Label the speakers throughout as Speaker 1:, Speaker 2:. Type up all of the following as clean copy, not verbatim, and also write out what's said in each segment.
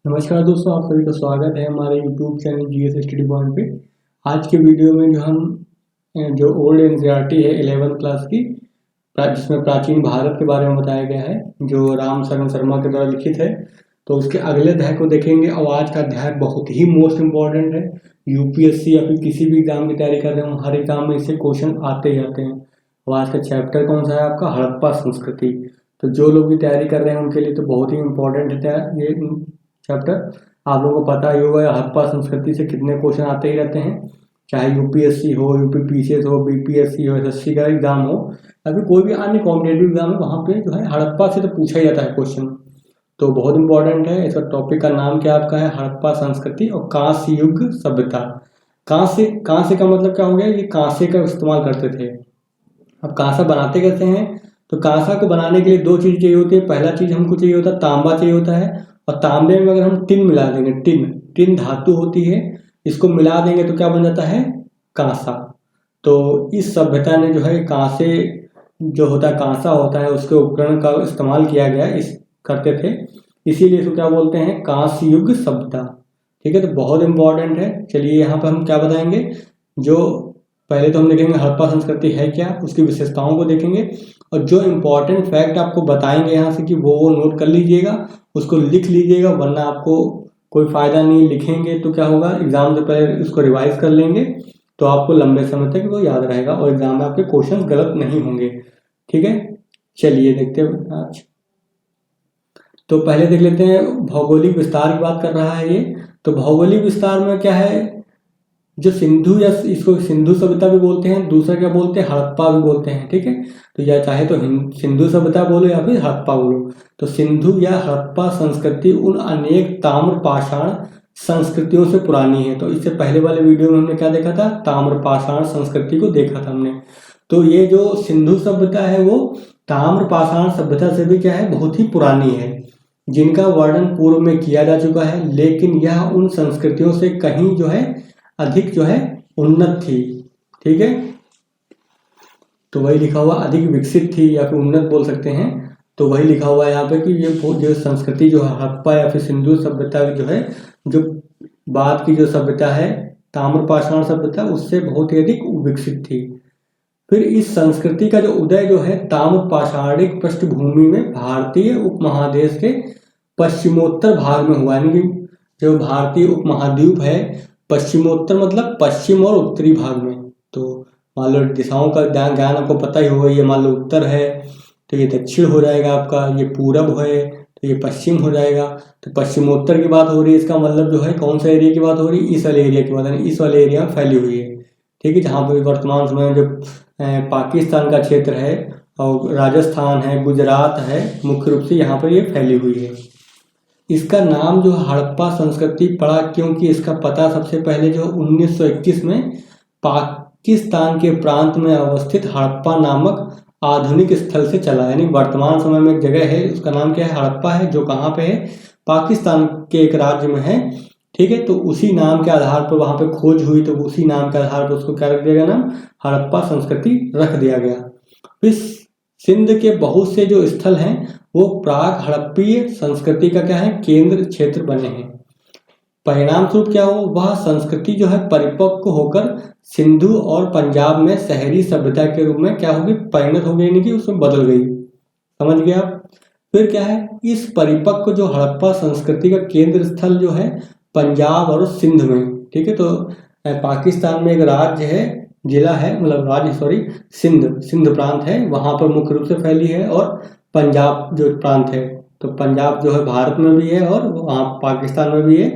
Speaker 1: नमस्कार दोस्तों, आप सभी का स्वागत है हमारे YouTube channel GS study point पे। आज के वीडियो में जो ओल्ड एनसीईआरटी है 11th क्लास की, जिसमें प्राचीन भारत के बारे में बताया गया है, जो राम शरण शर्मा के द्वारा लिखित है, तो उसके अगले अध्याय को देखेंगे। और आज का अध्याय बहुत ही मोस्ट इम्पॉर्टेंट है। यूपीएससी या फिर किसी भी एग्जाम की तैयारी कर रहे हो, हर एग्जाम में इससे क्वेश्चन आते ही आते हैं। और आज का चैप्टर कौन सा है आपका? हड़प्पा संस्कृति। तो जो लोग भी तैयारी कर रहे हैं उनके लिए तो बहुत ही इम्पोर्टेंट है ये चैप्टर। आप लोगों को पता ही होगा हड़प्पा संस्कृति से कितने क्वेश्चन आते ही रहते हैं, चाहे यूपीएससी हो, यूपीपीसीएस हो, बीपीएससी हो, एसएससी का एग्जाम हो, या फिर कोई भी अन्य कॉम्पिटेटिव एग्जाम है, वहाँ पे जो है हड़प्पा से तो पूछा ही जाता है क्वेश्चन। तो बहुत इंपॉर्टेंट है। इसका टॉपिक का नाम क्या आपका है? हड़प्पा संस्कृति और कांस्य युग सभ्यता। कांस्य कांस्य का मतलब क्या हो गया? ये कांसे का इस्तेमाल करते थे। अब कांसा बनाते कैसे हैं? तो कांसा को बनाने के लिए दो चीज चाहिए होती है। पहला चीज हमको चाहिए होता है तांबा चाहिए होता है, और तांबे में अगर हम टिन मिला देंगे, टिन टिन धातु होती है, इसको मिला देंगे तो क्या बन जाता है? कांसा। तो इस सभ्यता ने जो है कांसे जो होता है, कांसा होता है, उसके उपकरण का इस्तेमाल किया गया इस करते थे, इसीलिए इसको क्या बोलते हैं? कांस्य युग सभ्यता। ठीक है, तो बहुत इंपॉर्टेंट है। चलिए यहाँ पर हम क्या बताएंगे, जो पहले तो हम देखेंगे हड़प्पा संस्कृति है क्या, उसकी विशेषताओं को देखेंगे, और जो इम्पोर्टेंट फैक्ट आपको बताएंगे यहाँ से कि वो नोट कर लीजिएगा, उसको लिख लीजिएगा, वरना आपको कोई फायदा नहीं। लिखेंगे तो क्या होगा, एग्जाम से पहले उसको रिवाइज कर लेंगे तो आपको लंबे समय तक वो याद रहेगा और एग्जाम में आपके क्वेश्चन गलत नहीं होंगे। ठीक है, चलिए देखते हैं आज। तो पहले देख लेते हैं, भौगोलिक विस्तार की बात कर रहा है ये। तो भौगोलिक विस्तार में क्या है, जो सिंधु या इसको सिंधु सभ्यता भी बोलते हैं, दूसरा क्या बोलते हैं? हड़प्पा भी बोलते हैं। ठीक है, तो या चाहे तो सिंधु सभ्यता बोलो या फिर हड़प्पा बोलो। तो सिंधु या हड़प्पा संस्कृति उन अनेक ताम्र पाषाण संस्कृतियों से पुरानी है। तो इससे पहले वाले वीडियो में हमने क्या देखा था? ताम्र पाषाण संस्कृति को देखा था हमने। तो ये जो सिंधु सभ्यता है वो ताम्र पाषाण सभ्यता से भी क्या है, बहुत ही पुरानी है, जिनका वर्णन पूर्व में किया जा चुका है। लेकिन यह उन संस्कृतियों से कहीं जो है अधिक जो है उन्नत थी। ठीक है, तो वही लिखा हुआ अधिक विकसित थी या फिर उन्नत बोल सकते हैं। तो वही लिखा हुआ है यहाँ पे कि ये जो संस्कृति जो हड़प्पा या फिर सिंधु सभ्यता जो है, जो बाद की जो सभ्यता है ताम्रपाषाण सभ्यता, उससे बहुत ही अधिक विकसित थी। फिर इस संस्कृति का जो उदय जो है ताम्रपाषाणिक पृष्ठभूमि में भारतीय उपमहादेश के पश्चिमोत्तर भाग में हुआ। यानी कि जो भारतीय उपमहाद्वीप है, पश्चिमोत्तर मतलब पश्चिम और उत्तरी भाग में। तो मान लो दिशाओं का ज्ञान आपको पता ही होगा। ये मान लो उत्तर है तो ये दक्षिण हो जाएगा आपका, ये पूरब है तो ये पश्चिम हो जाएगा। तो पश्चिमोत्तर की बात हो रही है, इसका मतलब जो है कौन सा एरिया की बात हो रही है? इस वाले एरिया की बात, यानी इस वाले एरिया में फैली हुई है। ठीक है, जहाँ पर वर्तमान समय में जो पाकिस्तान का क्षेत्र है और राजस्थान है, गुजरात है, मुख्य रूप से यहाँ पर ये फैली हुई है। इसका नाम जो हड़प्पा संस्कृति पड़ा क्योंकि इसका पता सबसे पहले जो 1921 में पाकिस्तान के प्रांत में अवस्थित हड़प्पा नामक आधुनिक स्थल से चला। यानी वर्तमान समय में एक जगह है, उसका नाम क्या है? हड़प्पा है, जो कहाँ पे है? पाकिस्तान के एक राज्य में है। ठीक है, तो उसी नाम के आधार पर वहाँ पे खोज हुई, तो उसी नाम के आधार पर उसको क्या रख दिया गया? नाम हड़प्पा संस्कृति रख दिया गया। इस सिंध के बहुत से जो स्थल हैं वो प्राग हड़प्पीय संस्कृति का क्या है? केंद्र क्षेत्र बने हैं। परिणाम स्वरूप क्या हो, वह संस्कृति जो है परिपक्व होकर सिंधु और पंजाब में शहरी सभ्यता के रूप में क्या होगी? परिणत हो गई, यानी कि उसमें बदल गई। समझ गए आप? फिर क्या है, इस परिपक्व जो हड़प्पा संस्कृति का केंद्र स्थल जो है पंजाब और सिंध में। ठीक है, तो पाकिस्तान में एक राज्य है, जिला है, मतलब राज्य सॉरी, सिंध सिंध प्रांत है, वहां पर मुख्य रूप से फैली है। और पंजाब जो प्रांत है, तो पंजाब जो है भारत में भी है और वहाँ पाकिस्तान में भी है।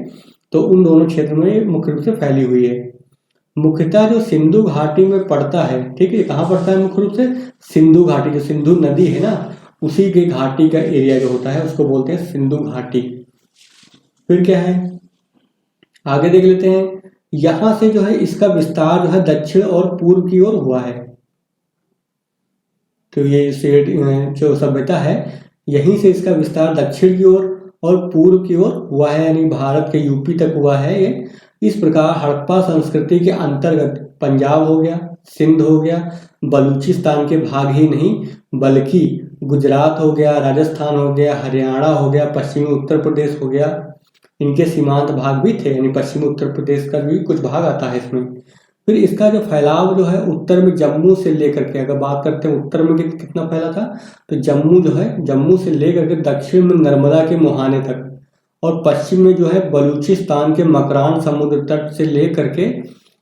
Speaker 1: तो उन दोनों क्षेत्र में मुख्य रूप से फैली हुई है। मुख्यतः जो सिंधु घाटी में पड़ता है। ठीक है, कहाँ पड़ता है मुख्य रूप से? सिंधु घाटी, जो सिंधु नदी है ना, उसी के घाटी का एरिया जो होता है उसको बोलते हैं सिंधु घाटी। फिर क्या है, आगे देख लेते हैं। यहां से जो है इसका विस्तार जो है दक्षिण और पूर्व की ओर हुआ है। तो ये जो सभ्यता है, यहीं से इसका विस्तार दक्षिण की ओर और पूर्व की ओर हुआ है, यानी भारत के यूपी तक हुआ है ये। इस प्रकार हड़प्पा संस्कृति के अंतर्गत पंजाब हो गया, सिंध हो गया, बलूचिस्तान के भाग ही नहीं बल्कि गुजरात हो गया, राजस्थान हो गया, हरियाणा हो गया, पश्चिमी उत्तर प्रदेश हो गया, इनके सीमांत भाग भी थे, यानी पश्चिमी उत्तर प्रदेश का भी कुछ भाग आता है इसमें। फिर इसका जो फैलाव जो है उत्तर में जम्मू से लेकर के, अगर बात करते हैं उत्तर में कितना फैला था, तो जम्मू जो है, जम्मू से लेकर के दक्षिण में नर्मदा के मुहाने तक, और पश्चिम में जो है बलूचिस्तान के मकरान समुद्र तट से लेकर के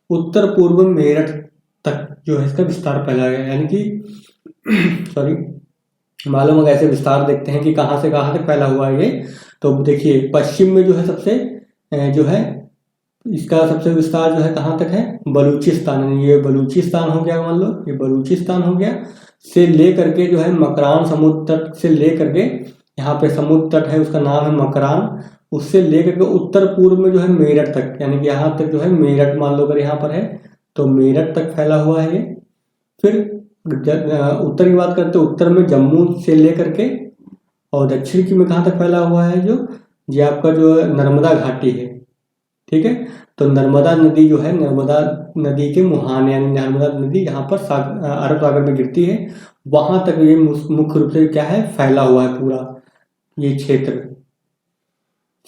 Speaker 1: उत्तर पूर्व में मेरठ तक जो है इसका विस्तार फैला गया। यानी कि सॉरी, मालूम होगा, ऐसे विस्तार देखते हैं कि कहाँ से कहाँ तक फैला हुआ है ये। तो देखिए पश्चिम में जो है सबसे जो है इसका सबसे विस्तार जो है कहाँ तक है, बलूचिस्तान। ये बलूचिस्तान हो गया, मान लो ये बलूचिस्तान हो गया, से ले करके जो है मकरान समुद्र तट से ले करके, यहाँ पे समुद्र तट है उसका नाम है मकरान, उससे लेकर के उत्तर पूर्व में जो है मेरठ तक, यानी कि यहाँ तक जो है मेरठ, मान लो अगर यहाँ पर है तो मेरठ तक फैला हुआ है ये। फिर उत्तर की बात करते हैं, उत्तर में जम्मू से लेकर के, और दक्षिण की में कहाँ तक फैला हुआ है, जो ये आपका जो नर्मदा घाटी है, ठीक है। तो नर्मदा नदी जो है, नर्मदा नदी के मुहाने, यानी नर्मदा नदी यहाँ पर अरब सागर में गिरती है, वहां तक ये मुख्य रूप से क्या है, फैला हुआ है पूरा ये क्षेत्र,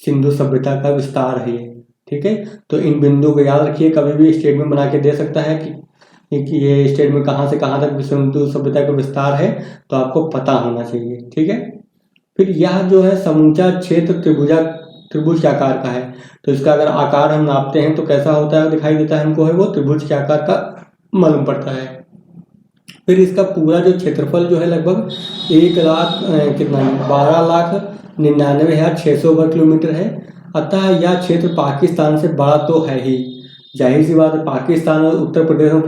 Speaker 1: सिंधु सभ्यता का विस्तार है ये, ठीक है। तो इन बिंदुओं को याद रखिए, कभी भी स्टेटमेंट बना के दे सकता है कि ये स्टेटमेंट कहाँ से कहाँ तक सिंधु सभ्यता का विस्तार है, तो आपको पता होना चाहिए, ठीक है। फिर यह जो है समूचा क्षेत्र त्रिभुज के आकार का है। तो इसका अगर आकार हम नापते हैं तो कैसा होता है, दिखाई देता है हमको, है वो त्रिभुज के आकार का मालूम पड़ता है। फिर इसका पूरा जो क्षेत्रफल जो है लगभग 12,99,600 वर्ग किलोमीटर है। अतः यह क्षेत्र पाकिस्तान से बड़ा तो है ही, जाहिर सी बात है, पाकिस्तान और उत्तर प्रदेश में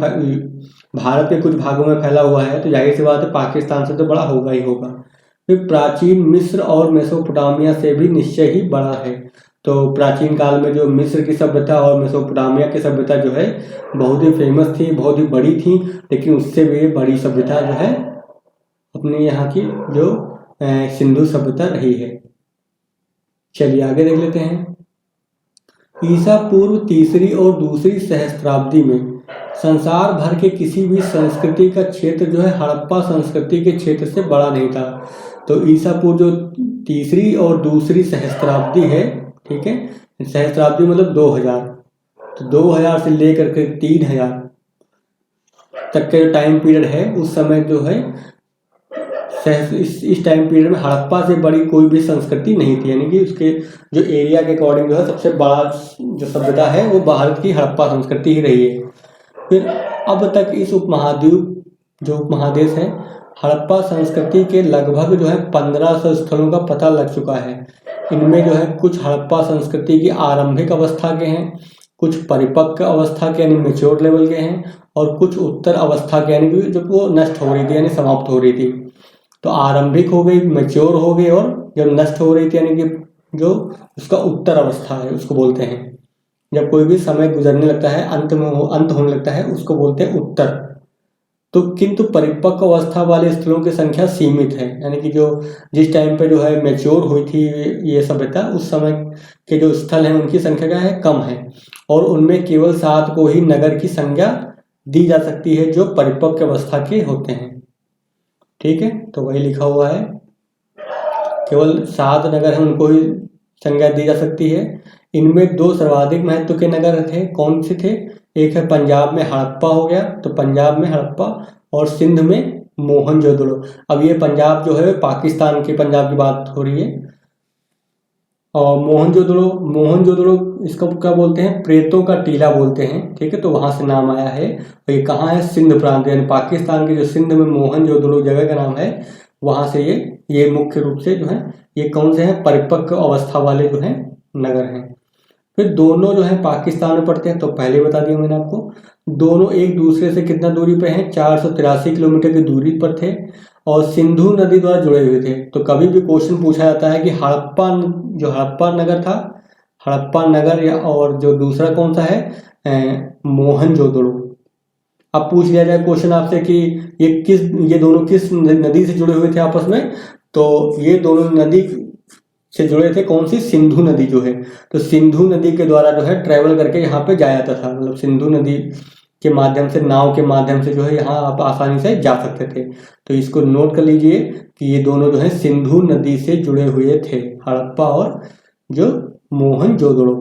Speaker 1: भारत के कुछ भागों में फैला हुआ है, तो जाहिर सी बात है पाकिस्तान से तो बड़ा होगा ही होगा। फिर प्राचीन मिस्र और मेसोपोटामिया से भी निश्चय ही बड़ा है। तो प्राचीन काल में जो मिस्र की सभ्यता और मेसोपोटामिया की सभ्यता जो है बहुत ही फेमस थी, बहुत ही बड़ी थी, लेकिन उससे भी बड़ी सभ्यता जो है अपने यहाँ की जो सिंधु सभ्यता रही है। चलिए आगे देख लेते हैं। ईसा पूर्व तीसरी और दूसरी सहस्त्राब्दी में संसार भर के किसी भी संस्कृति का क्षेत्र जो है हड़प्पा संस्कृति के क्षेत्र से बड़ा नहीं था। तो ईसा पूर्व जो तीसरी और दूसरी सहस्त्राब्दी है, ठीक है, सहस्त्राब्दी मतलब 2000, तो 2000 से लेकर के 3000 तक का जो टाइम पीरियड है, उस समय जो है इस टाइम पीरियड में हड़प्पा से बड़ी कोई भी संस्कृति नहीं थी। यानी कि उसके जो एरिया के अकॉर्डिंग जो है सबसे बड़ा जो सभ्यता है वो भारत की हड़प्पा संस्कृति ही रही है। फिर अब तक इस उपमहाद्वीप जो उपमहादेश है, हड़प्पा संस्कृति के लगभग जो है 1500 स्थलों का पता लग चुका है। इनमें जो है कुछ हड़प्पा संस्कृति की आरंभिक अवस्था के हैं, कुछ परिपक्व अवस्था के यानी मेच्योर लेवल के हैं, और कुछ उत्तर अवस्था के यानी कि जब वो नष्ट हो रही थी यानी समाप्त हो रही थी। तो आरंभिक हो गई, मेच्योर हो गई, और जब नष्ट हो रही थी यानी कि जो उसका उत्तर अवस्था है उसको बोलते हैं। जब कोई भी समय गुजरने लगता है, अंत होने लगता है, उसको बोलते हैं उत्तर। तो किंतु परिपक्व अवस्था वाले स्थलों की संख्या सीमित है, यानी कि जो जिस टाइम पे जो है मेच्योर हुई थी ये सभ्यता, उस समय के जो स्थल हैं उनकी संख्या क्या है, कम है, और उनमें केवल 7 को ही नगर की संज्ञा दी जा सकती है जो परिपक्व अवस्था के होते हैं, ठीक है। तो वही लिखा हुआ है, केवल 7 नगर हैं उनको ही संज्ञा दी जा सकती है। इनमें 2 सर्वाधिक महत्व के नगर थे, कौन से थे, एक है पंजाब में हड़प्पा हो गया, तो पंजाब में हड़प्पा, और सिंध में मोहनजोदड़ो। अब ये पंजाब जो है पाकिस्तान के पंजाब की बात हो रही है, और मोहनजोदड़ो इसको क्या बोलते हैं, प्रेतों का टीला बोलते हैं, ठीक है। तो वहां से नाम आया है। और ये कहाँ है, सिंध प्रांत, यानी पाकिस्तान के जो सिंध में मोहनजोदड़ो जगह का नाम है, वहां से ये मुख्य रूप से जो है ये कौन से हैं, परिपक्व अवस्था वाले जो है नगर हैं। फिर दोनों जो है पाकिस्तान में पड़ते हैं, तो पहले बता दिया मैंने आपको। दोनों एक दूसरे से कितना दूरी पे हैं, 483 किलोमीटर की दूरी पर थे, और सिंधु नदी द्वारा जुड़े हुए थे। तो कभी भी क्वेश्चन पूछा जाता है कि हड़प्पा नगर था, हड़प्पा नगर, या और जो दूसरा कौन सा है, मोहनजोदड़ो। अब पूछ लिया जाए क्वेश्चन आपसे कि ये दोनों किस नदी से जुड़े हुए थे आपस में, तो ये दोनों नदी से जुड़े थे, कौन सी, सिंधु नदी जो है। तो सिंधु नदी के द्वारा जो है ट्रेवल करके यहाँ पे जाया जाता था, मतलब सिंधु नदी के माध्यम से, नाव के माध्यम से जो है यहाँ आप आसानी से जा सकते थे। तो इसको नोट कर लीजिए कि ये दोनों जो है सिंधु नदी से जुड़े हुए थे, हड़प्पा और जो मोहनजोदड़ो।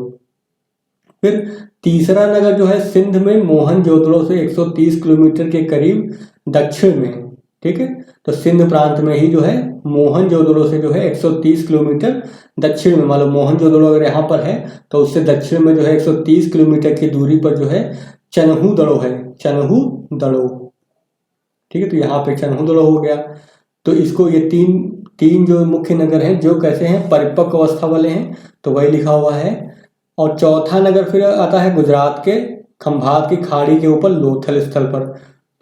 Speaker 1: फिर तीसरा नगर जो है सिंध में मोहनजोदड़ो से 130 किलोमीटर के करीब दक्षिण में, ठीक है। तो सिंध प्रांत में ही जो है मोहनजोदड़ो से जो है 130 किलोमीटर दक्षिण में, मान लो मोहनजोदड़ो अगर यहाँ पर है तो उससे दक्षिण में जो है 130 किलोमीटर की दूरी पर जो है चन्हूदड़ो है, चन्हूदड़ो, ठीक है। तो यहाँ पे चन्हूदड़ो हो गया। तो इसको ये तीन जो मुख्य नगर हैं जो कैसे हैं, परिपक्व अवस्था वाले हैं, तो वही लिखा हुआ है। और चौथा नगर फिर आता है गुजरात के खंभात की खाड़ी के ऊपर लोथल स्थल पर,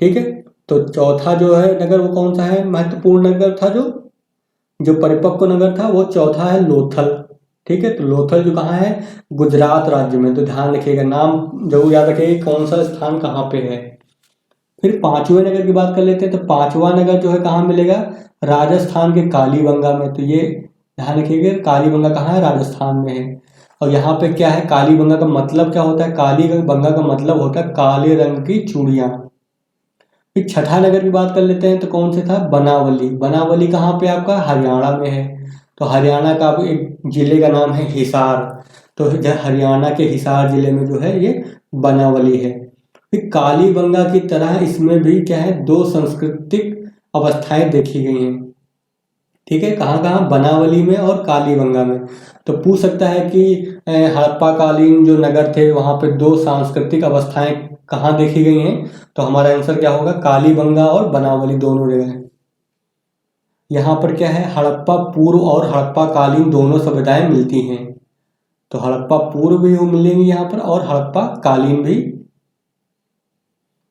Speaker 1: ठीक है। तो चौथा जो है नगर वो कौन सा है, महत्वपूर्ण नगर था जो परिपक्व नगर था, वो चौथा है लोथल, ठीक है। तो लोथल जो कहाँ है, गुजरात राज्य में। तो ध्यान रखिएगा, नाम जरूर याद रखिएगा कौन सा स्थान कहाँ पे है। फिर पांचवें नगर की बात कर लेते हैं। तो पांचवा नगर जो है कहाँ मिलेगा, राजस्थान के कालीबंगा में। तो ये ध्यान रखिएगा, कालीबंगा कहाँ है, राजस्थान में है। और यहाँ पे क्या है, कालीबंगा का मतलब क्या होता है, कालीबंगा का मतलब होता है काले रंग की चूड़ियाँ। फिर छठा नगर की बात कर लेते हैं। तो कौन से था, बनावली। बनावली कहाँ पे आपका, हरियाणा में है। तो हरियाणा का एक जिले का नाम है हिसार। तो हरियाणा के हिसार जिले में जो है ये बनावली है। फिर कालीबंगा की तरह इसमें भी क्या है, दो सांस्कृतिक अवस्थाएं देखी गई हैं, ठीक है। कहाँ कहाँ, बनावली में और कालीबंगा में। तो पूछ सकता है कि हड़प्पा कालीन जो नगर थे वहाँ पे दो सांस्कृतिक अवस्थाएं कहाँ देखी गई हैं। तो हमारा आंसर क्या होगा, कालीबंगा और बनावली दोनों जगह। यहाँ पर क्या है, हड़प्पा पूर्व और हड़प्पा कालीन दोनों सभ्यताएं मिलती हैं। तो हड़प्पा पूर्व भी मिलेंगी यहाँ पर और हड़प्पा कालीन भी।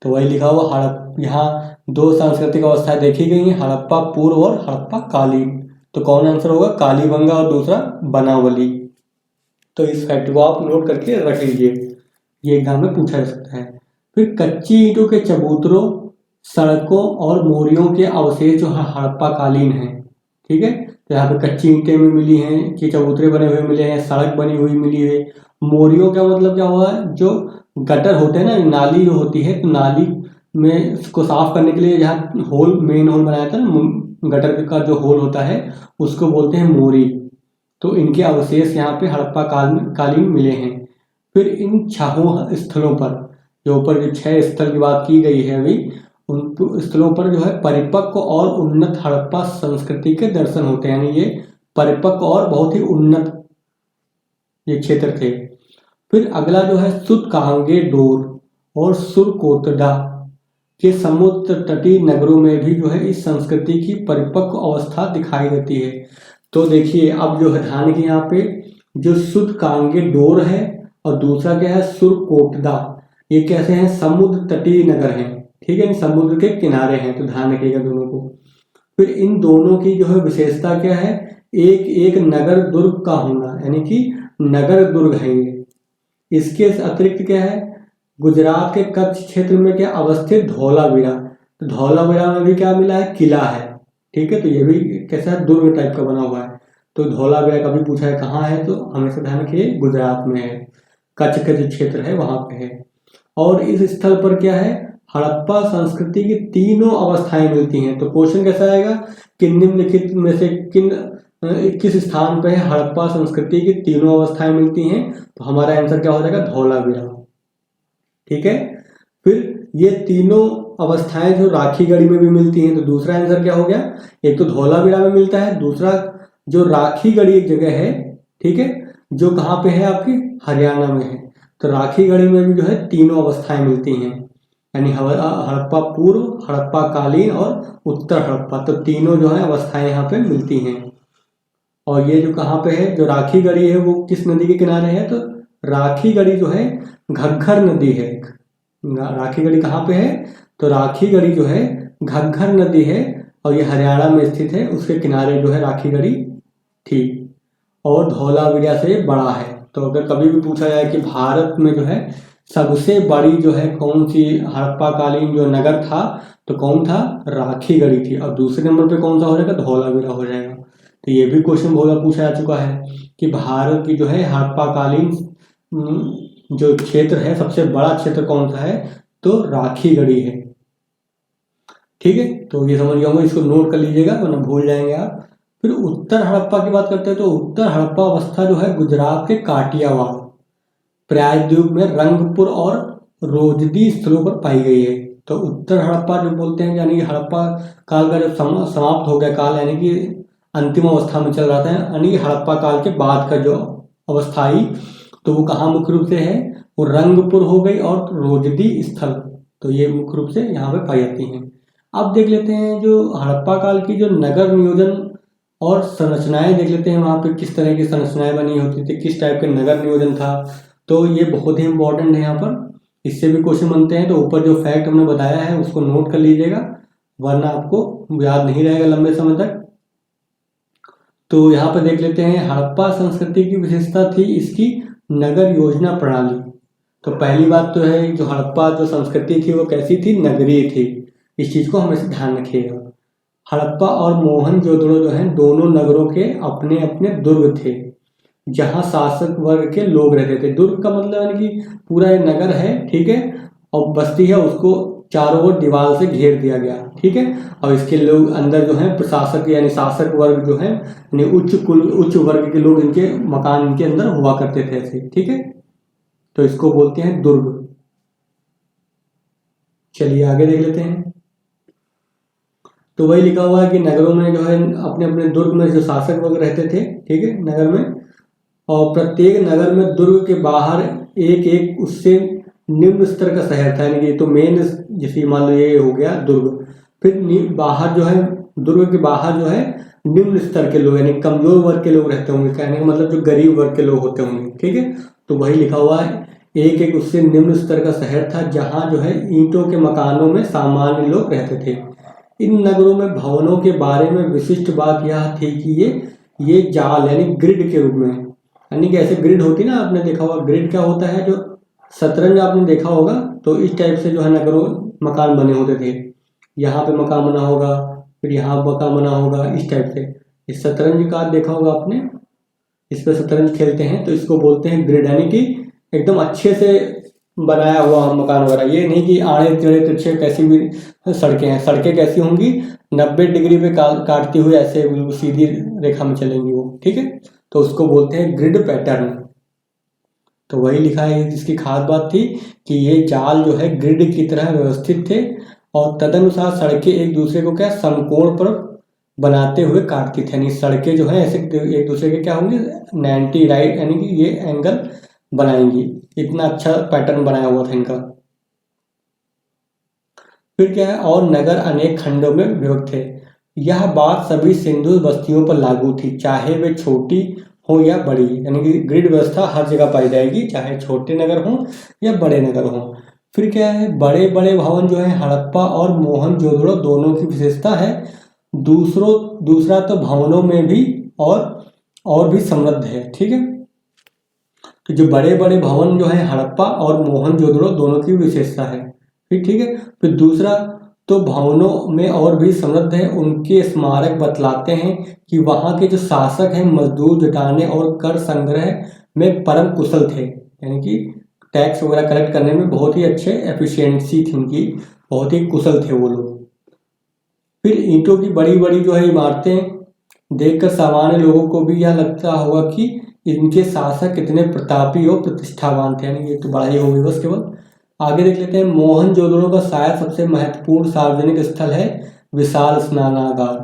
Speaker 1: तो वही लिखा हुआ यहाँ दो सांस्कृतिक अवस्थाएं देखी गई हैं, हड़प्पा पूर्व और हड़प्पा कालीन। तो कौन आंसर होगा, कालीबंगा और दूसरा बनावली। तो इस फैक्ट को आप नोट करके रख लीजिए, ये एग्जाम में पूछा जा सकता है। फिर कच्ची ईंटों के चबूतरों, सड़कों और मोरियों के अवशेष जो हड़प्पा कालीन है, ठीक है। तो यहाँ पे कच्ची ईंटें भी मिली हैं, कि चबूतरे बने हुए मिले हैं, सड़क बनी हुई मिली है। मोरियों का मतलब क्या हुआ है, जो गटर होते हैं ना, नाली जो होती है, तो नाली में उसको साफ करने के लिए जहाँ होल, मेन होल बनाया था ना, गटर का जो होल होता है उसको बोलते हैं मोरी। तो इनके अवशेष यहाँ पे हड़प्पा कालीन मिले हैं। फिर इन छहों स्थलों पर, जो ऊपर जो 6 स्थल की बात की गई है अभी, उन स्थलों पर जो है परिपक्व और उन्नत हड़प्पा संस्कृति के दर्शन होते हैं। यानी ये परिपक्व और बहुत ही उन्नत ये क्षेत्र थे। फिर अगला जो है सुतकांगे डोर और सुरकोटडा के समुद्र तटीय नगरों में भी जो है इस संस्कृति की परिपक्व अवस्था दिखाई देती है। तो देखिए अब जो है ध्यान की यहाँ पे जो सुतकांगे डोर है और दूसरा क्या है सुरकोटडा, ये कैसे हैं, समुद्र तटीय नगर हैं, ठीक है, समुद्र के किनारे हैं। तो ध्यान रखिएगा दोनों को। फिर इन दोनों की जो है विशेषता क्या है, एक एक नगर दुर्ग का होना, यानी कि नगर दुर्ग है ये। इसके अतिरिक्त क्या है, गुजरात के कच्छ क्षेत्र में क्या अवस्थित धौलावीरा। तो धौलावीरा में भी क्या मिला है, किला है, ठीक है। तो ये भी कैसा है, दुर्ग टाइप का बना हुआ है। तो धौलावीरा का भी पूछा है कहाँ है, तो हमेशा ध्यान रखिए गुजरात में है, कच्छ का जो क्षेत्र है वहां पे है। और इस स्थल पर क्या है, हड़प्पा संस्कृति की तीनों अवस्थाएं मिलती हैं। तो क्वेश्चन कैसा आएगा कि निम्नलिखित में से किस स्थान पर हड़प्पा संस्कृति की तीनों अवस्थाएं मिलती हैं। तो हमारा आंसर क्या हो जाएगा, धौलावीरा, ठीक है। फिर ये तीनों अवस्थाएं जो राखीगढ़ी में भी मिलती हैं। तो दूसरा आंसर क्या हो गया, एक तो धौलावीरा में मिलता है, दूसरा जो राखीगढ़ी एक जगह है, ठीक है, जो कहाँ पे है आपकी हरियाणा में है। तो राखीगढ़ी में भी जो है तीनों अवस्थाएं मिलती हैं, यानी हड़प्पा पूर्व, हड़प्पा कालीन और उत्तर हड़प्पा। तो तीनों जो है अवस्थाएं यहाँ पे मिलती हैं। और ये जो कहाँ पे है, जो राखीगढ़ी है वो किस नदी के किनारे है, तो राखीगढ़ी जो है घग्गर नदी है। राखीगढ़ी कहाँ पे है, तो राखीगढ़ी जो है घग्गर नदी है और ये हरियाणा में स्थित है, उसके किनारे जो है राखीगढ़ी थी और धौलावीरा से बड़ा है। तो अगर कभी भी पूछा जाए कि भारत में जो है सबसे बड़ी जो है कौन सी हड़प्पा कालीन जो नगर था, तो कौन था, राखीगढ़ी थी। और दूसरे नंबर पे कौन सा हो जाएगा, धौलावीरा हो जाएगा। तो ये भी क्वेश्चन बहुत बार पूछा जा चुका है कि भारत की जो है हड़प्पा कालीन जो क्षेत्र है सबसे बड़ा क्षेत्र कौन सा है, तो राखीगढ़ी है, ठीक है। तो ये समझ गए होंगे, इसको नोट कर लीजिएगा वरना भूल जाएंगे आप। फिर उत्तर हड़प्पा की बात करते हैं तो उत्तर हड़प्पा अवस्था जो है गुजरात के काठियावाड़, प्रायद्वीप में रंगपुर और रोजदी स्थलों पर पाई गई है। तो उत्तर हड़प्पा जो बोलते हैं यानी कि हड़प्पा काल का जब समाप्त हो गया काल, यानी कि अंतिम अवस्था में चल रहा था, यानी कि हड़प्पा काल के बाद का जो अवस्था आई तो वो कहाँ मुख्य रूप से है, वो रंगपुर हो गई और रोजदी स्थल, तो ये मुख्य रूप से यहाँ पे पाई जाती हैं। अब देख लेते हैं जो हड़प्पा काल की जो नगर नियोजन और संरचनाएं देख लेते हैं, वहाँ पे किस तरह की संरचनाएं बनी होती थी, किस टाइप के नगर नियोजन था। तो ये बहुत ही इंपॉर्टेंट है यहाँ पर, इससे भी क्वेश्चन बनते हैं। तो ऊपर जो फैक्ट हमने बताया है उसको नोट कर लीजिएगा, वरना आपको याद नहीं रहेगा लंबे समय तक। तो यहाँ पे देख लेते हैं हड़प्पा संस्कृति की विशेषता थी इसकी नगर योजना प्रणाली। तो पहली बात तो है जो हड़प्पा जो संस्कृति थी वो कैसी थी, नगरीय थी। इस चीज को हमेशा ध्यान रखिएगा। हड़प्पा और मोहनजोदड़ो जो है दोनों नगरों के अपने अपने दुर्ग थे, जहां शासक वर्ग के लोग रहते थे। दुर्ग का मतलब है कि पूरा एक नगर है, ठीक है, और बस्ती है, उसको चारों ओर दीवार से घेर दिया गया, ठीक है, और इसके लोग अंदर जो है प्रशासक यानी शासक वर्ग जो है यानी उच्च वर्ग के लोग इनके मकान इनके अंदर हुआ करते थे ऐसे, ठीक है। तो इसको बोलते हैं दुर्ग। चलिए आगे देख लेते हैं। तो वही लिखा हुआ है कि नगरों में जो है अपने अपने दुर्ग में जो शासक वर्ग रहते थे, ठीक है, नगर में, और प्रत्येक नगर में दुर्ग के बाहर एक एक उससे निम्न स्तर का शहर था, यानी कि तो मेन जैसे मान लो ये हो गया दुर्ग, फिर बाहर जो है दुर्ग के बाहर जो है निम्न स्तर के लोग यानी कमजोर वर्ग के लोग रहते होंगे, कहने का मतलब जो गरीब वर्ग के लोग होते होंगे, ठीक है। तो वही लिखा हुआ है एक एक उससे निम्न स्तर का शहर था, जहाँ जो है ईंटों के मकानों में सामान्य लोग रहते थे। इन नगरों में भवनों के बारे में विशिष्ट बात यह थी कि ये जाल यानी ग्रिड के रूप में, यानी कि ऐसे ग्रिड होती ना, आपने देखा होगा ग्रिड क्या होता है, जो शतरंज आपने देखा होगा, तो इस टाइप से जो है नगरों मकान बने होते थे। यहाँ पे मकान बना होगा, फिर यहाँ मकान बना होगा, इस टाइप से। इस शतरंज का देखा होगा आपने, इस पर शतरंज खेलते हैं, तो इसको बोलते हैं ग्रिड, यानी कि एकदम अच्छे से बनाया हुआ मकान वगैरह। ये नहीं कि आड़े टेढ़े तिरछे कैसी भी सड़कें हैं, सड़कें कैसी होंगी 90 डिग्री पे काटती हुई ऐसे बिल्कुल सीधी रेखा में चलेंगी वो, ठीक है। तो उसको बोलते हैं ग्रिड पैटर्न। तो वही लिखा है, जिसकी खास बात थी कि ये जाल जो है ग्रिड की तरह व्यवस्थित थे और तदनुसार सड़कें एक दूसरे को क्या समकोण पर बनाते हुए काटती थी, यानी सड़कें जो है ऐसे एक दूसरे के क्या होंगे 90 राइट, यानी कि ये एंगल बनाएंगी। इतना अच्छा पैटर्न बनाया हुआ था इनका। फिर क्या है, और नगर अनेक खंडों में विभक्त थे। यह बात सभी सिंधु बस्तियों पर लागू थी, चाहे वे छोटी हो या बड़ी, यानी कि ग्रिड व्यवस्था हर जगह पाई जाएगी, चाहे छोटे नगर हो या बड़े नगर हो। फिर क्या है, बड़े बड़े भवन जो है हड़प्पा और मोहनजोदड़ो दोनों की विशेषता है। दूसरा तो भवनों में भी और भी समृद्ध है, ठीक है। तो जो बड़े बड़े भवन जो है हड़प्पा और मोहनजोदड़ो दोनों की विशेषता है, फिर ठीक है। फिर दूसरा तो भवनों में और भी समृद्ध है, उनके स्मारक बतलाते हैं कि वहाँ के जो शासक हैं मजदूर जुटाने और कर संग्रह में परम कुशल थे, यानी कि टैक्स वगैरह कलेक्ट करने में बहुत ही अच्छे एफिशिएंसी थी उनकी, बहुत ही कुशल थे वो लोग। फिर ईंटों की बड़ी बड़ी जो है इमारतें देखकर सामान्य लोगों को भी यह लगता होगा कि इनके शासक कितने प्रतापी और प्रतिष्ठावान थे, यानी ये तो बड़ा ही हो गई बस केवल। आगे देख लेते हैं, मोहनजोदड़ो का शायद सबसे महत्वपूर्ण सार्वजनिक स्थल है विशाल स्नानागार।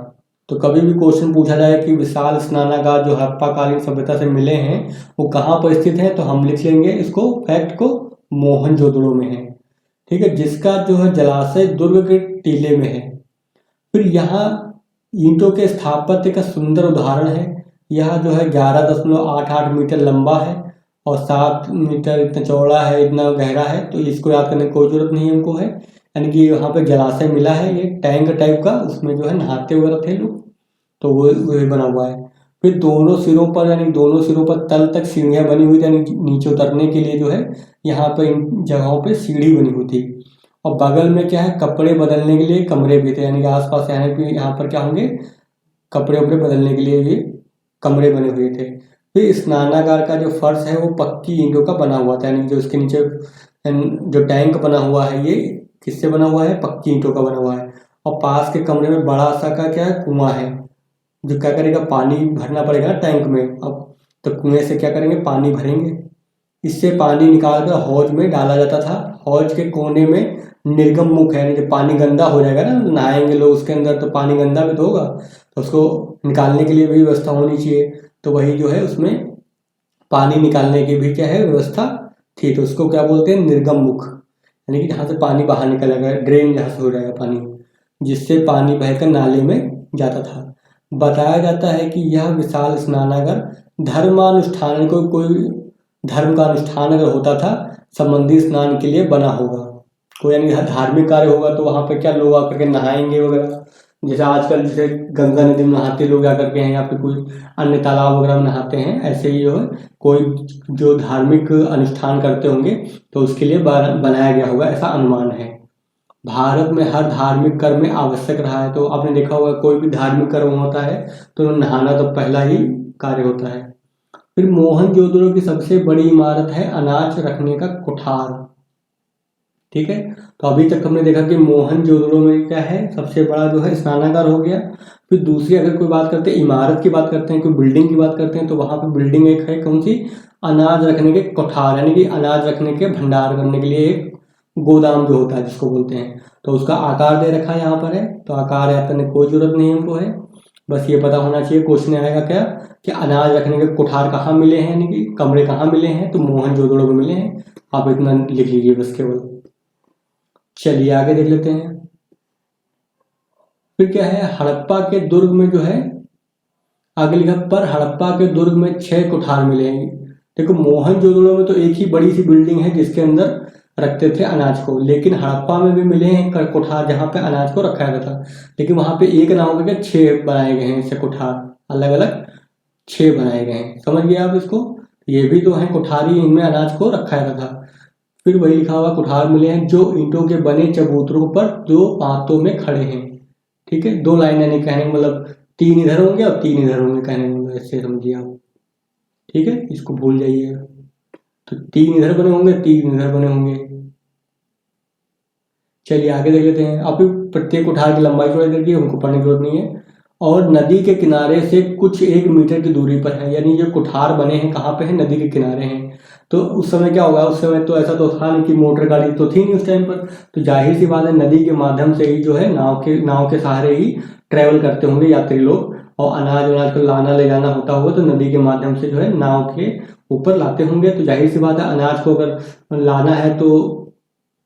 Speaker 1: तो कभी भी क्वेश्चन पूछा जाए कि विशाल स्नानागार जो हड़प्पाकालीन सभ्यता से मिले हैं वो कहाँ पर स्थित है, तो हम लिख लेंगे इसको फैक्ट को मोहनजोदड़ो में है, ठीक है, जिसका जो है जलाशय दुर्ग के टीले में है। फिर यहाँ ईंटों के स्थापत्य का सुंदर उदाहरण है। यह जो है 11.88 मीटर लंबा है और 7 मीटर इतना चौड़ा है, इतना गहरा है, तो इसको याद करने की कोई जरूरत नहीं हमको है। यानी कि यहाँ पे जलाशय मिला है, ये टैंक टाइप का, उसमें जो है नहाते वगैरह थे लोग, तो वो बना हुआ है। फिर दोनों सिरों पर यानी दोनों सिरों पर तल तक सीढ़ियाँ बनी हुई थी, यानी नीचे उतरने के लिए जो है यहाँ पर इन जगहों पे सीढ़ी बनी हुई थी। और बगल में क्या है, कपड़े बदलने के लिए कमरे भी थे, यानी कि आसपास यहाँ पर क्या होंगे, कपड़े उपड़े बदलने के लिए ये कमरे बने हुए थे। फिर स्नानागार का जो फर्श है वो पक्की ईंटों का बना हुआ था, यानी जो इसके नीचे जो टैंक बना हुआ है ये किससे बना हुआ है, पक्की ईंटों का बना हुआ है। और पास के कमरे में बड़ा सा का क्या है, कुआं है, जो क्या करेगा, पानी भरना पड़ेगा टैंक में। अब तो कुएं से क्या करेंगे, पानी भरेंगे, इससे पानी निकाल कर हौज में डाला जाता था। हौज के कोने में निर्गम मुख है, जब पानी गंदा हो जाएगा ना, नहाएंगे लोग उसके अंदर तो पानी गंदा भी तो होगा, तो उसको निकालने के लिए भी व्यवस्था होनी चाहिए। तो वही जो है उसमें पानी निकालने की भी क्या है व्यवस्था थी, तो उसको क्या बोलते हैं, निर्गम मुख, यानी कि जहाँ से पानी बाहर निकलेगा, ड्रेन जहाँ से हो जाएगा पानी, जिससे पानी बहकर नाले में जाता था। बताया जाता है कि यह विशाल स्नानागार धर्मानुष्ठान को कोई धर्म का अनुष्ठान अगर होता था संबंधी स्नान के लिए बना होगा, कोई यानी धार्मिक कार्य होगा तो वहाँ पे क्या लोग आकर के नहाएंगे वगैरह, जैसे आजकल जैसे गंगा नदी में नहाते लोग आकर के हैं या फिर कोई अन्य तालाब वगैरह में नहाते हैं, ऐसे ही जो है कोई जो धार्मिक अनुष्ठान करते होंगे तो उसके लिए बनाया गया होगा, ऐसा अनुमान है। भारत में हर धार्मिक कर्म में आवश्यक रहा है, तो आपने देखा होगा कोई भी धार्मिक कर्म होता है तो नहाना तो पहला ही कार्य होता है। फिर मोहनजोदड़ो की सबसे बड़ी इमारत है अनाज रखने का कोठार, ठीक है। तो अभी तक हमने देखा कि मोहनजोदड़ो में क्या है, सबसे बड़ा जो है स्नानागार हो गया। फिर दूसरी अगर कोई बात करते हैं, इमारत की बात करते हैं, कोई बिल्डिंग की बात करते हैं, तो वहाँ पे बिल्डिंग एक है कौन सी, अनाज रखने के कोठार, यानी कि अनाज रखने के भंडार करने के लिए एक गोदाम जो होता है जिसको बोलते हैं, तो उसका आकार दे रखा है यहाँ पर है। तो आकार याद करने की कोई जरूरत नहीं हमको है, बस ये पता होना चाहिए क्वेश्चन आएगा क्या कि अनाज रखने के कोठार कहाँ मिले हैं, यानी कि कमरे कहाँ मिले हैं, तो मोहनजोदड़ो में मिले हैं। आप इतना लिख लीजिए बस केवल। चलिए आगे देख लेते हैं। फिर क्या है, हड़प्पा के दुर्ग में जो है, आगे लिखा पर हड़प्पा के दुर्ग में 6 कोठार मिले हैं। देखो मोहनजोदड़ो में तो एक ही बड़ी सी बिल्डिंग है जिसके अंदर रखते थे अनाज को, लेकिन हड़प्पा में भी मिले हैं कोठार जहाँ पे अनाज को रखा जाता था, लेकिन वहाँ पे एक ना होकर के 6 बनाए गए हैं, ऐसे कोठार अलग अलग 6 बनाए गए हैं। समझ गए आप इसको, ये भी तो है कोठारी, इनमें अनाज को रखा जाता था। फिर वही लिखा हुआ कोठार मिले हैं जो ईंटों के बने चबूतरों पर 2 पातों में खड़े हैं, ठीक है। 2 लाइन यानी कहने मतलब 3 इधर होंगे और 3 इधर होंगे, कहने मतलब ऐसे समझिए आप, ठीक है, इसको भूल जाइए। तो 3 इधर बने होंगे, 3 इधर बने होंगे। चलिए आगे देख लेते हैं। आप प्रत्येक कोठार की लंबाई चौड़ाई देखिए, उनको पढ़ने की जरूरत नहीं है। और नदी के किनारे से कुछ 1 मीटर की दूरी पर है, यानी जो कोठार बने हैं कहाँ पे हैं, नदी के किनारे हैं। तो उस समय क्या होगा, उस समय तो ऐसा तो था नहीं कि मोटर गाड़ी तो थी नहीं उस टाइम पर, तो जाहिर सी बात है नदी के माध्यम से ही जो है नाव के सहारे ही ट्रेवल करते होंगे यात्री लोग, और अनाज वनाज को लाना ले जाना होता होगा तो नदी के माध्यम से जो है नाव के ऊपर लाते होंगे। तो जाहिर सी बात है अनाज को अगर लाना है तो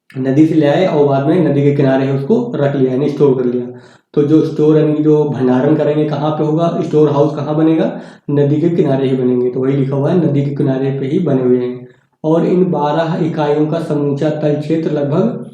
Speaker 1: नदी से ले आए और बाद में नदी के किनारे उसको रख लिया, यानी स्टोर कर लिया। तो जो स्टोर यानी जो भंडारण करेंगे कहाँ पे होगा, स्टोर हाउस कहाँ बनेगा, नदी के किनारे ही बनेंगे। तो वही लिखा हुआ है नदी के किनारे पे ही बने हुए हैं। और इन 12 इकाइयों का समूचा तल क्षेत्र लगभग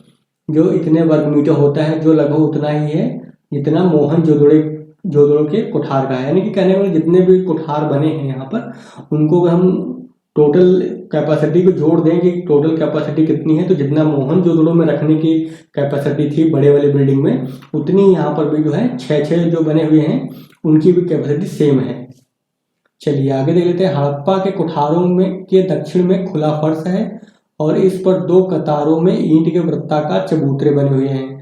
Speaker 1: जो इतने वर्ग मीटर होता है, जो लगभग उतना ही है जितना मोहनजोदड़ो के कोठार का है। यानी कि कहने में जितने भी कोठार बने हैं यहाँ पर, उनको अगर हम टोटल कैपेसिटी को जोड़ दें कि टोटल कैपेसिटी कितनी है, तो जितना मोहनजोदड़ो में रखने की कैपेसिटी थी बड़े वाले बिल्डिंग में, उतनी यहाँ पर भी जो है 6 जो बने हुए हैं उनकी भी कैपेसिटी सेम है। चलिए आगे देख लेते हैं। हड़प्पा के कोठारों में के दक्षिण में खुला फर्श है और इस पर 2 कतारों में ईंट के वृत्ताकार चबूतरे बने हुए हैं।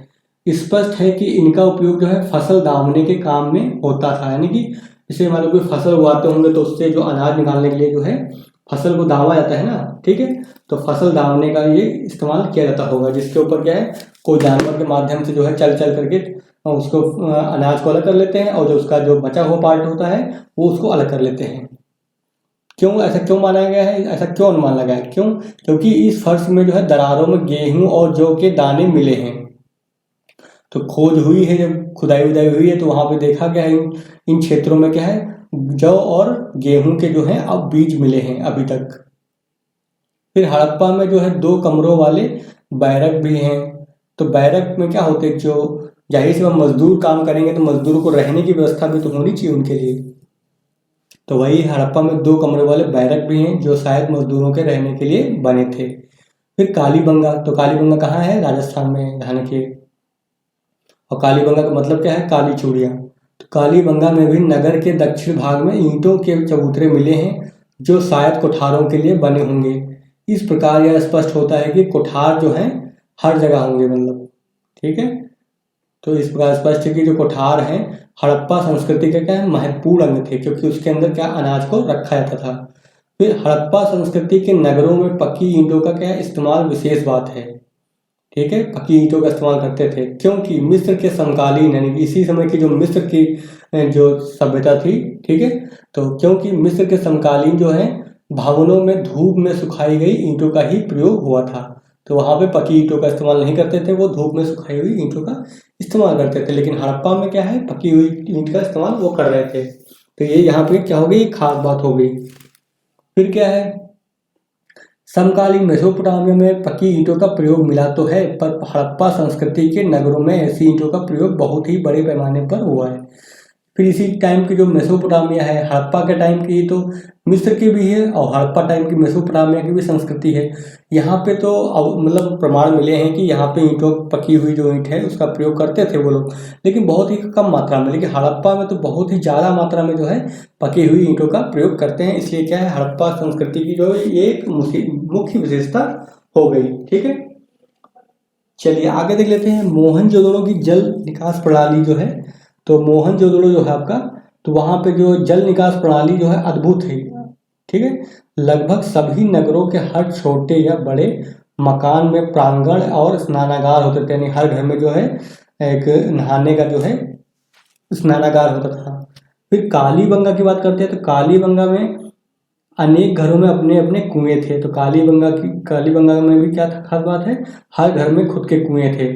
Speaker 1: स्पष्ट है कि इनका उपयोग जो है फसल दावने के काम में होता था, यानी कि जैसे मान लो कोई फसल उगाते होंगे तो उससे जो अनाज निकालने के लिए जो है फसल को दावा जाता है ना, ठीक है, तो फसल दावने का ये इस्तेमाल किया जाता होगा, जिसके ऊपर क्या है कोई जानवर के माध्यम से जो है चल चल करके उसको अनाज को अलग कर लेते हैं और जो उसका जो बचा हुआ पार्ट होता है वो उसको अलग कर लेते हैं। क्यों ऐसा क्यों माना गया है, ऐसा क्यों अनुमान लगा है, क्यों, क्योंकि इस फर्श में जो है दरारों में गेहूं और जौ के दाने मिले हैं। तो खोज हुई है, जब खुदाई उदाई हुई है तो वहां पे देखा गया है इन क्षेत्रों में क्या है, जौ और गेहूं के जो है अब बीज मिले हैं अभी तक। फिर हड़प्पा में जो है 2 कमरों वाले बैरक भी हैं। तो बैरक में क्या होते हैं, जो जाहिर से मजदूर काम करेंगे तो मजदूरों को रहने की व्यवस्था भी तो होनी चाहिए उनके लिए, तो वही हड़प्पा में 2 कमरे वाले बैरक भी हैं जो शायद मजदूरों के रहने के लिए बने थे। फिर कालीबंगा, तो कालीबंगा कहाँ है, राजस्थान में ध्यान रखिए। और कालीबंगा का मतलब क्या है, काली चूड़ियाँ। तो कालीबंगा में भी नगर के दक्षिण भाग में ईंटों के चबूतरे मिले हैं जो शायद कोठारों के लिए बने होंगे। इस प्रकार यह स्पष्ट होता है कि कोठार जो है हर जगह होंगे, मतलब ठीक है। तो इस प्रकार स्पष्ट है कि जो कोठार हैं हड़प्पा संस्कृति का क्या है महत्वपूर्ण अंग थे, क्योंकि उसके अंदर क्या अनाज को रखा जाता था। फिर हड़प्पा संस्कृति के नगरों में पक्की ईंटों का क्या इस्तेमाल विशेष बात है, ठीक है, पक्की ईंटों का इस्तेमाल करते थे, क्योंकि मिस्र के समकालीन यानी कि इसी समय की जो मिस्र की जो सभ्यता थी, ठीक है, तो क्योंकि मिस्र के समकालीन जो है भवनों में धूप में सुखाई गई ईंटों का ही प्रयोग हुआ था, तो वहाँ पे पक्की ईंटों का इस्तेमाल नहीं करते थे, वो धूप में सुखाई हुई ईंटों का इस्तेमाल करते थे। लेकिन हड़प्पा में क्या है पकी हुई ईंट का इस्तेमाल वो कर रहे थे, तो ये यहाँ पे क्या हो गई खास बात हो गई। फिर क्या है समकालीन मेसोपोटामिया में पकी ईंटों का प्रयोग मिला तो है, पर हड़प्पा संस्कृति के नगरों में ऐसी ईंटों का प्रयोग बहुत ही बड़े पैमाने पर हुआ है। फिर इसी टाइम की जो मेसोपोटामिया है हड़प्पा के टाइम की तो मिस्र की भी है और हड़प्पा टाइम की मेसोपोटामिया की भी संस्कृति है। यहाँ पे तो मतलब प्रमाण मिले हैं कि यहाँ पे ईंटों पकी हुई जो ईंट है उसका प्रयोग करते थे वो लोग, लेकिन बहुत ही कम मात्रा में। लेकिन हड़प्पा में तो बहुत ही ज़्यादा मात्रा में जो है पकी हुई ईंटों का प्रयोग करते हैं, इसलिए क्या है हड़प्पा संस्कृति की जो ये एक मुख्य विशेषता हो गई, ठीक है। चलिए आगे देख लेते हैं मोहनजोदड़ो की जल निकास प्रणाली जो है, तो मोहनजोदड़ो जो है आपका, तो वहाँ पे जो जल निकास प्रणाली जो है अद्भुत है, ठीक है। लगभग सभी नगरों के हर छोटे या बड़े मकान में प्रांगण और स्नानागार होते थे, यानी हर घर में जो है एक नहाने का जो है स्नानागार होता था। फिर कालीबंगा की बात करते हैं तो कालीबंगा में अनेक घरों में अपने अपने कुएं थे, तो कालीबंगा में भी क्या था खास बात है हर घर में खुद के कुएं थे।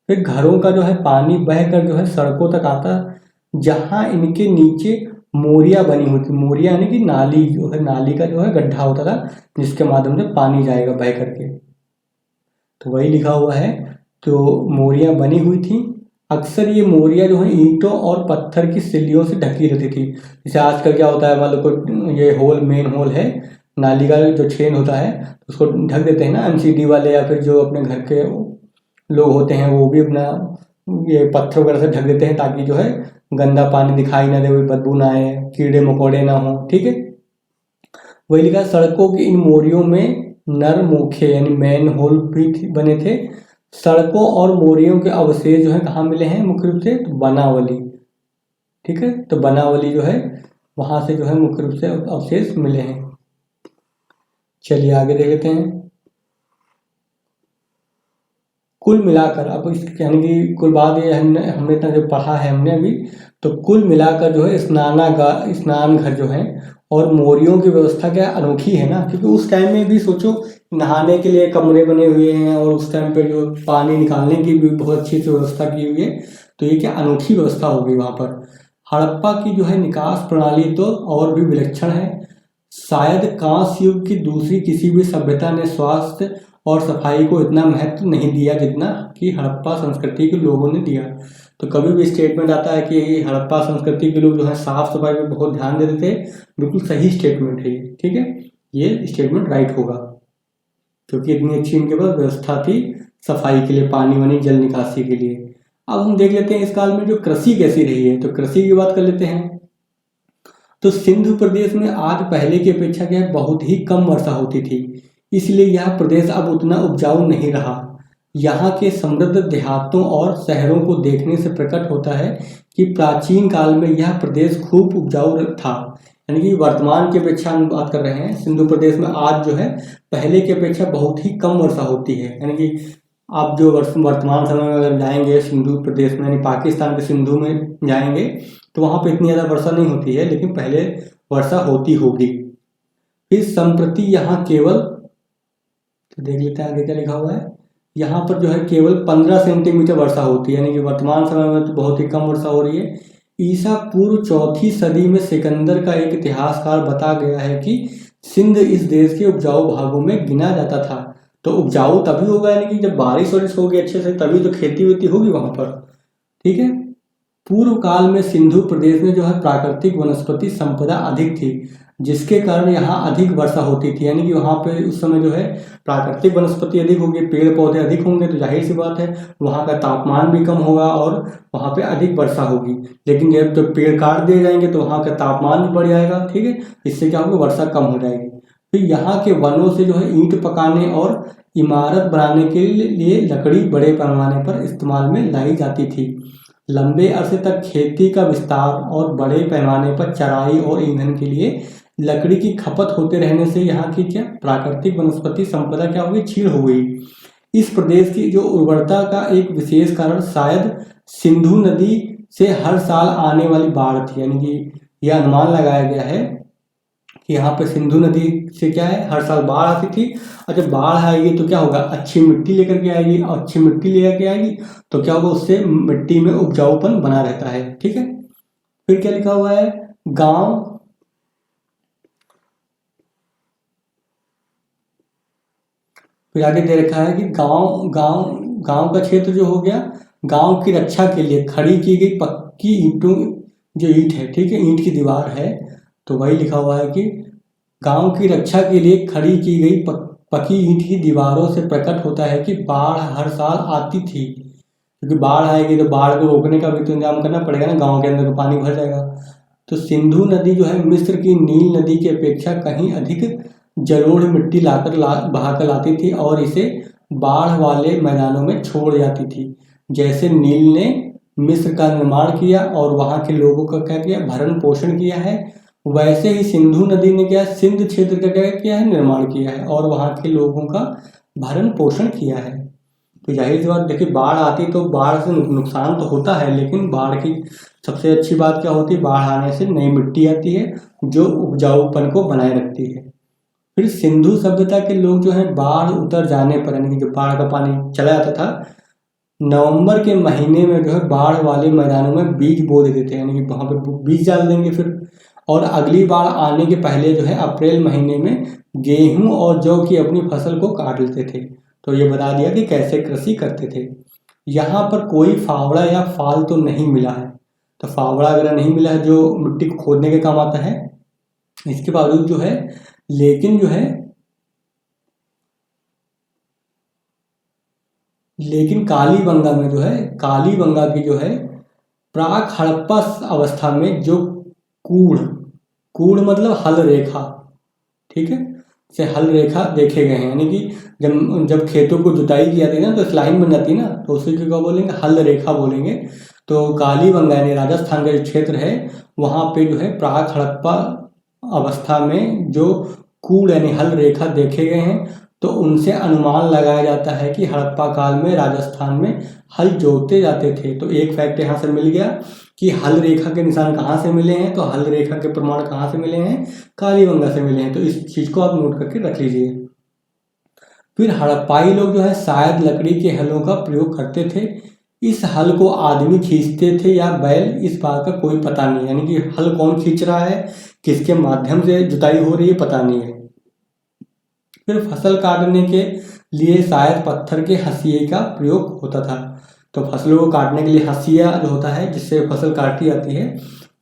Speaker 1: फिर घरों का जो है पानी बहकर जो है सड़कों तक आता, जहां इनके नीचे मोरियां बनी हुई थी, मोरियां यानी कि नाली जो है, नाली का जो है गड्ढा होता था जिसके माध्यम से पानी जाएगा बह करके, तो वही लिखा हुआ है। तो मोरियां बनी हुई थी, अक्सर ये मोरियां जो है ईंटों और पत्थर की सिल्लियों से ढकी रहती थी। जैसे आजकल क्या होता है मान लो कोई ये होल मेन होल है नाली का जो छेद होता है उसको ढक देते हैं ना एमसीडी वाले, या फिर जो अपने घर के लोग होते हैं वो भी अपना ये पत्थर वगैरह से ढक देते हैं ताकि जो है गंदा पानी दिखाई ना दे, कोई बदबू ना आए, कीड़े मकोड़े ना हो, ठीक है। वही लिखा सड़कों की इन मोरियों में नर मोखे यानी मैन होल भी बने थे। सड़कों और मोरियों के अवशेष जो है कहाँ मिले हैं मुख्य रूप से तो बनावली, ठीक है, तो बनावली जो है वहां से जो है मुख्य रूप से अवशेष मिले हैं। चलिए आगे देख लेते हैं। कुल मिलाकर अब इस यानी कि कुल बात ये हमने इतना जो पढ़ा है हमने अभी, तो कुल मिलाकर जो है स्नान घर जो है और मोरियों की व्यवस्था क्या अनोखी है ना, क्योंकि उस टाइम में भी सोचो नहाने के लिए कमरे बने हुए हैं और उस टाइम पे जो पानी निकालने की भी बहुत अच्छी से व्यवस्था की हुई है, तो ये क्या अनोखी व्यवस्था होगी वहाँ पर। हड़प्पा की जो है निकास प्रणाली तो और भी विलक्षण है, शायद कांस्य युग की दूसरी किसी भी सभ्यता ने स्वास्थ्य और सफाई को इतना महत्व नहीं दिया जितना कि हड़प्पा संस्कृति के लोगों ने दिया। तो कभी भी स्टेटमेंट आता है कि हड़प्पा संस्कृति के लोग जो है साफ सफाई पे बहुत ध्यान देते थे, बिल्कुल सही स्टेटमेंट है ये, ठीक है, ये स्टेटमेंट राइट होगा, क्योंकि इतनी अच्छी इनके पास व्यवस्था थी सफाई के लिए, पानी वानी जल निकासी के लिए। अब हम देख लेते हैं इस काल में जो कृषि कैसी रही है, तो कृषि की बात कर लेते हैं। तो सिंधु प्रदेश में आज पहले की अपेक्षा क्या है बहुत ही कम वर्षा होती थी, इसलिए यह प्रदेश अब उतना उपजाऊ नहीं रहा। यहाँ के समृद्ध देहातों और शहरों को देखने से प्रकट होता है कि प्राचीन काल में यह प्रदेश खूब उपजाऊ था। यानी कि वर्तमान की अपेक्षा हम बात कर रहे हैं, सिंधु प्रदेश में आज जो है पहले की अपेक्षा बहुत ही कम वर्षा होती है। यानी कि आप जो वर्तमान समय में अगर जाएंगे सिंधु प्रदेश में यानी पाकिस्तान के सिंधु में जाएंगे तो वहाँ पे इतनी ज़्यादा वर्षा नहीं होती है, लेकिन पहले वर्षा होती होगी। फिर संप्रति यहाँ केवल, तो देख लेते हैं आगे क्या लिखा हुआ है, यहाँ पर जो है केवल 15 सेंटीमीटर वर्षा होती है, यानी कि वर्तमान समय में तो बहुत ही कम वर्षा हो रही है। ईसा पूर्व 4वीं सदी में सिकंदर का एक इतिहासकार बता गया है कि सिंध इस देश के उपजाऊ भागों में गिना जाता था। तो उपजाऊ तभी होगा यानी कि जब बारिश वारिश होगी अच्छे से, तभी तो खेती वेती होगी वहां पर, ठीक है। पूर्व काल में सिंधु प्रदेश में जो है प्राकृतिक वनस्पति संपदा अधिक थी, जिसके कारण यहाँ अधिक वर्षा होती थी। यानी कि वहाँ पे उस समय जो है प्राकृतिक वनस्पति अधिक होगी, पेड़ पौधे अधिक होंगे, तो जाहिर सी बात है वहाँ का तापमान भी कम होगा और वहाँ पे अधिक वर्षा होगी। लेकिन जब तो पेड़ काट दिए जाएंगे तो वहाँ का तापमान भी बढ़ जाएगा, ठीक है, इससे क्या होगा वर्षा कम हो जाएगी। फिर यहाँ के वनों से जो है ईंट पकाने और इमारत बनाने के लिए लकड़ी बड़े पैमाने पर इस्तेमाल में लाई जाती थी। लंबे अरसे तक खेती का विस्तार और बड़े पैमाने पर चराई और ईंधन के लिए लकड़ी की खपत होते रहने से यहाँ की क्या प्राकृतिक वनस्पति संपदा क्या हो गई, क्षीण हो गई। इस प्रदेश की जो उर्वरता का एक विशेष कारण शायद सिंधु नदी से हर साल आने वाली बाढ़ थी। यानी कि यह अनुमान लगाया गया है कि यहाँ पे सिंधु नदी से क्या है, हर साल बाढ़ आती थी, और जब बाढ़ आएगी तो क्या होगा, अच्छी मिट्टी लेकर के आएगी, और अच्छी मिट्टी लेकर के आएगी तो क्या होगा, उससे मिट्टी में उपजाऊपन बना रहता है। ठीक है, फिर क्या लिखा हुआ है, गांव फिर आगे दे रखा है कि गांव गांव गांव का क्षेत्र जो हो गया, गांव की रक्षा के लिए खड़ी की गई पक्की ईंटों, जो ईंट है, ठीक है, ईंट की दीवार है, तो वही लिखा हुआ है कि गांव की रक्षा के लिए खड़ी की गई पक्की ईंट की दीवारों से प्रकट होता है कि बाढ़ हर साल आती थी। क्योंकि बाढ़ आएगी तो बाढ़ को रोकने का भी तो इंतजाम करना पड़ेगा ना, गांव के अंदर तो पानी भर जाएगा। तो सिंधु नदी जो है मिस्र की नील नदी की अपेक्षा कहीं अधिक जलोढ़ मिट्टी बहाकर लाती थी और इसे बाढ़ वाले मैदानों में छोड़ जाती थी। जैसे नील ने मिस्र का निर्माण किया और वहां के लोगों का क्या किया, भरण पोषण किया है, वैसे ही सिंधु नदी ने क्या सिंध क्षेत्र का क्या किया है, निर्माण किया है और वहां के लोगों का भरण पोषण किया है। तो जाहिर सी बात, देखिए बाढ़ आती तो बाढ़ से नुकसान तो होता है, लेकिन बाढ़ की सबसे अच्छी बात क्या होती है, बाढ़ आने से नई मिट्टी आती है जो उपजाऊपन को बनाए रखती है। फिर सिंधु सभ्यता के लोग जो है बाढ़ उतर जाने पर, यानी कि जब बाढ़ का पानी चला जाता था, नवंबर के महीने में जो है बाढ़ वाले मैदानों में बीज बो देते थे, यानी कि वहां पे बीज डाल देंगे फिर, और अगली बाढ़ आने के पहले जो है अप्रैल महीने में गेहूं और जौ की अपनी फसल को काट लेते थे। तो ये बता दिया कि कैसे कृषि करते थे। यहाँ पर कोई फावड़ा या फाल तो नहीं मिला है, तो फावड़ा वगैरह नहीं मिला है जो मिट्टी को खोदने के काम आता है। इसके बावजूद जो है, लेकिन जो है, लेकिन कालीबंगा में जो है, कालीबंगा की जो है प्राक हड़प्पा अवस्था में जो कूढ़ कूढ़ मतलब हल रेखा, ठीक है, से हल रेखा देखे गए हैं। यानी कि जब जब खेतों को जुताई की जाती है ना, तो इस लाइन बन जाती है ना, तो उसी को क्या बोलेंगे, हल रेखा बोलेंगे। तो कालीबंगा यानी राजस्थान का जो क्षेत्र है, वहाँ पे जो है प्राक हड़प्पा अवस्था में जो कूढ़ यानी हल रेखा देखे गए हैं, तो उनसे अनुमान लगाया जाता है कि हड़प्पा काल में राजस्थान में हल जोते जाते थे। तो एक फैक्ट यहाँ से मिल गया कि हल रेखा के निशान कहाँ से मिले हैं, तो हल रेखा के प्रमाण कहाँ से मिले हैं, कालीबंगा से मिले हैं। तो इस चीज को आप नोट करके रख लीजिए। फिर हड़प्पाई लोग जो है शायद लकड़ी के हलों का प्रयोग करते थे। इस हल को आदमी खींचते थे या बैल, इस बात का कोई पता नहीं, यानी कि हल कौन खींच रहा है, किसके माध्यम से जुताई हो रही है, पता नहीं है। फिर फसल काटने के लिए शायद पत्थर के हंसिए का प्रयोग होता था। तो फसलों को काटने के लिए हंसिया जो होता है, जिससे फसल काटी जाती है,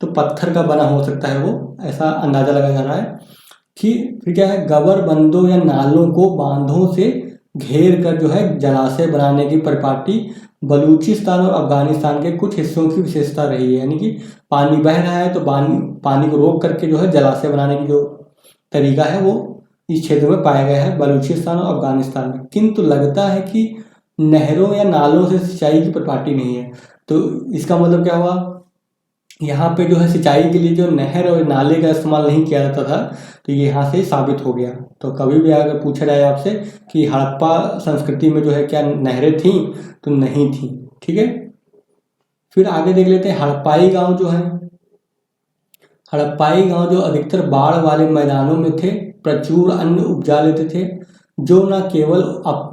Speaker 1: तो पत्थर का बना हो सकता है वो, ऐसा अंदाजा लगाया जा रहा है। कि फिर क्या है, गबर बंदों या नालों को बांधों से घेर कर जो है जलाशय बनाने की परिपाटी बलूचिस्तान और अफगानिस्तान के कुछ हिस्सों की विशेषता रही है। यानी कि पानी बह रहा है तो पानी को रोक करके जो है जलाशय बनाने की जो तरीका है वो इस क्षेत्र में पाया गया है, बलूचिस्तान और अफगानिस्तान में। किंतु लगता है कि नहरों या नालों से सिंचाई की परिपाटी नहीं है। तो इसका मतलब क्या हुआ, यहाँ पे जो है सिंचाई के लिए जो नहर और नाले का इस्तेमाल नहीं किया जाता था, तो ये यहाँ से साबित हो गया। तो कभी भी अगर पूछा जाए आपसे कि हड़प्पा संस्कृति में जो है क्या नहरें थीं, तो नहीं थी। ठीक है, फिर आगे देख लेते हैं हड़प्पाई गांव जो है, हड़प्पाई गांव जो अधिकतर बाढ़ वाले मैदानों में थे, प्रचुर अन्न उपजा लेते थे, जो न केवल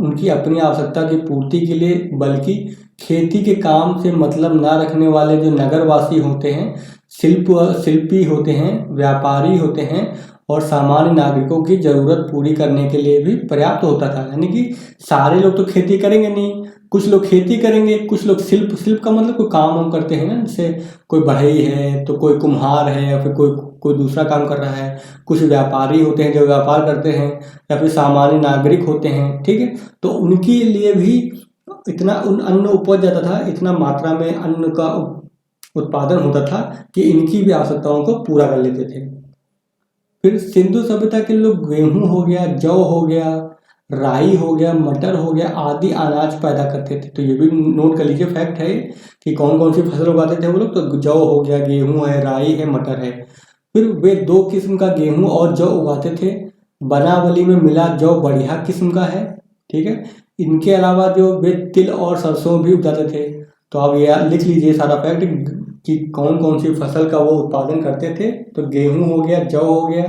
Speaker 1: उनकी अपनी आवश्यकता की पूर्ति के लिए, बल्कि खेती के काम से मतलब न रखने वाले जो नगरवासी होते हैं, शिल्पी होते हैं, व्यापारी होते हैं और सामान्य नागरिकों की जरूरत पूरी करने के लिए भी पर्याप्त होता था। यानी कि सारे लोग तो खेती करेंगे नहीं, कुछ लोग खेती करेंगे, कुछ लोग शिल्प का मतलब कोई काम हम करते हैं ना, जैसे कोई बढ़ई है तो कोई कुम्हार है, या फिर कोई कोई दूसरा काम कर रहा है, कुछ व्यापारी होते हैं जो व्यापार करते हैं, या फिर सामान्य नागरिक होते हैं। ठीक है, तो उनके लिए भी इतना अन्न उपज जाता था, इतना मात्रा में अन्न का उत्पादन होता था कि इनकी भी आवश्यकताओं को पूरा कर लेते थे। फिर सिंधु सभ्यता के लोग गेहूं हो गया, जौ हो गया, राई हो गया, मटर हो गया आदि अनाज पैदा करते थे। तो ये भी नोट कर लीजिए, फैक्ट है कि कौन कौन सी फसल उगाते थे वो लोग। तो जौ हो गया, गेहूं है, राई है, मटर है। फिर वे 2 किस्म का गेहूं और जौ उगाते थे। बनावली में मिला जौ बढ़िया किस्म का है, ठीक है। इनके अलावा जो वे तिल और सरसों भी उगाते थे। तो आप ये लिख लीजिए सारा फैक्ट कि कौन कौन सी फसल का वो उत्पादन करते थे। तो गेहूं हो गया, जौ हो गया,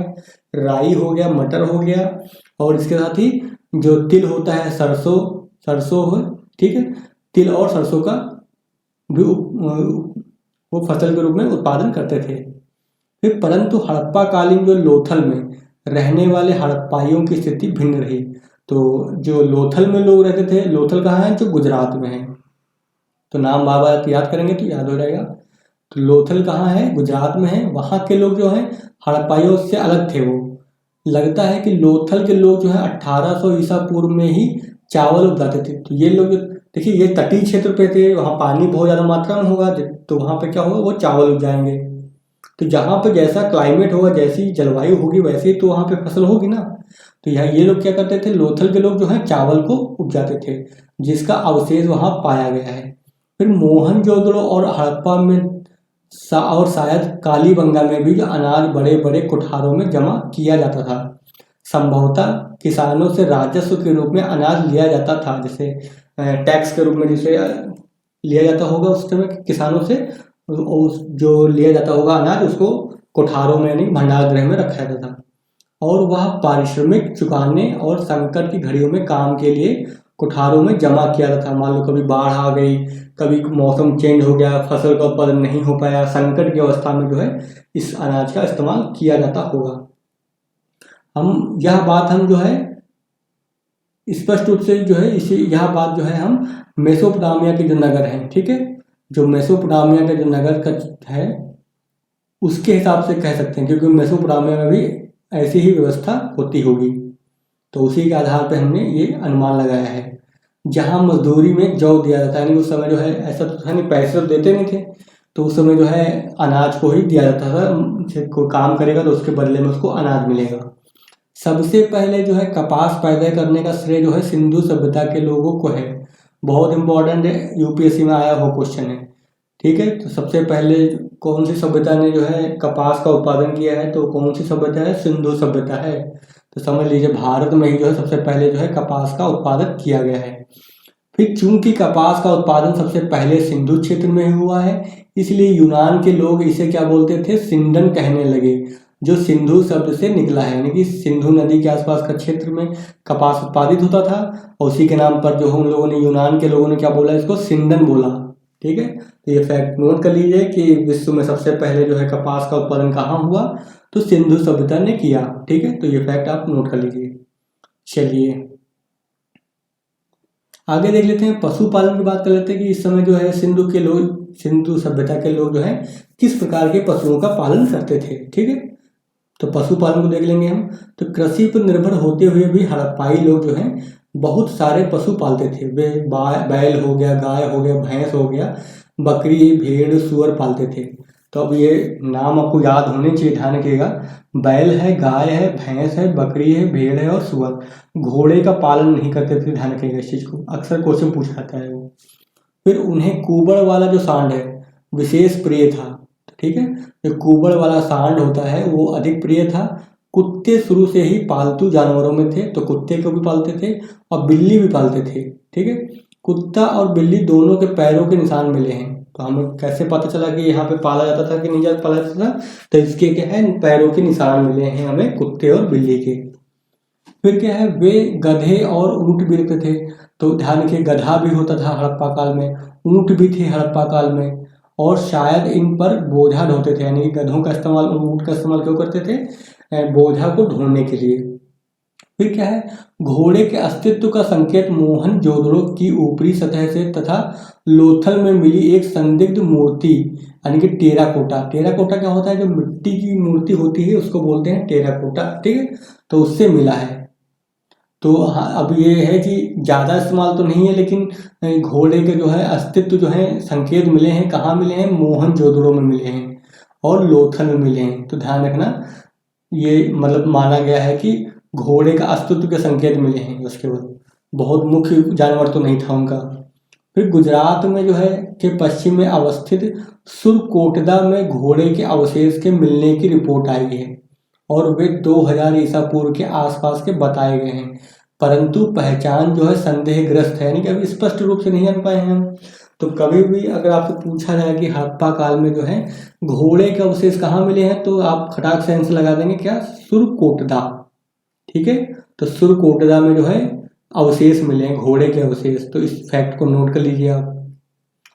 Speaker 1: राई हो गया, मटर हो गया, और इसके साथ ही जो तिल होता है, सरसों सरसों है, ठीक है। तिल और सरसों का भी वो फसल के रूप में उत्पादन करते थे। फिर परंतु हड़प्पा कालीन जो लोथल में रहने वाले हड़प्पाइयों की स्थिति भिन्न रही। तो जो लोथल में लोग रहते थे, लोथल कहाँ है, जो गुजरात में है। तो नाम बार बार याद करेंगे तो याद हो जाएगा। तो लोथल कहाँ है, गुजरात में है। वहाँ के लोग जो हैं हड़प्पाइयों से अलग थे। वो लगता है कि लोथल के लोग जो है 1800 ईसा पूर्व में ही चावल उगाते थे। तो ये लोग देखिए, ये तटीय क्षेत्र पे थे, वहाँ पानी बहुत ज़्यादा मात्रा में होगा, तो वहाँ पे क्या होगा, वो चावल उग जाएंगे। तो जहाँ पे जैसा क्लाइमेट होगा, जैसी जलवायु होगी, वैसे ही तो वहाँ पे फसल होगी ना। तो यहाँ ये लोग क्या करते थे, लोथल के लोग जो है चावल को उपजाते थे, जिसका अवशेष वहाँ पाया गया है। फिर मोहनजोदड़ो और हड़प्पा में और शायद कालीबंगा में भी जो अनाज बड़े बड़े कोठारों में जमा किया जाता था। संभवतः किसानों से राजस्व के रूप में अनाज लिया जाता था, जैसे टैक्स के रूप में जिसे लिया जाता होगा उस समय किसानों से। उस जो लिया जाता होगा अनाज, उसको कोठारों में यानी भंडार गृह में रखा जाता था, और वह पारिश्रमिक चुकाने और संकट की घड़ियों में काम के लिए कोठारों में जमा किया जाता था। मान लो कभी बाढ़ आ गई, कभी मौसम चेंज हो गया, फसल का उत्पादन नहीं हो पाया, संकट की अवस्था में जो है इस अनाज का इस्तेमाल किया जाता होगा। यह बात हम जो है स्पष्ट रूप से जो है यह बात जो है हम मेसोपोटामिया के जो नगर हैं, ठीक है, जो मेसोपोटामिया के जो नगर का है उसके हिसाब से कह सकते हैं, क्योंकि मेसोपोटामिया में भी ऐसी ही व्यवस्था होती होगी। तो उसी के आधार पर हमने ये अनुमान लगाया है। जहाँ मजदूरी में जौ दिया जाता है, यानी उस समय जो है ऐसा तो था नहीं, पैसे तो देते नहीं थे, तो उस समय जो है अनाज को ही दिया जाता था। कोई काम करेगा तो उसके बदले में उसको अनाज मिलेगा। सबसे पहले जो है कपास पैदा करने का श्रेय जो है सिंधु सभ्यता के लोगों को है। बहुत इंपॉर्टेंट है, यूपीएससी में आया हुआ क्वेश्चन है, ठीक है। तो सबसे पहले कौन सी सभ्यता ने जो है कपास का उत्पादन किया है, तो कौन सी सभ्यता है, सिंधु सभ्यता है। तो समझ लीजिए भारत में ही जो है सबसे पहले जो है कपास का उत्पादन किया गया है। फिर चूंकि कपास का उत्पादन सबसे पहले सिंधु क्षेत्र में हुआ है, इसलिए यूनान के लोग इसे क्या बोलते थे, सिंडन कहने लगे, जो सिंधु शब्द से निकला है। यानी कि सिंधु नदी के आसपास का क्षेत्र में कपास उत्पादित होता था, और उसी के नाम पर जो हम लोगों ने, यूनान के लोगों ने क्या बोला, इसको सिंडन बोला, ठीक है। तो ये फैक्ट नोट कर लीजिए कि विश्व में सबसे पहले जो है कपास का उत्पादन कहाँ हुआ, तो सिंधु सभ्यता ने किया, ठीक है। तो ये फैक्ट आप नोट कर लीजिए। चलिए आगे देख लेते हैं, पशुपालन की बात कर लेते हैं कि इस समय जो है सिंधु सभ्यता के लोग जो है किस प्रकार के पशुओं का पालन करते थे, ठीक है। तो पशुपालन को देख लेंगे हम। तो कृषि पर निर्भर होते हुए भी हड़प्पाई लोग जो हैं बहुत सारे पशु पालते थे। वे बैल हो गया, गाय हो गया, भैंस हो गया, बकरी, भेड़, सुअर पालते थे। तो अब ये नाम आपको याद होने चाहिए, ध्यान रखिएगा। बैल है, गाय है, भैंस है, बकरी है, भेड़ है और सुअर। घोड़े का पालन नहीं करते थे, ध्यान रखिएगा इस चीज़ को, अक्सर क्वेश्चन पूछा जाता है वो। फिर उन्हें कुबड़ वाला जो सांड है विशेष प्रिय था, ठीक है। जो कुबड़ वाला सांड होता है वो अधिक प्रिय था। कुत्ते शुरू से ही पालतू जानवरों में थे, तो कुत्ते को भी पालते थे और बिल्ली भी पालते थे, ठीक है। कुत्ता और बिल्ली दोनों के पैरों के निशान मिले हैं। तो हमें कैसे पता चला कि यहाँ पे पाला जाता था कि नहीं पाला जाता था, तो इसके क्या है, पैरों के निशान मिले हैं हमें कुत्ते और बिल्ली के। फिर क्या है, वे गधे और ऊँट भी रखते थे। तो ध्यान रखिए, गधा भी होता था हड़प्पा काल में, ऊँट भी थे हड़प्पा काल में, और शायद इन पर बोझा ढोते थे। यानी कि गधों का इस्तेमाल, ऊँट का इस्तेमाल क्यों करते थे, बोझा को ढोने के लिए। फिर क्या है, घोड़े के अस्तित्व का संकेत मोहनजोदड़ो की ऊपरी सतह से तथा लोथल में मिली एक संदिग्ध मूर्ति यानी कि टेराकोटा। टेराकोटा क्या होता है, जो मिट्टी की मूर्ति होती है उसको बोलते हैं टेराकोटा, ठीक है। तो उससे मिला है। तो हाँ, अब ये है कि ज़्यादा इस्तेमाल तो नहीं है, लेकिन घोड़े के जो है अस्तित्व जो है संकेत मिले हैं, कहाँ मिले हैं, मोहनजोदड़ो में मिले हैं और लोथल में मिले हैं। तो ध्यान रखना, ये मतलब माना गया है कि घोड़े का अस्तित्व के संकेत मिले हैं उसके बाद, बहुत मुख्य जानवर तो नहीं था उनका। फिर गुजरात में जो है के पश्चिम में अवस्थित सुरकोटदा में घोड़े के अवशेष के मिलने की रिपोर्ट आई है और वे 2000 ईसा पूर्व के आसपास के बताए गए हैं, परंतु पहचान जो है संदेहग्रस्त है, यानी कि अभी स्पष्ट रूप से नहीं जान पाए हैं हम। तो कभी भी अगर आपसे पूछा जाए कि हड़प्पा काल में जो है घोड़े के अवशेष कहाँ मिले हैं, तो आप खटाक से आंसर लगा देंगे क्या, सुरकोटदा। ठीक है, तो सुरकोटदा में जो है अवशेष मिले हैं, घोड़े के अवशेष। तो इस फैक्ट को नोट कर लीजिए आप,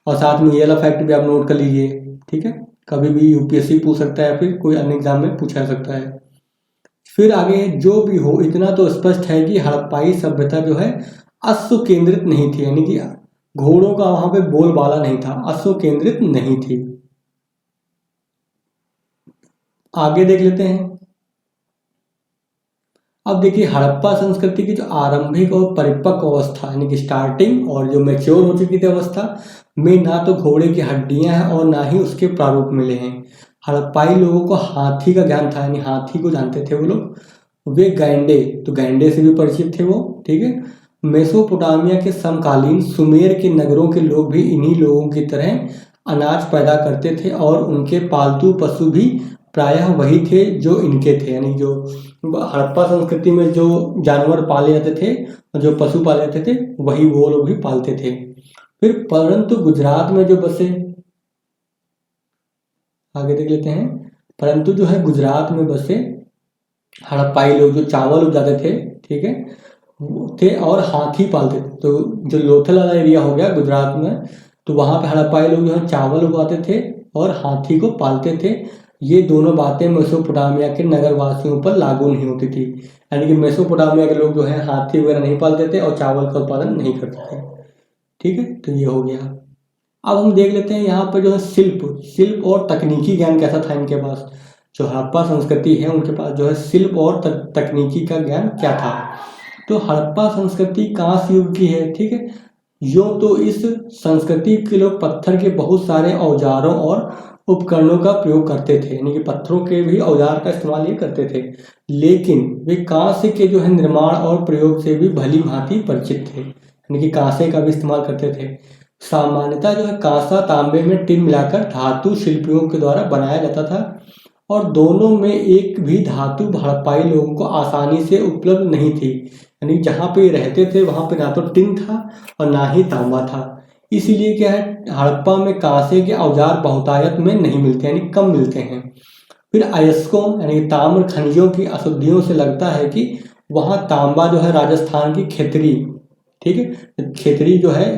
Speaker 1: और साथ में ये वाला फैक्ट भी आप नोट कर लीजिए। ठीक है, कभी भी यूपीएससी पूछ सकता है, फिर कोई अन्य एग्जाम में पूछा सकता है। फिर आगे जो भी हो, इतना तो स्पष्ट है कि हड़प्पाई सभ्यता जो है अश्व केंद्रित नहीं थी, यानी कि घोड़ों का वहां पे बोलबाला नहीं था, अश्व केंद्रित नहीं थी। आगे देख लेते हैं। अब देखिए हड़प्पा संस्कृति की जो आरंभिक और परिपक्व अवस्था यानी कि स्टार्टिंग और जो मैच्योर हो चुकी थी अवस्था में ना तो घोड़े की हड्डियां हैं और ना ही उसके प्रारूप मिले हैं। हड़प्पाई लोगों को हाथी का ज्ञान था, यानी हाथी को जानते थे वो लोग। वे गैंडे, तो गैंडे से भी परिचित थे वो। ठीक है, मेसोपोटामिया के समकालीन सुमेर के नगरों के लोग भी इन्हीं लोगों की तरह अनाज पैदा करते थे और उनके पालतू पशु भी प्रायः वही थे जो इनके थे, यानी जो हड़प्पा संस्कृति में जो जानवर पाले जाते थे, जो पशु पाले जाते थे, वही वो लोग भी पालते थे। फिर परंतु गुजरात में जो बसे, आगे देख लेते हैं। परंतु जो है गुजरात में बसे हड़प्पाई लोग जो चावल उगाते थे, ठीक है, थे और हाथी पालते थे। तो जो लोथल वाला एरिया हो गया गुजरात में, तो वहां पे हड़प्पाई लोग जो है चावल उगाते थे और हाथी को पालते थे। ये दोनों बातें मेसोपोटामिया के नगरवासियों पर लागू नहीं होती थी, यानी कि मेसोपोटामिया के लोग जो है हाथी वगैरह नहीं पालते थे और चावल का उत्पादन नहीं करते थे। ठीक है, तो ये हो गया। अब हम देख लेते हैं यहाँ पर जो है शिल्प और तकनीकी ज्ञान कैसा था इनके पास। जो हड़प्पा संस्कृति है उनके पास जो है शिल्प और तकनीकी का ज्ञान क्या था। तो हड़प्पा संस्कृति कांस्य युग की है। ठीक है, यूं तो इस संस्कृति के लोग पत्थर के बहुत सारे औजारों और उपकरणों का प्रयोग करते थे, यानी कि पत्थरों के भी औजार का इस्तेमाल ये करते थे, लेकिन वे कांसे के जो है निर्माण और प्रयोग से भी भली भांति परिचित थे, यानी कि कांसे का भी इस्तेमाल करते थे। सामान्यतः जो है कांसा तांबे में टिन मिलाकर धातु शिल्पियों के द्वारा बनाया जाता था और दोनों में एक भी धातु हड़प्पाई लोगों को आसानी से उपलब्ध नहीं थी, यानी जहाँ पे रहते थे वहाँ पे ना तो टिन था और ना ही तांबा था। इसीलिए क्या है, हड़प्पा में कांसे के औजार बहुतायत में नहीं मिलते, यानी कम मिलते हैं। फिर अयस्कों यानी ताम्र खनिजों की अशुद्धियों से लगता है कि वहाँ तांबा जो है राजस्थान की खेतरी, ठीक है, खेतरी जो है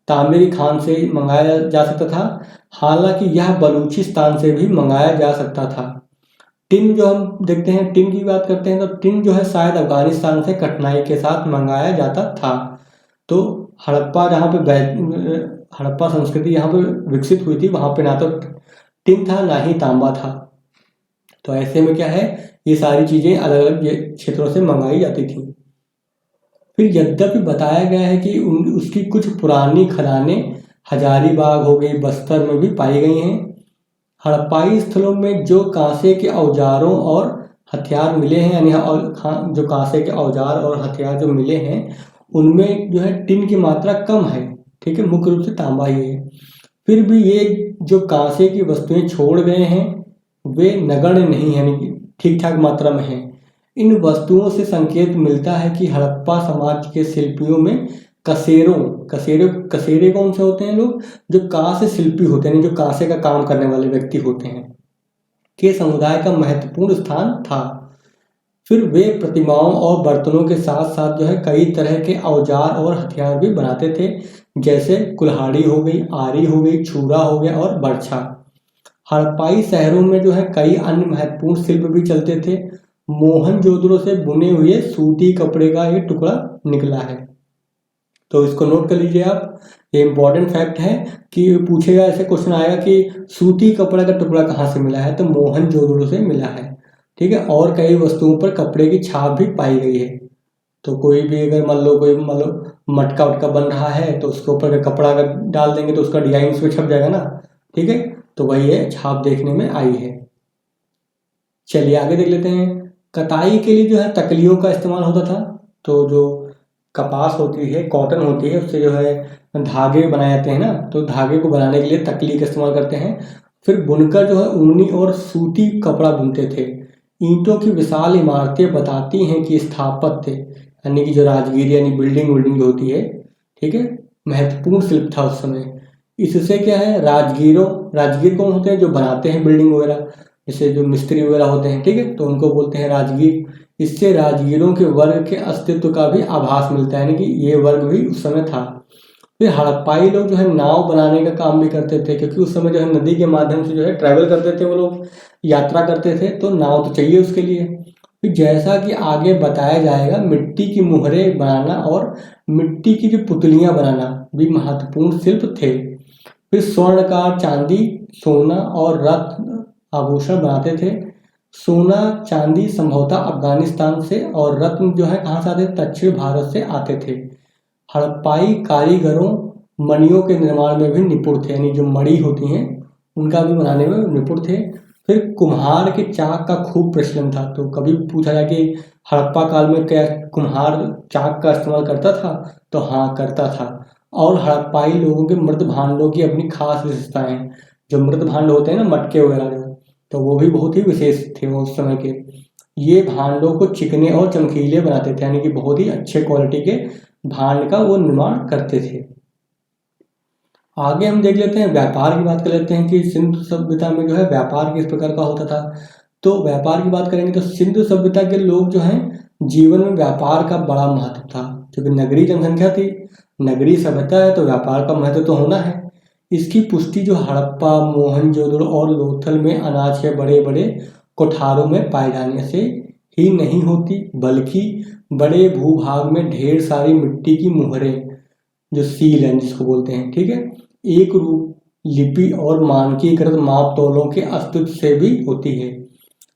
Speaker 1: तांबे की खान से मंगाया जा सकता था, हालांकि यह बलूचिस्तान से भी मंगाया जा सकता था। टिन जो हम देखते हैं, टिन की बात करते हैं, तो टिन जो है शायद अफगानिस्तान से कठिनाई के साथ मंगाया जाता था। तो हड़प्पा जहाँ पे हड़प्पा संस्कृति यहाँ पे विकसित हुई थी, वहाँ पे ना तो टिन था ना ही तांबा था। तो ऐसे में क्या है, ये सारी चीज़ें अलग अलग क्षेत्रों से मंगाई जाती थी। फिर यद्यपि बताया गया है कि उसकी कुछ पुरानी खदानें हजारीबाग हो गई, बस्तर में भी पाई गई हैं। हड़प्पाई स्थलों में जो कांसे के औजारों और हथियार मिले हैं, यानी जो कांसे के औजार और हथियार जो मिले हैं उनमें जो है टिन की मात्रा कम है। ठीक है, मुख्य रूप से तांबा ही है। फिर भी ये जो कांसे की वस्तुएं छोड़ गए हैं वे नगण्य नहीं है, यानी कि ठीक ठाक मात्रा में है। इन वस्तुओं से संकेत मिलता है कि हड़प्पा समाज के शिल्पियों में कसेरे कौन से होते हैं लोग, जो कांस्य शिल्पी होते हैं, जो कांसे का काम करने वाले व्यक्ति होते हैं, के समुदाय का महत्वपूर्ण स्थान था। फिर वे प्रतिमाओं और बर्तनों के साथ साथ जो है कई तरह के औजार और हथियार भी बनाते थे, जैसे कुल्हाड़ी हो गई, आरी हो गई, छुरा हो गया और बर्छा। हड़प्पाई शहरों में जो है कई अन्य महत्वपूर्ण शिल्प भी चलते थे। मोहनजोदड़ो से बुने हुए सूती कपड़े का ये टुकड़ा निकला है, तो इसको नोट कर लीजिए आप। ये इंपॉर्टेंट फैक्ट है कि पूछेगा, ऐसे क्वेश्चन आएगा कि सूती कपड़े का टुकड़ा कहाँ से मिला है, तो मोहनजोदड़ो से मिला है। ठीक है, और कई वस्तुओं पर कपड़े की छाप भी पाई गई है। तो कोई भी अगर मान लो मटका उटका बन रहा है तो उसके ऊपर कपड़ा अगर डाल देंगे तो उसका डिजाइन उसमें छप जाएगा ना। ठीक है, तो वही है, छाप देखने में आई है। चलिए आगे देख लेते हैं। कताई के लिए जो है तकलियों का इस्तेमाल होता था। तो जो कपास होती है, कॉटन होती है, उससे जो है धागे बनाए जाते हैं ना, तो धागे को बनाने के लिए तकली का इस्तेमाल करते हैं। फिर बुनकर जो है ऊनी और सूती कपड़ा बुनते थे। ईंटों की विशाल इमारतें बताती हैं कि स्थापत्य यानी कि जो राजगीर यानी बिल्डिंग जो होती है, ठीक है, महत्वपूर्ण शिल्प था उस समय। इससे क्या है, राजगीर कौन होते हैं, जो बनाते हैं बिल्डिंग वगैरह, जैसे जो मिस्त्री वगैरह होते हैं, ठीक है, तो उनको बोलते हैं राजगीर। इससे राजगीरों के वर्ग के अस्तित्व का भी आभास मिलता है, यानी कि ये वर्ग भी उस समय था। फिर हड़प्पाई लोग जो है नाव बनाने का काम भी करते थे, क्योंकि उस समय जो है नदी के माध्यम से जो है ट्रैवल करते थे, वो लोग यात्रा करते थे, तो नाव तो चाहिए उसके लिए। फिर जैसा कि आगे बताया जाएगा, मिट्टी की मुहरें बनाना और मिट्टी की जो पुतलियां बनाना भी महत्वपूर्ण शिल्प थे। फिर स्वर्णकार चांदी, सोना और रत्न आभूषण बनाते थे। सोना चांदी संभवतः अफगानिस्तान से और रत्न जो है कहाँ से आते थे, दक्षिण भारत से आते थे। हड़प्पाई कारीगरों मणियों के निर्माण में भी निपुण थे, यानी जो मणि होती हैं उनका भी बनाने में निपुण थे। फिर कुम्हार के चाक का खूब प्रचलन था। तो कभी पूछा जाए कि हड़प्पा काल में क्या कुम्हार चाक का इस्तेमाल करता था, तो हाँ करता था। और हड़प्पाई लोगों के मृत भांडों की अपनी खास विशेषताएं हैं। जो मृत भांड होते हैं ना, मटके वगैरह जो, तो वो भी बहुत ही विशेष थे वो उस समय के। ये भांडों को चिकने और चमकीले बनाते थे, यानी कि बहुत ही अच्छे क्वालिटी के भांड का वो निर्माण करते थे। आगे हम देख लेते हैं, व्यापार की बात कर लेते हैं कि सिंधु सभ्यता में जो है व्यापार किस प्रकार का होता था। तो व्यापार की बात करेंगे तो सिंधु सभ्यता के लोग जो हैं जीवन में व्यापार का बड़ा महत्व था, क्योंकि नगरीय जनसंख्या थी, नगरीय सभ्यता है, तो व्यापार का महत्व तो होना है। इसकी पुष्टि जो हड़प्पा, मोहनजोदड़ो और लोथल में अनाज के बड़े बड़े कोठारों में पाए जाने से ही नहीं होती, बल्कि बड़े भूभाग में ढेर सारी मिट्टी की मुहरें, जो सील हैं जिसको बोलते हैं, ठीक है, एक रूप लिपि और मानकीकृत माप तौलों के अस्तित्व से भी होती है।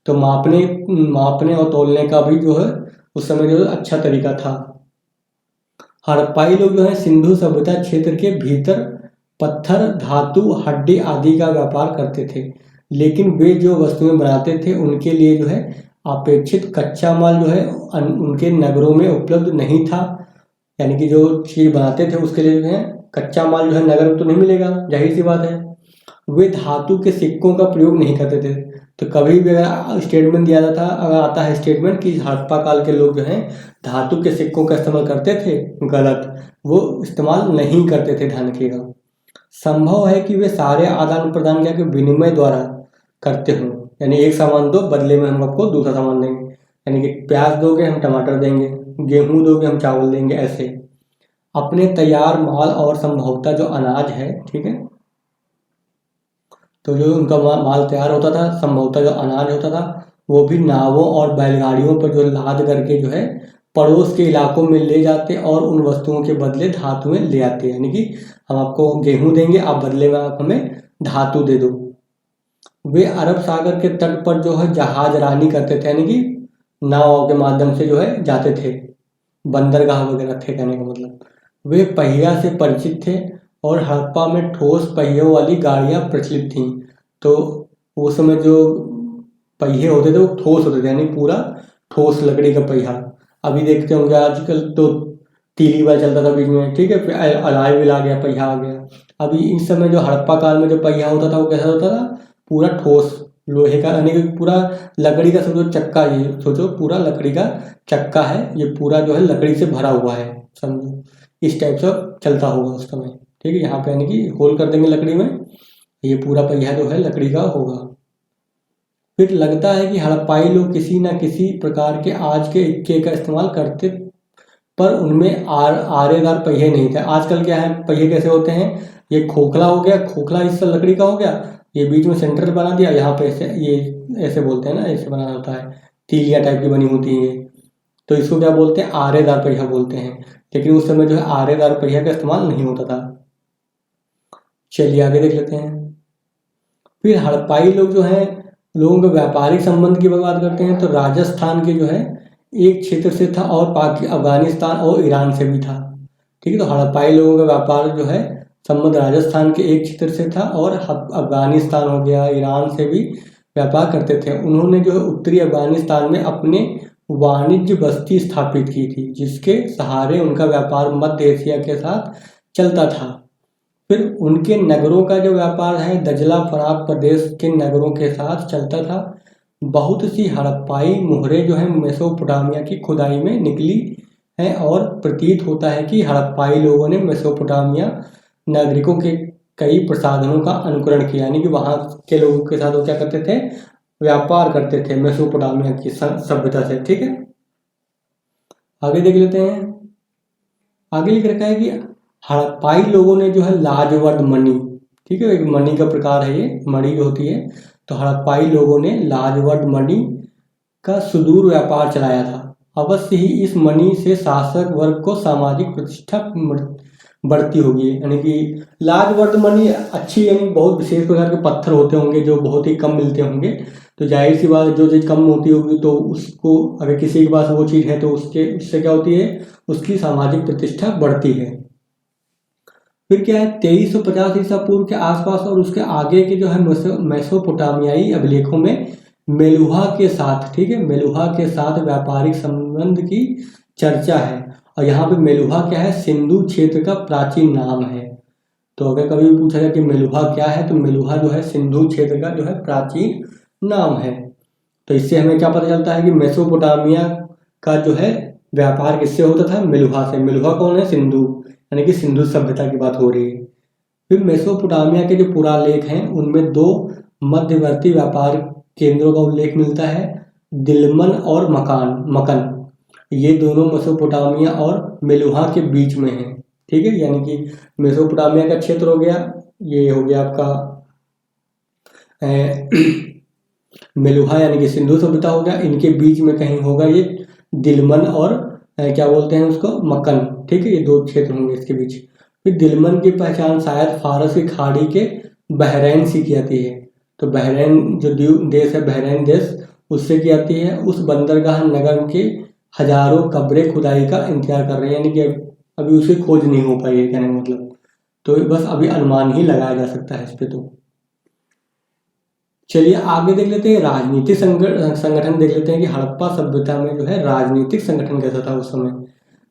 Speaker 1: तो मापने और तौलने का भी जो है उस समय जो है अच्छा तरीका था। हड़प्पाई लोग जो है सिंधु सभ्यता क्षेत्र के भीतर पत्थर, धातु, हड्डी आदि का व्यापार करते थे, लेकिन वे जो वस्तुएं बनाते थे उनके लिए जो है अपेक्षित कच्चा माल जो है उनके नगरों में उपलब्ध नहीं था। यानी कि जो चीज़ बनाते थे उसके लिए जो है कच्चा माल जो है नगर में तो नहीं मिलेगा, जाहिर सी बात है। वे धातु के सिक्कों का प्रयोग नहीं करते थे। तो कभी भी अगर स्टेटमेंट दिया जाता, अगर आता है स्टेटमेंट कि हड़प्पा काल के लोग जो हैं धातु के सिक्कों का इस्तेमाल करते थे, गलत, वो इस्तेमाल नहीं करते थे धन के का। संभव है कि वे सारे आदान प्रदान क्या कि विनिमय द्वारा करते हों, यानी एक सामान दो बदले में हम आपको दूसरा सामान देंगे, यानी कि प्याज दोगे हम टमाटर देंगे, गेहूं दोगे हम चावल देंगे, ऐसे। अपने तैयार माल और संभवतः जो अनाज है, ठीक है, तो जो उनका माल तैयार होता था, संभवतः जो अनाज होता था, वो भी नावों और बैलगाड़ियों पर जो लाद करके जो है पड़ोस के इलाकों में ले जाते और उन वस्तुओं के बदले धातुएं ले आते, यानी कि हम आपको गेहूं देंगे, आप बदले में आप हमें धातु दे दो। वे अरब सागर के तट पर जो है जहाज रानी करते थे, यानी कि नाव के माध्यम से जो है जाते थे, बंदरगाह वगैरह थे कहने का मतलब। वे पहिया से परिचित थे और हड़प्पा में ठोस पहियों वाली गाड़ियां प्रचलित थीं। तो उस समय जो पहिए होते थे वो ठोस होते थे, यानी पूरा ठोस लकड़ी का पहिया। अभी देखते होंगे आजकल तो तीली वाला चलता था बीच में, ठीक है, फिर अलॉय व्हील आ गया, पहिया आ गया। अभी इस समय जो हड़प्पा काल में जो पहिया होता था वो कैसा होता था, पूरा ठोस लोहे का, यानी कि पूरा लकड़ी का, समझो चक्का, ये सोचो पूरा लकड़ी का चक्का है, ये पूरा जो है लकड़ी से भरा हुआ है, समझो इस टाइप से चलता होगा उस समय, ठीक है। यहाँ पे यानी कि होल कर देंगे लकड़ी में, ये पूरा पहिया जो है लकड़ी का होगा। फिर लगता है कि हड़प्पाई लोग किसी न किसी प्रकार के आज के इक्के का इस्तेमाल करते, पर उनमें आरेदार पहिए नहीं थे। आजकल क्या है, पहिए कैसे होते हैं, ये खोखला हो गया, खोखला हिस्सा लकड़ी का हो गया, ये बीच में सेंटर बना दिया, यहाँ पे ऐसे, ये ऐसे बोलते हैं ना, ऐसे बना होता है, तीलिया टाइप की बनी होती है, तो इसको क्या बोलते हैं, आरेदार पहिया बोलते हैं। लेकिन उस समय जो है आरेदार पहिया का इस्तेमाल नहीं होता था। चलिए आगे देख लेते हैं। फिर हड़प्पाई लोग जो है लोगों के व्यापारिक संबंध की बात करते हैं, तो राजस्थान के जो है एक क्षेत्र से था और अफगानिस्तान और ईरान से भी था, ठीक है। तो हड़प्पाई लोगों का व्यापार जो है संबंध राजस्थान के एक क्षेत्र से था और अफगानिस्तान हो गया, ईरान से भी व्यापार करते थे, उन्होंने जो है उत्तरी अफगानिस्तान में अपने वाणिज्य बस्ती स्थापित की थी, जिसके सहारे उनका व्यापार मध्य एशिया के साथ चलता था। फिर उनके नगरों का जो व्यापार है दजला फरात प्रदेश के नगरों के साथ चलता था। बहुत सी हड़प्पाई मोहरें जो है मेसोपोटामिया की खुदाई में निकली हैं और प्रतीत होता है कि हड़प्पाई लोगों ने मेसोपोटामिया नागरिकों के कई प्रसाधनों का अनुकरण किया, यानी कि वहाँ के लोगों के साथ वो क्या करते थे, व्यापार करते थे मेसोपोटामिया की सभ्यता से। ठीक है, आगे देख लेते हैं। आगे लिख रखा है कि हड़प्पाई लोगों ने जो है लाजवर्द मणि, ठीक है, एक मणि का प्रकार है ये, मणि जो होती है, तो हड़प्पाई लोगों ने लाजवर्द मणि का सुदूर व्यापार चलाया था। अवश्य ही इस मणि से शासक वर्ग को सामाजिक प्रतिष्ठा बढ़ती होगी, यानी कि लाजवर्द मणि अच्छी, यानी बहुत विशेष प्रकार के पत्थर होते होंगे जो बहुत ही कम मिलते होंगे, तो जाहिर सी बात जो चीज़ कम होती होगी तो उसको अगर किसी के पास वो चीज़ है तो उससे क्या होती है, उसकी सामाजिक प्रतिष्ठा बढ़ती है। फिर क्या है, 2350 ईसा पूर्व के आसपास और उसके आगे के जो है मेसोपोटामियाई अभिलेखों में मेलुहा के साथ, ठीक है, मेलुहा के साथ व्यापारिक संबंध की चर्चा है। और यहाँ पे मेलुहा क्या है, सिंधु क्षेत्र का प्राचीन नाम है। तो अगर कभी पूछा जाए कि मेलुहा क्या है, तो मेलुहा जो है सिंधु क्षेत्र का जो है प्राचीन नाम है। तो इससे हमें क्या पता चलता है कि मेसोपोटामिया का जो है व्यापार किससे होता था, मेलुहा से। मेलुहा कौन है, सिंधु, यानी कि सिंधु सभ्यता की बात हो रही है। फिर मेसोपोटामिया के जो पुरालेख हैं उनमें दो मध्यवर्ती व्यापार केंद्रों का उल्लेख मिलता है, दिलमन और मकन। ये दोनों मेसोपोटामिया और मेलुहा के बीच में हैं। ठीक है, यानी कि मेसोपोटामिया का क्षेत्र हो गया, ये हो गया आपका मेलुहा यानी कि सिंधु सभ्यता हो गया, इनके बीच में कहीं होगा ये दिलमन और क्या बोलते हैं उसको, मकन। ठीक है, ये दो क्षेत्र होंगे इसके बीच। फिर दिलमन की पहचान शायद फारस की खाड़ी के बहरैन से की जाती है। तो बहरैन जो देश है, बहरैन देश, उससे की जाती है। उस बंदरगाह नगर के हजारों कब्रें खुदाई का इंतजार कर रहे हैं, यानी कि अभी उसे खोज नहीं हो पाई है, कहने का मतलब। तो बस अभी अनुमान ही लगाया जा सकता है इस पे। तो चलिए आगे देख लेते हैं, राजनीतिक संगठन देख लेते हैं कि हड़प्पा सभ्यता में जो है राजनीतिक संगठन कैसा था उस समय।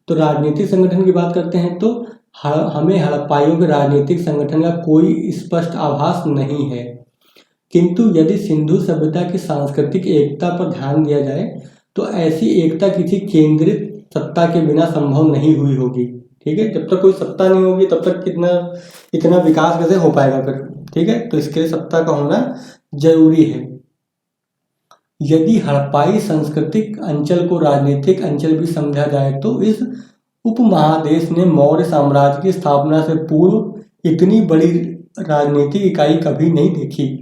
Speaker 1: तो राजनीतिक संगठन की बात करते हैं तो हमें हड़प्पाइयों के राजनीतिक संगठन का कोई स्पष्ट आभास नहीं है, किंतु यदि सिंधु सभ्यता की सांस्कृतिक एकता पर ध्यान दिया जाए तो ऐसी एकता किसी केंद्रित सत्ता के बिना संभव नहीं हुई होगी। ठीक है, जब तक कोई सत्ता नहीं होगी तब तक इतना विकास कैसे हो पाएगा फिर। ठीक है, तो इसके लिए सत्ता का होना जरूरी है। यदि हड़प्पाई सांस्कृतिक अंचल को राजनीतिक अंचल भी समझा जाए तो इस उपमहादेश ने मौर्य साम्राज्य की स्थापना से पूर्व इतनी बड़ी राजनीतिक इकाई कभी नहीं देखी।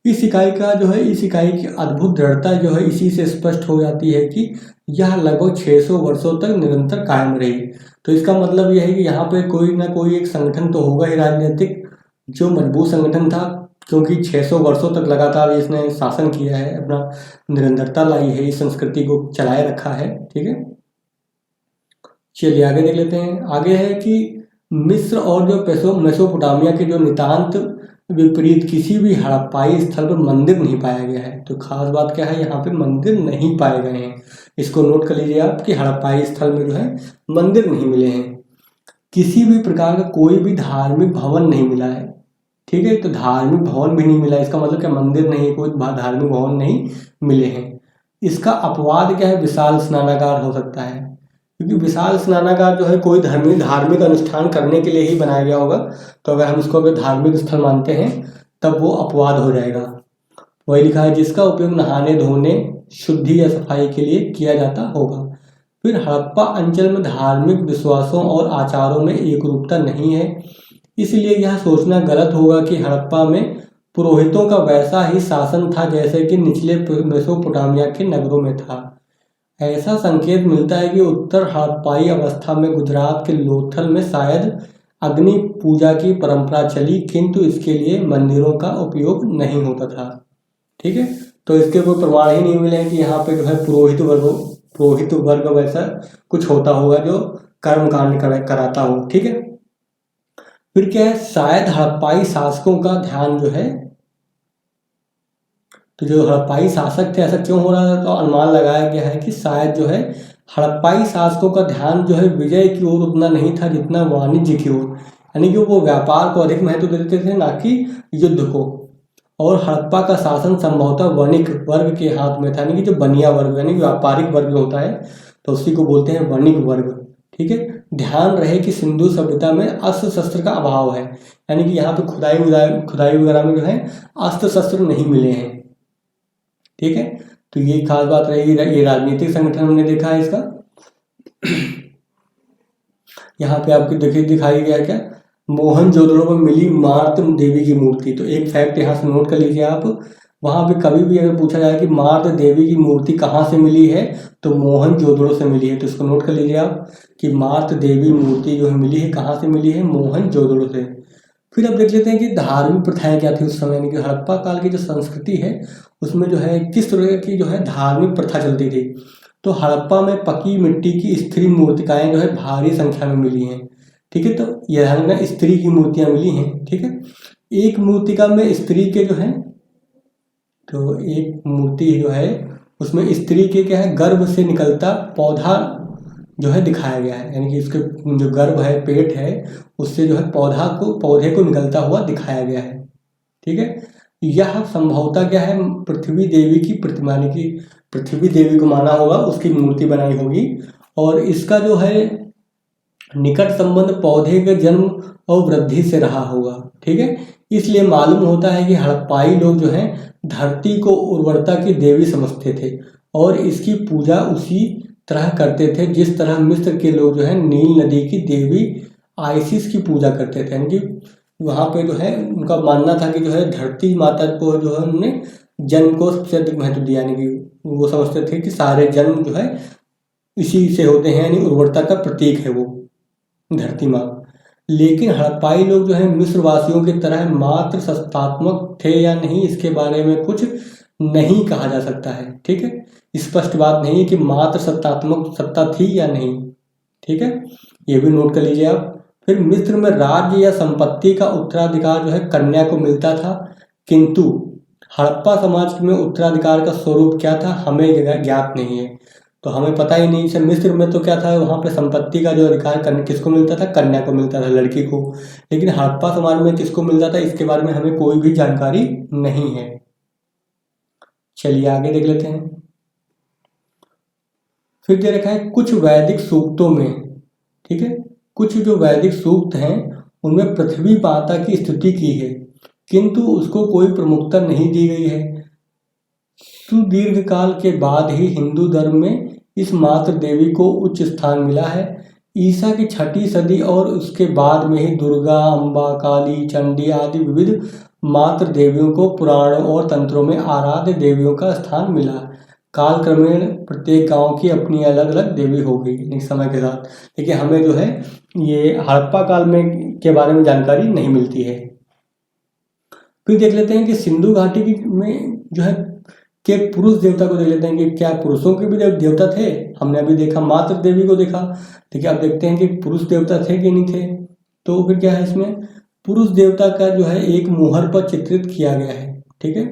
Speaker 1: इस इकाई की अद्भुत दृढ़ता जो है इसी से स्पष्ट हो जाती है कि यह लगभग 600 वर्षों तक निरंतर कायम रही। तो इसका मतलब यह है कि यहाँ पे कोई ना कोई एक संगठन तो होगा ही राजनीतिक, जो मजबूत संगठन था, क्योंकि 600 वर्षों तक लगातार इसने शासन किया है, अपना निरंतरता लाई है, इस संस्कृति को चलाए रखा है। ठीक है, चलिए आगे देख लेते हैं। आगे है कि मिस्र और जो मेसोपोटामिया के जो नितांत विपरीत किसी भी हड़प्पाई स्थल पर मंदिर नहीं पाया गया है। तो खास बात क्या है, यहाँ पे मंदिर नहीं पाए गए हैं, इसको नोट कर लीजिए आप कि हड़प्पाई स्थल में जो है मंदिर नहीं मिले हैं। किसी भी प्रकार का कोई भी धार्मिक भवन नहीं मिला है। ठीक है, तो धार्मिक भवन भी नहीं मिला, इसका मतलब क्या, मंदिर नहीं, कोई धार्मिक भवन नहीं मिले हैं। इसका अपवाद क्या है, विशाल स्नानागार हो सकता है, क्योंकि विशाल स्नानागार जो है कोई धार्मिक अनुष्ठान करने के लिए ही बनाया गया होगा। तो अगर हम इसको अगर धार्मिक स्थल मानते हैं तब वो अपवाद हो जाएगा। वही लिखा है, जिसका उपयोग नहाने धोने, शुद्धि या सफाई के लिए किया जाता होगा। फिर हड़प्पा अंचल में धार्मिक विश्वासों और आचारों में एकरूपता नहीं है, इसलिए यह सोचना गलत होगा कि हड़प्पा में पुरोहितों का वैसा ही शासन था जैसे कि निचले मेसोपोटामिया के नगरों में था। ऐसा संकेत मिलता है कि उत्तर हड़प्पाई अवस्था में गुजरात के लोथल में शायद अग्नि पूजा की परंपरा चली, किंतु इसके लिए मंदिरों का उपयोग नहीं होता था। ठीक है, तो इसके कोई प्रमाण ही नहीं मिले हैं कि यहाँ पे जो है पुरोहित वर्ग वैसा कुछ होता होगा जो कर्म कांड कराता हो। ठीक है, फिर क्या है, शायद हड़प्पाई शासकों का ध्यान जो है तो जो हड़प्पाई शासक थे, ऐसा क्यों हो रहा था, तो अनुमान लगाया गया है कि शायद जो है हड़प्पाई शासकों का ध्यान जो है विजय की ओर उतना नहीं था जितना वाणिज्य की ओर, यानी कि वो व्यापार को अधिक महत्व देते थे, ना कि युद्ध को। और हड़प्पा का शासन संभवतः वणिक वर्ग के हाथ में था, यानी कि जो बनिया वर्ग यानी कि व्यापारिक वर्ग होता है, तो उसी को बोलते हैं वणिक वर्ग। ठीक है, ध्यान रहे कि सिंधु सभ्यता में अस्त्र शस्त्र का अभाव है, यानी कि यहाँ पे खुदाई वगैरह में जो है अस्त्र शस्त्र नहीं मिले हैं। ठीक है, तो ये खास बात रहेगी। ये राजनीतिक संगठन हमने देखा है इसका। यहाँ पे आपको देखिए दिखाई गया क्या, मोहनजोदड़ो में मिली मार्त देवी की मूर्ति। तो एक फैक्ट यहाँ से नोट कर लीजिए आप, वहाँ पे कभी भी अगर पूछा जाए कि मार्त देवी की मूर्ति कहाँ से मिली है, तो मोहनजोदड़ो से मिली है। तो इसको नोट कर लीजिए आप कि मार्त देवी मूर्ति जो है मिली है, कहाँ से मिली है, मोहनजोदड़ो से। फिर अब देख लेते हैं कि धार्मिक प्रथाएं क्या थी उस समय, यानी कि हड़प्पा काल की जो संस्कृति है उसमें जो है किस तरह की जो है धार्मिक प्रथा चलती थी। तो हड़प्पा में पकी मिट्टी की स्त्री मूर्तिकाएं जो है भारी संख्या में मिली हैं। ठीक है, तो यह ध्यान रखना स्त्री की मूर्तियां मिली हैं। ठीक है, एक मूर्तिका में स्त्री के जो है, तो एक मूर्ति जो है उसमें स्त्री के क्या है, गर्भ से निकलता पौधा जो है दिखाया गया है, यानी कि इसके जो गर्भ है, पेट है, उससे जो है पौधे को निकलता हुआ दिखाया गया है। ठीक है, यह संभवतः क्या है, पृथ्वी देवी की प्रतिमा, यानी कि पृथ्वी देवी को माना होगा, उसकी मूर्ति बनाई होगी। और इसका जो है निकट संबंध पौधे के जन्म और वृद्धि से रहा होगा। ठीक है, इसलिए मालूम होता है कि हड़प्पाई लोग जो हैं धरती को उर्वरता की देवी समझते थे और इसकी पूजा उसी तरह करते थे जिस तरह मिस्र के लोग जो है नील नदी की देवी आइसिस की पूजा करते थे। यानी कि वहाँ पे जो है उनका मानना था कि जो है धरती माता को जो है उन्होंने जन्म को सबसे अधिक महत्व दिया, यानी कि वो समझते थे कि सारे जन्म जो है इसी से होते हैं, यानी उर्वरता का प्रतीक है वो धरती माँ। लेकिन हड़प्पाई लोग जो है मिस्र वासियों की तरह मात्र सत्तात्मक थे या नहीं, इसके बारे में कुछ नहीं कहा जा सकता है। ठीक है, स्पष्ट बात नहीं है कि मात्र सत्तात्मक सत्ता थी या नहीं। ठीक है, ये भी नोट कर लीजिए आप। फिर मिस्र में राज्य या संपत्ति का उत्तराधिकार जो है कन्या को मिलता था, किंतु हड़प्पा समाज में उत्तराधिकार का स्वरूप क्या था हमें ज्ञात नहीं है। तो हमें पता ही नहीं है। मिस्र में तो क्या था, वहाँ पे संपत्ति का जो अधिकार किसको मिलता था, कन्या को मिलता था, लड़की को। लेकिन हड़प्पा समाज में किसको मिलता था, इसके बारे में हमें कोई भी जानकारी नहीं है। चलिए आगे देख लेते हैं। फिर दे रखा है कुछ वैदिक सूक्तों में, ठीक है, कुछ जो वैदिक सूक्त हैं उनमें पृथ्वी माता की स्तुति की है, किंतु उसको कोई प्रमुखता नहीं दी गई है। सुदीर्घ काल के बाद ही हिंदू धर्म में इस मातृ देवी को उच्च स्थान मिला है। ईसा की 6ठी सदी और उसके बाद में ही दुर्गा, अम्बा, काली, चंडी आदि विविध मातृ देवियों को पुराणों और तंत्रों में आराध्य देवियों का स्थान मिला। काल क्रमेण प्रत्येक गांव की अपनी अलग अलग देवी हो गई समय के साथ। देखिए हमें जो है ये हड़प्पा काल में के बारे में जानकारी नहीं मिलती है। फिर देख लेते हैं कि सिंधु घाटी में जो है के पुरुष देवता को देख लेते हैं कि क्या पुरुषों के भी देवता थे। हमने अभी देखा मातृ देवी को देखा, देखिए आप देखते हैं कि पुरुष देवता थे कि नहीं थे। तो फिर क्या है, इसमें पुरुष देवता का जो है एक मुहर पर चित्रित किया गया है। ठीक है,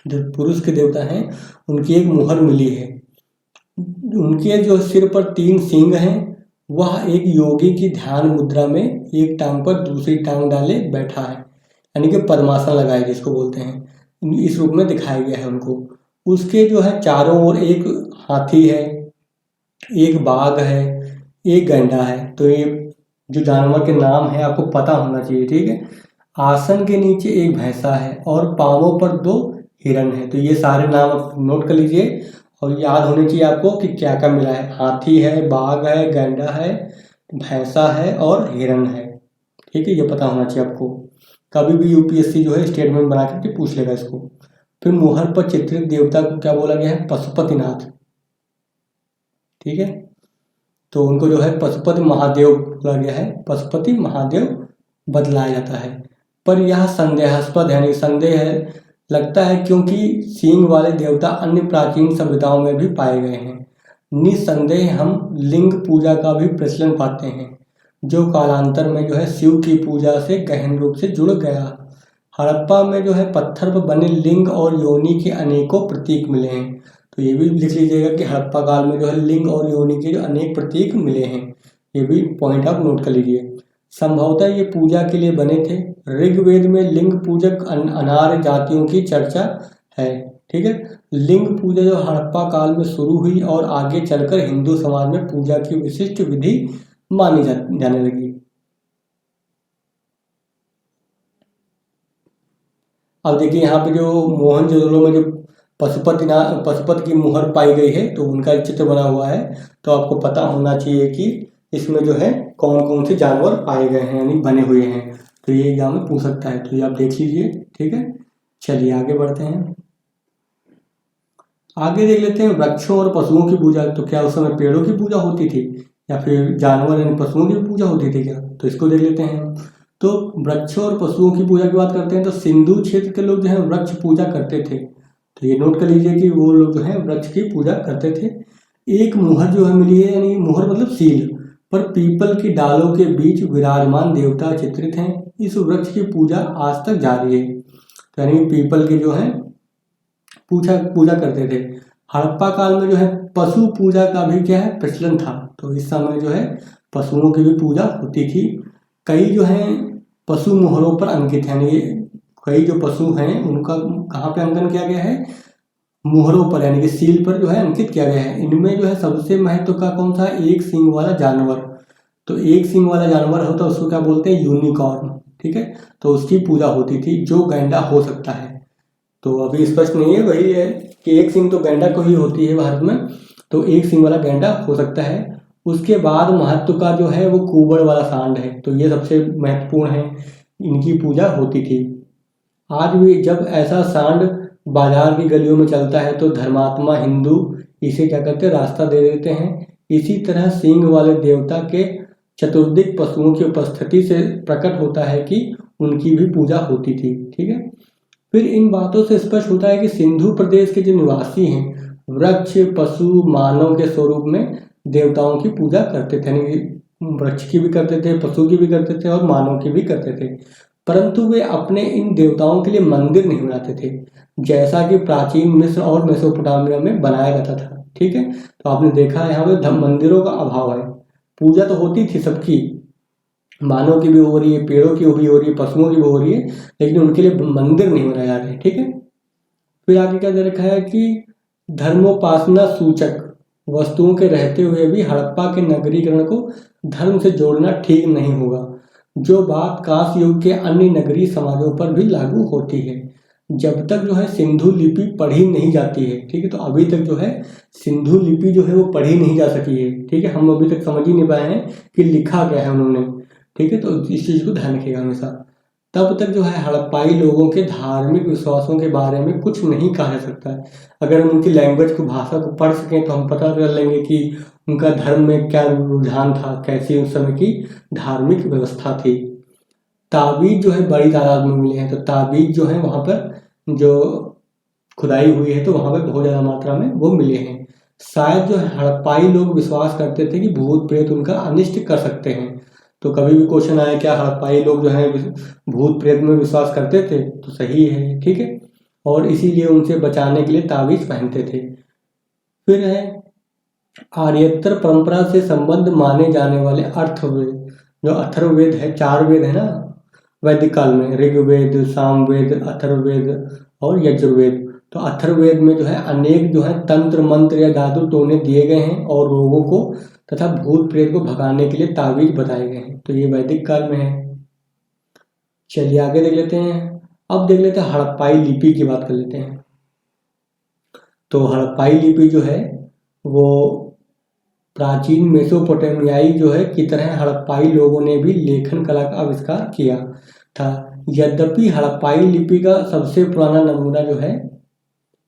Speaker 1: जो पुरुष के देवता हैं उनकी एक मुहर मिली है। उनके जो सिर पर 3 सींग हैं, वह एक योगी की ध्यान मुद्रा में एक टांग पर दूसरी टांग डाले बैठा है, यानी कि पद्मासन लगाए जिसको बोलते हैं, इस रूप में दिखाया गया है उनको। उसके जो है चारों ओर एक हाथी है, एक बाघ है, एक गैंडा है। तो ये जो जानवर के नाम है आपको पता होना चाहिए। ठीक है, आसन के नीचे एक भैंसा है और पांवों पर 2 हिरन है। तो ये सारे नाम आप नोट कर लीजिए और याद होने चाहिए आपको कि क्या क्या मिला है। हाथी है, बाघ है, गैंडा है, भैंसा है और हिरन है। ठीक है, ये पता होना चाहिए आपको। कभी भी यूपीएससी जो है स्टेटमेंट बना करके पूछ लेगा इसको। फिर मुहर पर चित्रित देवता को क्या बोला गया है, पशुपतिनाथ। ठीक है, तो उनको जो है पशुपति महादेव बोला गया है, पशुपति महादेव बदलाया जाता है। पर यह संदेहास्पद है, संदेह है लगता है, क्योंकि सींग वाले देवता अन्य प्राचीन सभ्यताओं में भी पाए गए हैं। निसंदेह हम लिंग पूजा का भी प्रचलन पाते हैं, जो कालांतर में जो है शिव की पूजा से गहन रूप से जुड़ गया। हड़प्पा में जो है पत्थर पर बने लिंग और योनि के अनेकों प्रतीक मिले हैं। तो ये भी लिख लीजिएगा कि हड़प्पा काल में जो है लिंग और योनि के जो अनेक प्रतीक मिले हैं, ये भी पॉइंट आप नोट कर लीजिए। संभवतः ये पूजा के लिए बने थे। ऋग्वेद में लिंग पूजक अनार्य जातियों की चर्चा है। ठीक है, लिंग पूजा जो हड़प्पा काल में शुरू हुई और आगे चलकर हिंदू समाज में पूजा की विशिष्ट विधि मानी जाने लगी। अब देखिए यहाँ पे जो मोहनजोदड़ो में जो पशुपति की मुहर पाई गई है, तो उनका चित्र बना हुआ है। तो आपको पता होना चाहिए कि इसमें जो है कौन कौन से जानवर पाए गए हैं, यानी बने हुए हैं। तो ये एग्जाम में पूछ सकता है, तो ये आप देख लीजिए। ठीक है, चलिए आगे बढ़ते हैं। आगे देख लेते हैं वृक्षों और पशुओं की पूजा। तो क्या उस समय पेड़ों की पूजा होती थी या फिर जानवर यानी पशुओं की पूजा होती थी क्या? तो इसको देख लेते हैं। तो वृक्षों और पशुओं की पूजा की बात करते हैं तो सिंधु क्षेत्र के लोग जो है वृक्ष पूजा करते थे। तो ये नोट कर लीजिए कि वो लोग जो है वृक्ष की पूजा करते थे। एक मुहर जो है मिली है, यानी मुहर मतलब सील पर पीपल की डालों के बीच विराजमान देवता चित्रित हैं। इस वृक्ष की पूजा आज तक जारी है। तो यानी पीपल के जो है पूजा करते थे। हड़प्पा काल में जो है पशु पूजा का भी क्या है प्रचलन था। तो इस समय जो है पशुओं की भी पूजा होती थी। कई जो है पशु मुहरों पर अंकित है, यानी कई जो पशु हैं उनका कहाँ पे अंकन किया गया है? मुहरों पर, यानी कि सील पर जो है अंकित किया गया है। इनमें जो है सबसे महत्व का कौन सा? एक सींग वाला जानवर। तो एक सींग वाला जानवर होता है उसको क्या बोलते हैं? यूनिकॉर्न। ठीक है, तो उसकी पूजा होती थी, जो गैंडा हो सकता है। तो अभी स्पष्ट नहीं है, वही है कि एक सींग तो गैंडा को ही होती है भारत में, तो एक सींग वाला गैंडा हो सकता है। उसके बाद महत्व का जो है वो कुबड़ वाला सांड है। तो ये सबसे महत्वपूर्ण है, इनकी पूजा होती थी। आज भी जब ऐसा सांड बाजार की गलियों में चलता है तो धर्मात्मा हिंदू इसे क्या करते हैं? रास्ता दे देते हैं। इसी तरह सींग वाले देवता के चतुर्दिक पशुओं की उपस्थिति से प्रकट होता है कि उनकी भी पूजा होती थी। ठीक है, फिर इन बातों से स्पष्ट होता है कि सिंधु प्रदेश के जो निवासी हैं वृक्ष, पशु, मानव के स्वरूप में देवताओं की पूजा करते थे। यानी वृक्ष की भी करते थे, पशु की भी करते थे और मानव की भी करते थे। परंतु वे अपने इन देवताओं के लिए मंदिर नहीं बनाते थे, जैसा कि प्राचीन मिस्र और मेसोपोटामिया में बनाया जाता था। ठीक है, तो आपने देखा है यहाँ पे मंदिरों का अभाव है। पूजा तो होती थी सबकी, मानव की भी हो रही है, पेड़ों की भी हो रही है, पशुओं की भी हो रही है, लेकिन उनके लिए मंदिर नहीं बनाए जा रहे। ठीक है, फिर आगे क्या दे रखा है कि धर्मोपासना सूचक वस्तुओं के रहते हुए भी हड़प्पा के नगरीकरण को धर्म से जोड़ना ठीक नहीं होगा, जो बात कांस्य युग के अन्य नगरीय समाजों पर भी लागू होती है। जब तक जो है सिंधु लिपि पढ़ी नहीं जाती है, ठीक है, तो अभी तक जो है सिंधु लिपि जो है वो पढ़ी नहीं जा सकी है। ठीक है, हम अभी तक समझ ही नहीं पाए हैं कि लिखा गया है उन्होंने। ठीक है, तो इस चीज़ को ध्यान रखिएगा हमेशा। तब तक जो है हड़प्पाई लोगों के धार्मिक विश्वासों के बारे में कुछ नहीं कहा जा सकता है। अगर हम उनकी लैंग्वेज को, भाषा को पढ़ सकें तो हम पता कर लेंगे कि उनका धर्म में क्या रुझान था, कैसी उस समय की धार्मिक व्यवस्था थी। ताबीज जो है बड़ी तादाद में मिले हैं। तो ताबीज जो है वहाँ पर जो खुदाई हुई है तो वहाँ पर बहुत ज़्यादा मात्रा में वो मिले हैं। शायद जो है हड़प्पाई लोग विश्वास करते थे कि भूत प्रेत उनका अनिष्ट कर सकते हैं। तो कभी भी क्वेश्चन आया क्या हड़प्पाई लोग जो है भूत प्रेत में विश्वास करते थे, तो सही है। ठीक है, और इसीलिए उनसे बचाने के लिए ताबीज पहनते थे। फिर है आर्येतर परंपरा से संबंध माने जाने वाले अर्थवेद। जो अथर्ववेद है, 4 वेद है ना वैदिक काल में, ऋग्वेद, सामवेद, अथर्ववेद और यजुर्वेद। तो अथर्ववेद में जो है अनेक जो है तंत्र मंत्र या जादू टोने दिए गए हैं और रोगों को तथा भूत प्रेत को भगाने के लिए ताबीज बताए गए हैं। तो ये वैदिक काल में है। चलिए आगे देख लेते हैं। अब देख लेते हैं हड़प्पाई लिपि की बात कर लेते हैं। तो हड़प्पाई लिपि जो है वो प्राचीन मेसोपोटामियाई जो है की तरह हड़प्पाई लोगों ने भी लेखन कला का आविष्कार किया था। यद्यपि हड़प्पाई लिपि का सबसे पुराना नमूना जो है,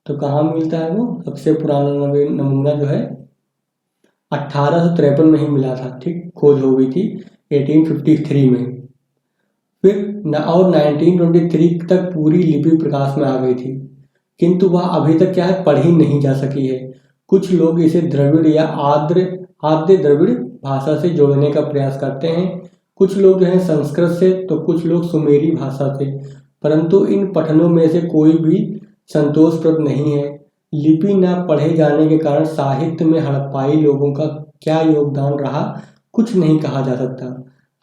Speaker 1: तो कहाँ मिलता है वो सबसे पुराना नमूना जो है 1853 में ही मिला था। ठीक, खोज हो गई थी 1853 में। फिर और 1923 तक पूरी लिपि प्रकाश में आ गई थी, किंतु वह अभी तक क्या है पढ़ी नहीं जा सकी है। कुछ लोग इसे द्रविड़ या आद्य द्रविड़ भाषा से जोड़ने का प्रयास करते हैं। कुछ लोग जो है संस्कृत से, तो कुछ लोग सुमेरी भाषा से। परंतु इन पठनों में से कोई भी संतोषप्रद नहीं है। लिपि न पढ़े जाने के कारण साहित्य में हड़प्पाई लोगों का क्या योगदान रहा, कुछ नहीं कहा जा सकता।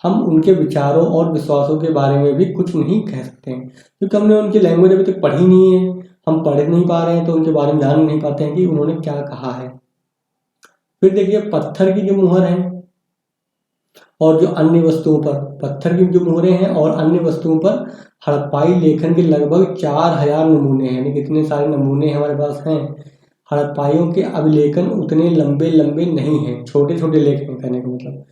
Speaker 1: हम उनके विचारों और विश्वासों के बारे में भी कुछ नहीं कह सकते हैं, क्योंकि हमने उनकी लैंग्वेज अभी तक पढ़ी नहीं है, हम पढ़ नहीं पा रहे हैं, तो उनके बारे में जान नहीं पाते हैं कि उन्होंने क्या कहा है। फिर देखिए, पत्थर की जो मुहर है और जो अन्य वस्तुओं पर, पत्थर की जो मुहरें हैं और अन्य वस्तुओं पर हड़प्पाई लेखन के लगभग 4000 नमूने हैं। यानी कितने सारे नमूने हमारे पास हैं। हड़प्पाइयों के अभिलेखन उतने लंबे लंबे नहीं हैं, छोटे छोटे लेख हैं, कहने का मतलब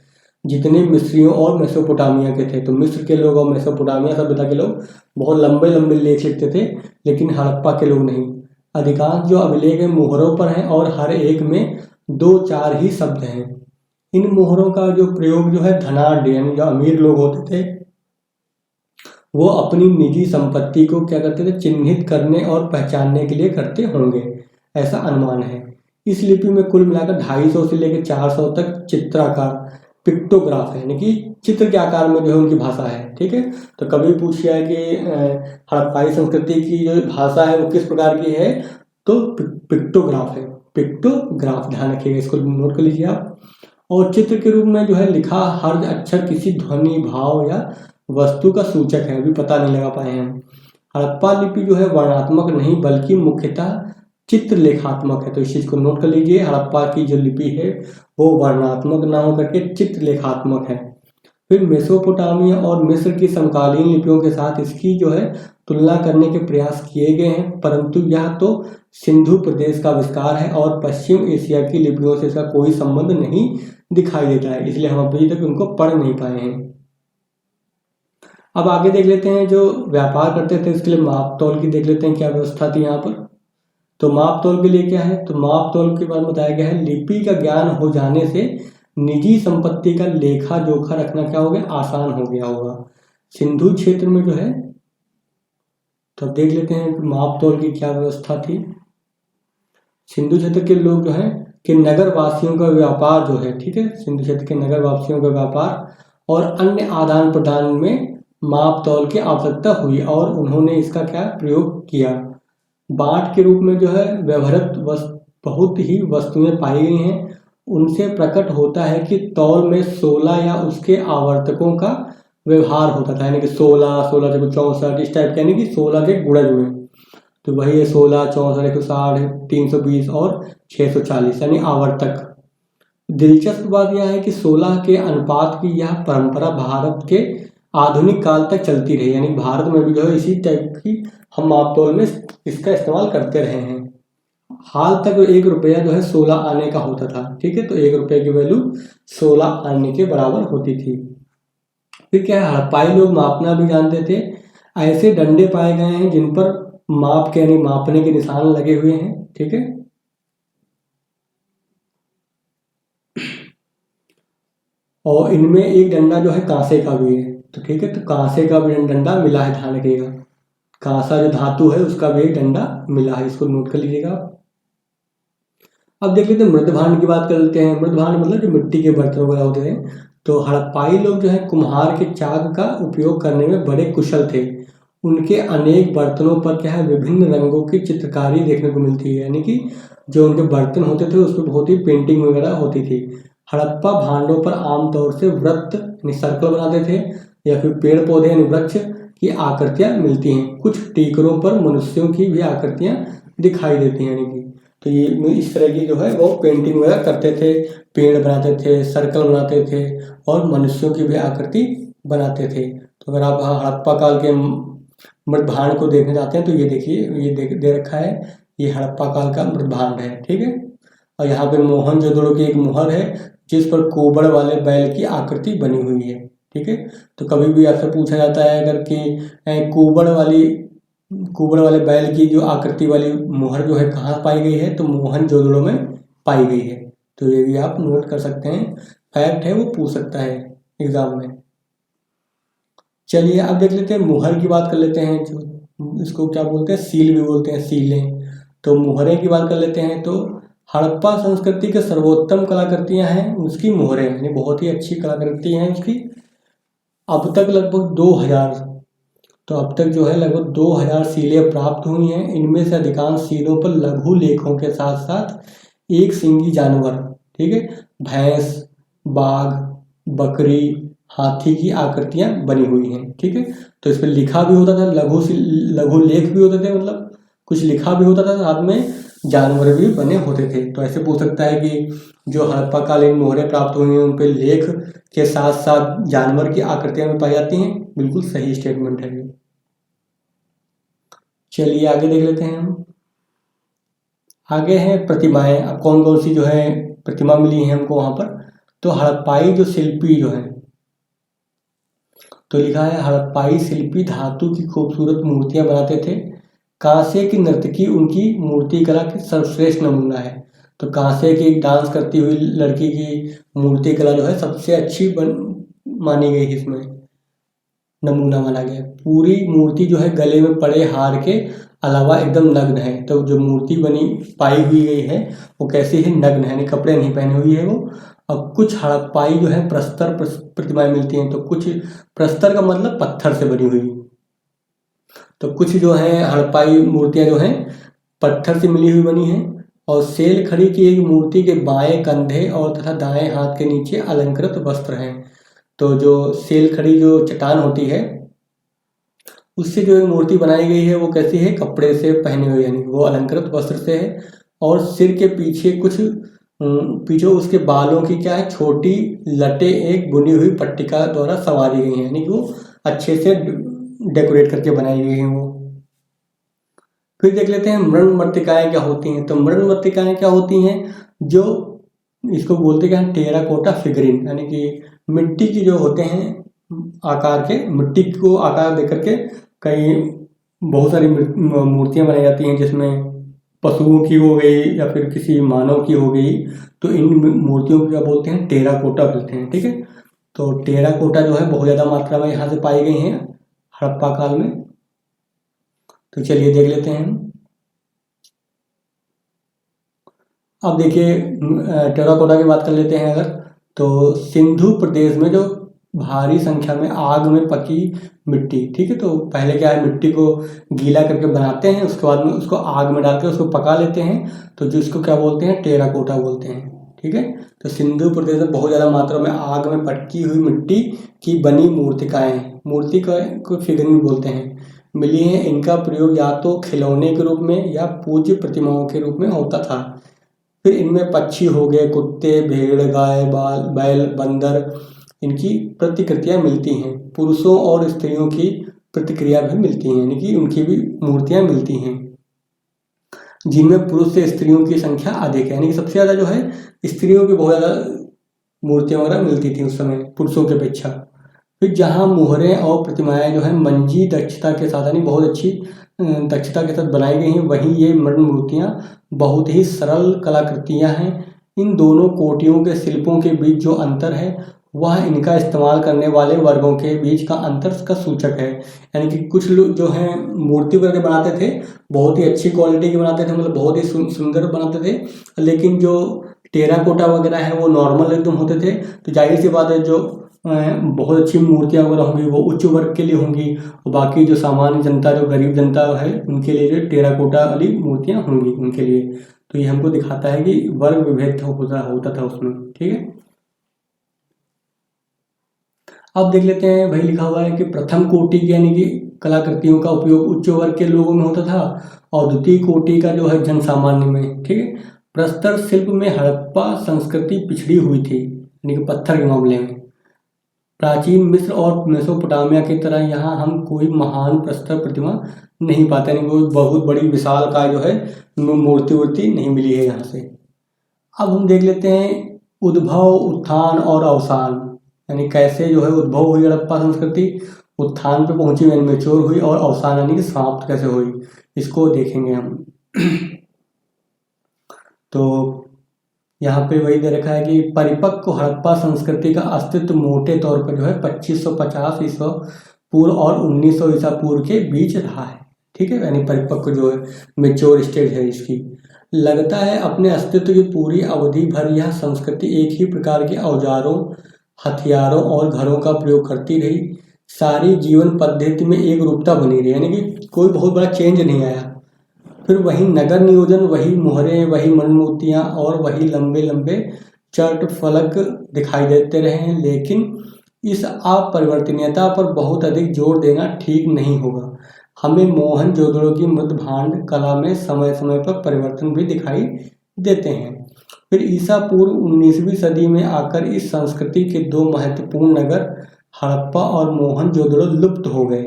Speaker 1: जितने मिस्रियों और मेसोपोटामिया के थे। तो मिस्र के लोग और मेसोपोटामिया सभ्यता के लोग बहुत लंबे लंबे लेख लिखते थे, लेकिन हड़प्पा के लोग नहीं। अधिकांश जो अभिलेख हैं मुहरों पर हैं और हर एक में 2-4 ही शब्द हैं। इन मोहरों का जो प्रयोग जो है धनाढ्य यानी जो अमीर लोग होते थे वो अपनी निजी संपत्ति को क्या करते थे, चिन्हित करने और पहचानने के लिए करते होंगे, ऐसा अनुमान है। इस लिपि में कुल मिलाकर 250 से लेकर 400 तक चित्राकार पिक्टोग्राफ है, यानी कि चित्र के आकार में जो है उनकी भाषा है। ठीक है, तो कभी पूछ गया कि हड़प्पाई संस्कृति की जो भाषा है वो किस प्रकार की है, तो पिक्टोग्राफ है। पिक्टोग्राफ ध्यान रखिएगा, इसको नोट कर लीजिए आप। और चित्र के रूप में जो है लिखा हर अक्षर किसी ध्वनि, भाव या वस्तु का सूचक है, अभी पता नहीं लगा पाए हम। हड़प्पा लिपि जो है वर्णात्मक नहीं बल्कि मुख्यतः चित्रलेखात्मक है, तो इस चीज को नोट कर लीजिए। हड़प्पा की जो लिपि है वो वर्णात्मक ना होकर के चित्रलेखात्मक है। फिर मेसोपोटामिया और मिस्र की समकालीन लिपियों के साथ इसकी जो है तुलना करने के प्रयास किए गए हैं, परंतु यह तो सिंधु प्रदेश का विस्तार है और पश्चिम एशिया की लिपियों से इसका कोई संबंध नहीं दिखाई देता है, इसलिए हम अभी तक उनको पढ़ नहीं पाए हैं। अब आगे देख लेते हैं, जो व्यापार करते थे उसके लिए माप तौल की देख लेते हैं क्या व्यवस्था थी यहाँ पर। तो माप तौल के लिए क्या है, तो माप तौल के बारे में बताया गया है, लिपि का ज्ञान हो जाने से निजी संपत्ति का लेखा जोखा रखना क्या हो गया, आसान हो गया होगा। सिंधु क्षेत्र में जो है, तो देख लेते हैं माप तौल की क्या व्यवस्था थी। सिंधु क्षेत्र के लोग जो है कि नगर वासियों का व्यापार जो है, ठीक है, सिंधु क्षेत्र के नगर वासियों का व्यापार और अन्य आदान प्रदान में माप तौल की आवश्यकता हुई और उन्होंने इसका क्या प्रयोग किया। बाट के रूप में जो है व्यवहारक बहुत ही वस्तुएं पाई गई हैं, उनसे प्रकट होता है कि तौल में 16 या उसके आवर्तकों का व्यवहार होता था, यानी कि 16, 64, इस टाइप के, यानी कि 16 के गुणज में। तो वही है 16, 64, 160, 320 और 640 यानी आवर्तक। दिलचस्प बात यह है कि 16 के अनुपात की यह परंपरा भारत के आधुनिक काल तक चलती रही, यानी भारत में भी जो है इसी टाइप की हम माप तौल में इसका इस्तेमाल करते रहे हैं। हाल तक 1 रुपया जो है 16 आने का होता था, ठीक है, तो 1 रुपये की वैल्यू 16 आने के बराबर होती थी। फिर क्या है, हड़प्पाई लोग मापना भी जानते थे। ऐसे डंडे पाए गए हैं जिन पर माप के यानी मापने के निशान लगे हुए हैं, ठीक है। और इनमें एक डंडा जो है कांसे का भी है, तो ठीक है, तो कांसे का भी डंडा मिला है, ध्यान रखिएगा। कांसा जो धातु है उसका भी एक डंडा मिला है, इसको नोट कर लीजिएगा। अब देख लेते हैं मृदभांड की बात कर लेते हैं। मृदभांड मतलब जो मिट्टी के बर्तन वगैरह होते हैं। तो हड़प्पाई लोग जो है कुम्हार के चाक का उपयोग करने में बड़े कुशल थे। उनके अनेक बर्तनों पर क्या है विभिन्न रंगों की चित्रकारी देखने को मिलती है, यानी कि जो उनके बर्तन होते थे उस पर बहुत ही पेंटिंग वगैरह होती थी। हड़प्पा भांडों पर आमतौर से वृत्त यानी सर्कल बनाते थे या फिर पेड़ पौधे यानी वृक्ष की आकृतियां मिलती हैं। कुछ टीकरों पर मनुष्यों की भी आकृतियां दिखाई देती हैं, यानी कि तो ये इस तरह की जो है वो पेंटिंग वगैरह करते थे, पेड़ बनाते थे, सर्कल बनाते थे और मनुष्यों की भी आकृति बनाते थे। तो अगर आप हड़प्पा काल के मृदभांड को देखने जाते हैं तो ये देखिए, ये दे रखा है, ये हड़प्पा काल का मृदभांड है, ठीक है। और यहाँ पे मोहनजोदड़ो की एक मुहर है जिस पर कुबड़ वाले बैल की आकृति बनी हुई है, ठीक है। तो कभी भी आपसे पूछा जाता है अगर कि कुबड़ वाले बैल की जो आकृति वाली मुहर जो है कहाँ पाई गई है, तो मोहनजोदड़ो में पाई गई है। तो ये भी आप नोट कर सकते हैं, फैक्ट है, वो पूछ सकता है एग्जाम में। चलिए अब देख लेते हैं मुहर की बात कर लेते हैं, जो इसको क्या बोलते हैं, सील भी बोलते हैं, सीलें। तो मुहरें की बात कर लेते हैं। तो हड़प्पा संस्कृति के सर्वोत्तम कलाकृतियां हैं उसकी मुहरें, यानी बहुत ही अच्छी कलाकृति हैं उसकी। अब तक लगभग तो अब तक जो है लगभग 2000 सीलें प्राप्त हुई हैं। इनमें से अधिकांश सीलों पर लघु लेखों के साथ साथ एक सींगी जानवर, ठीक है, भैंस, बाघ, बकरी, हाथी की आकृतियां बनी हुई हैं, ठीक है। तो इस पर लिखा भी होता था, लघु लेख भी होते थे, मतलब कुछ लिखा भी होता था, साथ में जानवर भी बने होते थे। तो ऐसे पूछ सकता है कि जो हड़प्पा कालीन मोहरें प्राप्त हुई हैं उन पर लेख के साथ साथ जानवर की आकृतियां भी पाई जाती हैं। बिल्कुल सही स्टेटमेंट है ये। चलिए आगे देख लेते हैं हम। आगे है प्रतिमाएं। अब कौन कौन सी जो है प्रतिमा मिली है हमको वहां पर। तो हड़प्पाई जो शिल्पी जो है, तो लिखा है हड़प्पाई शिल्पी धातु की खूबसूरत मूर्तियां बनाते थे। कांसे की नर्तकी उनकी मूर्ति कला की सर्वश्रेष्ठ नमूना है। तो कांसे की डांस करती हुई लड़की की मूर्ति कला जो है सबसे अच्छी मानी गई, इसमें नमूना माना गया। पूरी मूर्ति जो है गले में पड़े हार के अलावा एकदम नग्न है। तो जो मूर्ति बनी पाई हुई गई है वो कैसी है, नग्न है, यानी कपड़े नहीं पहने हुई है वो। अब कुछ हड़प्पाई जो है प्रस्तर प्रतिमाएं मिलती हैं। तो कुछ प्रस्तर का मतलब पत्थर से बनी हुई, तो कुछ जो है हड़प्पाई मूर्तियां जो हैं पत्थर से मिली हुई बनी हैं। और सेल खड़ी की एक मूर्ति के बाएं कंधे और तथा दाएं हाथ के नीचे अलंकृत वस्त्र हैं। तो जो सेल खड़ी जो चट्टान होती है उससे जो एक मूर्ति बनाई गई है वो कैसी है, कपड़े से पहने हुए, यानी वो अलंकृत वस्त्र से है। और सिर के पीछे कुछ पीछे उसके बालों की क्या है, छोटी लटे एक बुनी हुई पट्टिका द्वारा संवारी गई हैं, यानी कि वो अच्छे से डेकोरेट करके बनाई गई हैं वो। फिर देख लेते हैं मृण मृत्तिकाएं क्या होती हैं। तो मृण मृत्तिकाएं क्या होती हैं, जो इसको बोलते क्या हैं, टेराकोटा फिगरिन, यानी कि मिट्टी की जो होते हैं आकार के, मिट्टी को आकार देकर के कई बहुत सारी मूर्तियां बनाई जाती हैं, जिसमें पशुओं की हो गई या फिर किसी मानव की हो गई। तो इन मूर्तियों को क्या बोलते हैं, टेराकोटा बोलते हैं, ठीक है। तो टेराकोटा जो है बहुत ज़्यादा मात्रा में यहाँ से पाई गई हैं हड़प्पा काल में। तो चलिए देख लेते हैं। अब देखिए टेराकोटा की बात कर लेते हैं अगर, तो सिंधु प्रदेश में जो भारी संख्या में आग में पकी मिट्टी, ठीक है। तो पहले क्या है, मिट्टी को गीला करके बनाते हैं, उसके बाद में उसको आग में डाल के उसको पका लेते हैं। तो जो इसको क्या बोलते हैं, टेराकोटा बोलते हैं, ठीक है। तो सिंधु प्रदेश में बहुत ज़्यादा मात्रा में आग में पटकी हुई मिट्टी की बनी मूर्तिकाएं, मूर्ति को फिगरिन बोलते हैं, मिली हैं। इनका प्रयोग या तो खिलौने के रूप में या पूज्य प्रतिमाओं के रूप में होता था। फिर इनमें पक्षी हो गए, कुत्ते, भेड़, गाय, बैल, बंदर, इनकी प्रतिकृतियां मिलती हैं। पुरुषों और स्त्रियों की प्रतिक्रिया भी मिलती हैं, यानी कि उनकी भी मूर्तियां मिलती हैं, जिनमें पुरुष से स्त्रियों की संख्या अधिक है। यानी कि सबसे ज़्यादा जो है स्त्रियों की बहुत ज़्यादा मूर्तियां वगैरह मिलती थी उस समय पुरुषों की अपेक्षा। फिर जहाँ मोहरें और प्रतिमाएं जो है मंजी दक्षता के साथ, यानी बहुत अच्छी दक्षता के साथ बनाई गई हैं, वहीं ये मृण मूर्तियां बहुत ही सरल कलाकृतियां हैं। इन दोनों कोटियों के शिल्पों के बीच जो अंतर है वह इनका इस्तेमाल करने वाले वर्गों के बीच का अंतर का सूचक है। यानी कि कुछ लोग जो हैं मूर्ति करके बनाते थे, बहुत ही अच्छी क्वालिटी की बनाते थे, मतलब बहुत ही सुंदर बनाते थे। लेकिन जो टेराकोटा वगैरह है वो नॉर्मल एकदम होते थे। तो जाहिर सी बात है जो बहुत अच्छी मूर्तियाँ वगैरह होंगी वो उच्च वर्ग के लिए होंगी, और बाकी जो सामान्य जनता, जो गरीब जनता है, उनके लिए जो टेराकोटा वाली मूर्तियाँ होंगी उनके लिए। तो ये हमको दिखाता है कि वर्ग विभेद होता था उसमें, ठीक है। अब देख लेते हैं, वही लिखा हुआ है कि प्रथम कोटि की यानी कि कलाकृतियों का उपयोग उच्च वर्ग के लोगों में होता था और द्वितीय कोटि का जो है जन सामान्य में, ठीक है। प्रस्तर शिल्प में हड़प्पा संस्कृति पिछड़ी हुई थी, यानी कि पत्थर के मामले में। प्राचीन मिस्र और मेसोपोटामिया की तरह यहाँ हम कोई महान प्रस्तर प्रतिमा नहीं पाते, यानी कोई बहुत बड़ी विशाल का जो है मूर्ति नहीं मिली है यहाँ से। अब हम देख लेते हैं उद्भव, उत्थान और अवसान, यानी कैसे जो है उद्भव हुई हड़प्पा संस्कृति, उत्थान पे पहुंची, यानी मेच्योर हुई, और अवसान यानी कि समाप्त कैसे हुई, इसको देखेंगे हम। तो यहाँ पे वही दे रखा है कि परिपक्व हड़प्पा संस्कृति का अस्तित्व मोटे तौर पर जो है 2550 ईसा पूर्व और 1900 ईसा पूर्व के बीच रहा है, ठीक है। यानी परिपक्व जो है मेच्योर स्टेज है इसकी। लगता है अपने अस्तित्व की पूरी अवधि भर यह संस्कृति एक ही प्रकार के औजारों, हथियारों और घरों का प्रयोग करती रही, सारी जीवन पद्धति में एक रूपता बनी रही, यानी कि कोई बहुत बड़ा चेंज नहीं आया। फिर वही नगर नियोजन, वही मोहरे, वही मणिमूर्तियाँ और वही लंबे लंबे चर्ट फलक दिखाई देते रहे हैं, लेकिन इस अपरिवर्तनीयता पर बहुत अधिक जोर देना ठीक नहीं होगा। हमें मोहनजोदड़ो की मृदभांड कला में समय समय पर परिवर्तन भी दिखाई देते हैं। फिर ईसा पूर्व 19वीं सदी में आकर इस संस्कृति के दो महत्वपूर्ण नगर हड़प्पा और मोहनजोदड़ो लुप्त हो गए।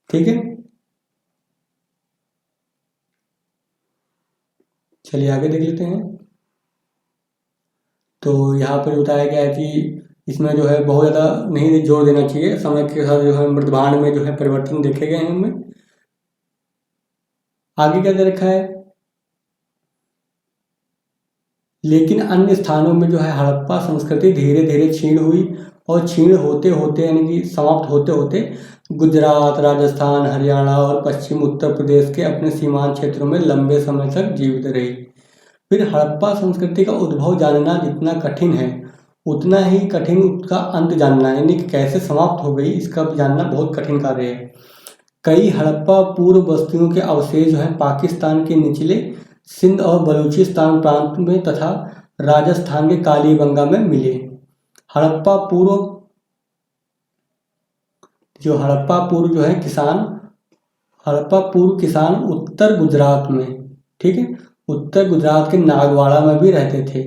Speaker 1: ठीक है, चलिए आगे देख लेते हैं। तो यहाँ पर बताया गया है कि इसमें जो है बहुत ज़्यादा नहीं जोर देना चाहिए, समय के साथ जो है मृदभांड में जो है परिवर्तन देखे गए हैं हमें। आगे क्या दे रखा है, लेकिन अन्य स्थानों में जो है हड़प्पा संस्कृति धीरे धीरे क्षीण हुई और क्षीण होते होते यानी कि समाप्त होते होते गुजरात, राजस्थान, हरियाणा और पश्चिम उत्तर प्रदेश के अपने सीमांत क्षेत्रों में लंबे समय तक जीवित रही। फिर हड़प्पा संस्कृति का उद्भव जानना जितना कठिन है, उतना ही कठिन उसका अंत जानना, यानी कि कैसे समाप्त हो गई इसका जानना बहुत कठिन कार्य है। कई हड़प्पा पूर्व बस्तियों के अवशेष जो है पाकिस्तान के निचले सिंध और बलूचिस्तान प्रांत में तथा राजस्थान के कालीबंगा में मिले। हड़प्पा पूर्व जो है हड़प्पा पूर्व किसान उत्तर गुजरात में, ठीक है, उत्तर गुजरात के नागवाड़ा में भी रहते थे।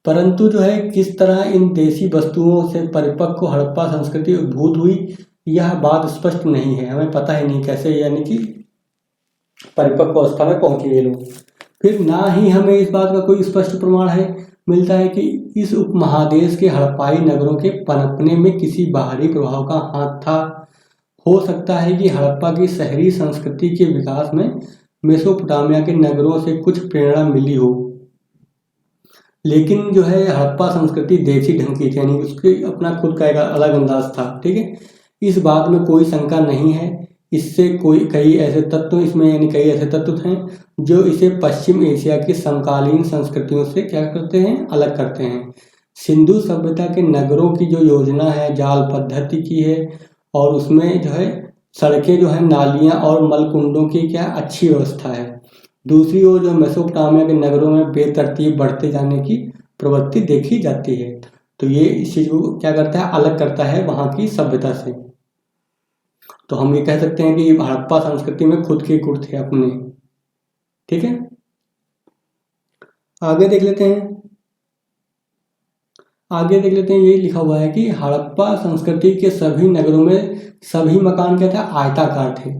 Speaker 1: परंतु जो है किस तरह इन देसी वस्तुओं से परिपक्व हड़प्पा संस्कृति उद्भूत हुई, यह बात स्पष्ट नहीं है, हमें पता ही नहीं कैसे यानी कि परिपक्व अवस्था में पहुंचे ये लोग। फिर ना ही हमें इस बात का कोई स्पष्ट प्रमाण मिलता है कि इस उपमहादेश के हड़प्पाई नगरों के पनपने में किसी बाहरी प्रभाव का हाथ था। हो सकता है कि हड़प्पा की शहरी संस्कृति के विकास में मेसोपोटामिया के नगरों से कुछ प्रेरणा मिली हो, लेकिन जो है हड़प्पा संस्कृति देसी ढंग की थी, यानी उसके अपना खुद का एक अलग अंदाज था। ठीक है, इस बात में कोई शंका नहीं है। इससे कई ऐसे तत्व हैं जो इसे पश्चिम एशिया की समकालीन संस्कृतियों से क्या करते हैं, अलग करते हैं। सिंधु सभ्यता के नगरों की जो योजना है जाल पद्धति की है, और उसमें जो है सड़कें जो है नालियां और मलकुंडों की क्या अच्छी व्यवस्था है। दूसरी ओर जो मेसोपोटामिया के नगरों में बेतरतीब बढ़ते जाने की प्रवृत्ति देखी जाती है। तो ये इस चीज को क्या करता है, अलग करता है वहां की सभ्यता से। तो हम ये कह सकते हैं कि हड़प्पा संस्कृति में खुद के गुण थे अपने। ठीक है, आगे देख लेते हैं। ये लिखा हुआ है कि हड़प्पा संस्कृति के सभी नगरों में सभी मकान क्या था, आयताकार थे,